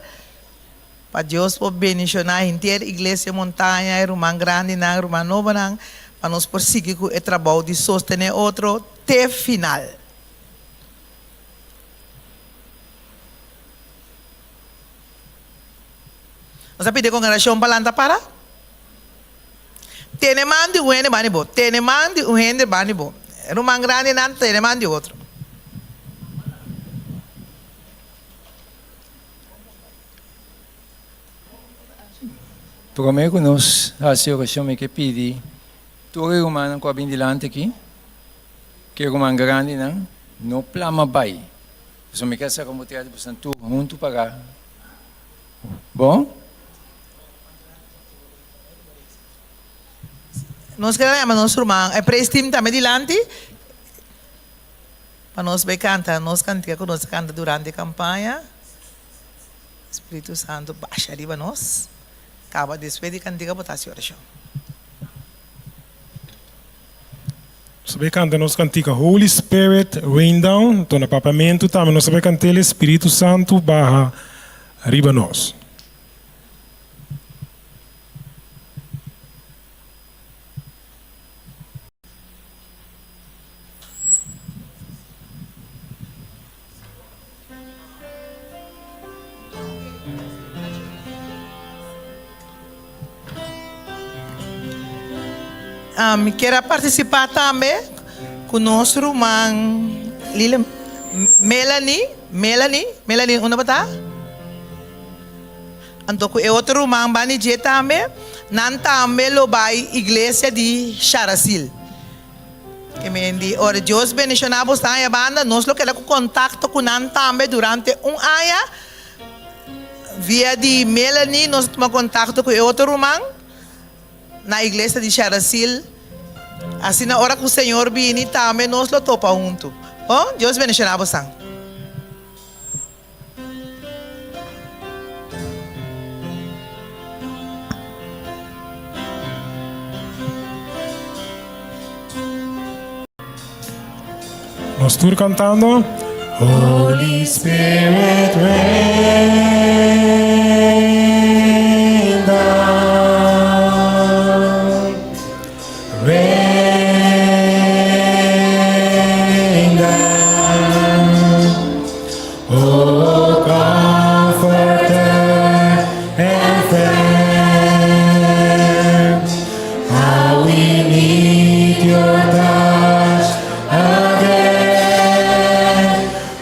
para Deus por bendicionar a inteira igreja montanha, irmão grande, irmão novo, para nós prosseguir com o trabalho de sostener outro até final. Nós pedimos com oração para para? Teneman de uene bani bo, teneman de uene bani bo. Rumang grande nan teneman de outro. Promego nos a oração que pedi, tu rumang com a bindilante aqui, que rumang grande não, no plama bai. So me casa como teatro por santo, muito pagar. Bom? Nós queremos nosso irmão, é prestim também dilante, para nós vai cantar, nós canta durante a campanha, Espírito Santo baixa arriba nós, acaba de despedir cantiga botar a oração. Nós vai cantar nós cantiga Holy Spirit rain down, então no papamento também nós vai cantar Espírito Santo barra arriba nós. Quero participar também com o nosso irmão Melanie, una bata? Anto ko e outro rumang bani je tambe, nan tambe lo bai iglesia di Sharasil. Que me endi, ora Dios bendicionamos a banda, nos lo que la contacto con nan tambe durante aya, via di Melanie, nos toma contacto com e outro rumang, na iglesia di Sharasil. Assim na hora que o Senhor vini tambe, nos lo topa junto. Oh, Deus bendicionamos a Nós estamos cantando. Holy Spirit, rain down. Rain down. Oh, comforter and friend. How we need your touch again.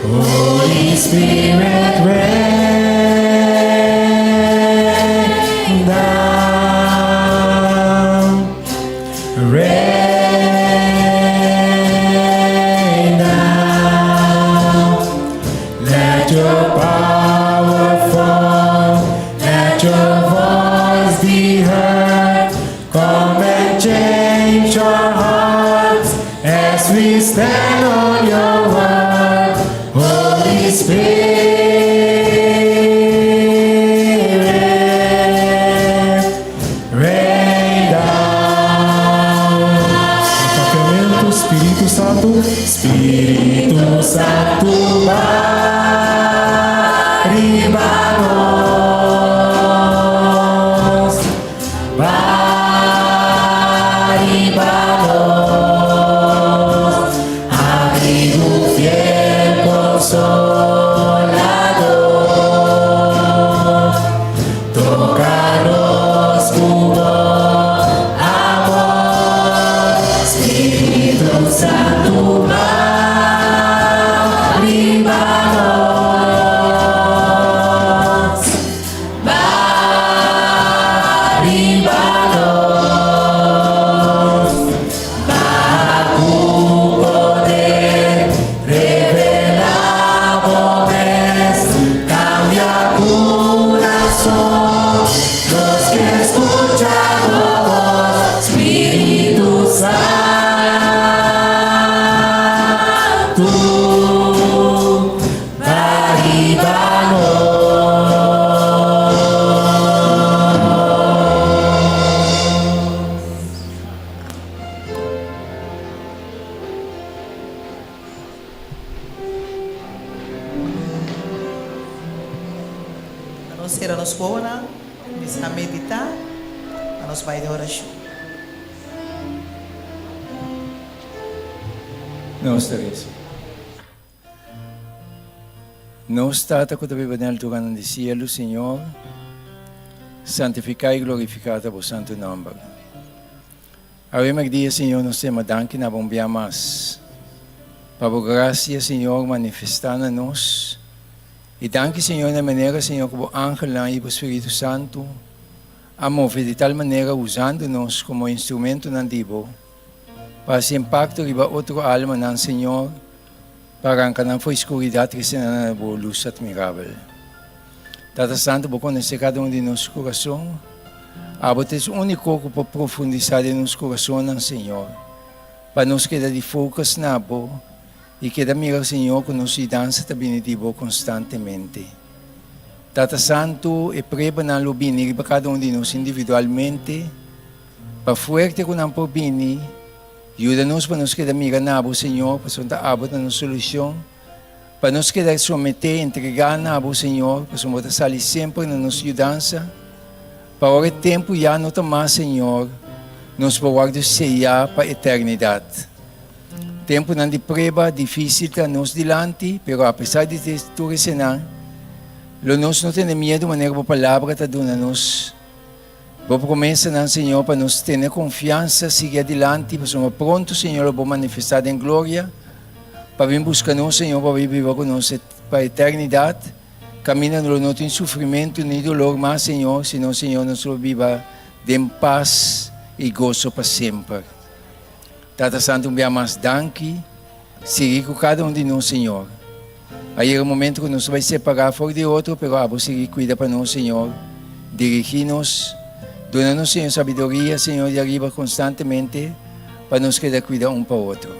Holy Spirit, rain down. Rain down. Let your power fall. Let your voice be heard. Come and change our hearts as we stand on your word. Holy Spirit, rain down. Sacramento, Espírito Santo, Espírito Santo, baribanos, baribanos, amigo fiel consolador, tócanos tu amor, Espírito Santo, baribanos, baribanos, bajo poder, revela poderes, cambia corazón, los que escuchan tu voz, Espíritu Santo, Nós será nos boa, começar a meditar, a nos vai de oração. Nós três. Nós tata ko tabi banal tukan ng cielo, Senhor, santificai e glorificata o santo nome. Ave magdia, Senhor, nós temos danke na bombia mas. Pabo gracia, Senhor, manifestar na nós. E danke, Senhor, na maneira, Senhor, que o ángel lá e o Espírito Santo a mover de tal maneira usando-nos como instrumento ng dibo para se impacto riba outro alma ng Senhor para ang kanang foi escuridad que se na luz admirável. Tata Santo, bukod na sa cada de nosso coração, abot é o único que pode profundizar em nosso coração ng Senhor, para nos quedar de focus na bo e quedar mirar, Senhor, que nos dança tabinitibo constantemente. Tata Santo, e preba na lubini, riba cada de nós individualmente, para fuerte com ang pobini, ajuda-nos para nos quedar mirar na bo, Senhor, para sonta abot na nossa solução, para nos quedar someter, entregar na bo, Senhor, para sonta salir sempre na nossa ajudança, para o tempo já não tomar, Senhor, nos guarda ceia para a eternidade. Tempo não de preba, difícil para nós dilante, pero apesar de tudo isso, nós não temos medo, maneira a palavra está dando a nós. Vou promessa ng Senhor para nos ter confiança, seguir adiante, para somos pronto, Senhor, vou manifestar em glória, para vir buscar nós, Senhor, para vir viver conosco para a eternidade. Caminando não tem sofrimento nem dolor, mas, Senhor, senão, Senhor, nós vamos viver em paz e gozo para sempre. Tata Santo, um dia mais danke, seguir com cada de nós, Senhor. Aí é o momento que nós vamos separar fora de outro, mas vamos seguir, cuida para nós, Senhor. Dirigir-nos, dona-nos, Senhor, sabedoria, Senhor, de arriba constantemente, para nós querer cuidar para o outro.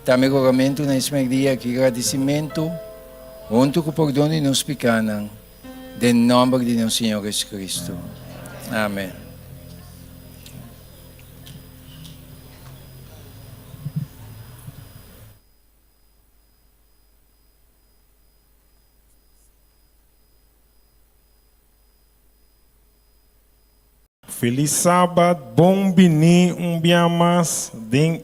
Também oramento nesse dia, que agradecimento, junto com o perdão de nos pecados, em nome de nosso Senhor Jesus Cristo. Amém. Feliz sábado, bom bini, um dia mais, den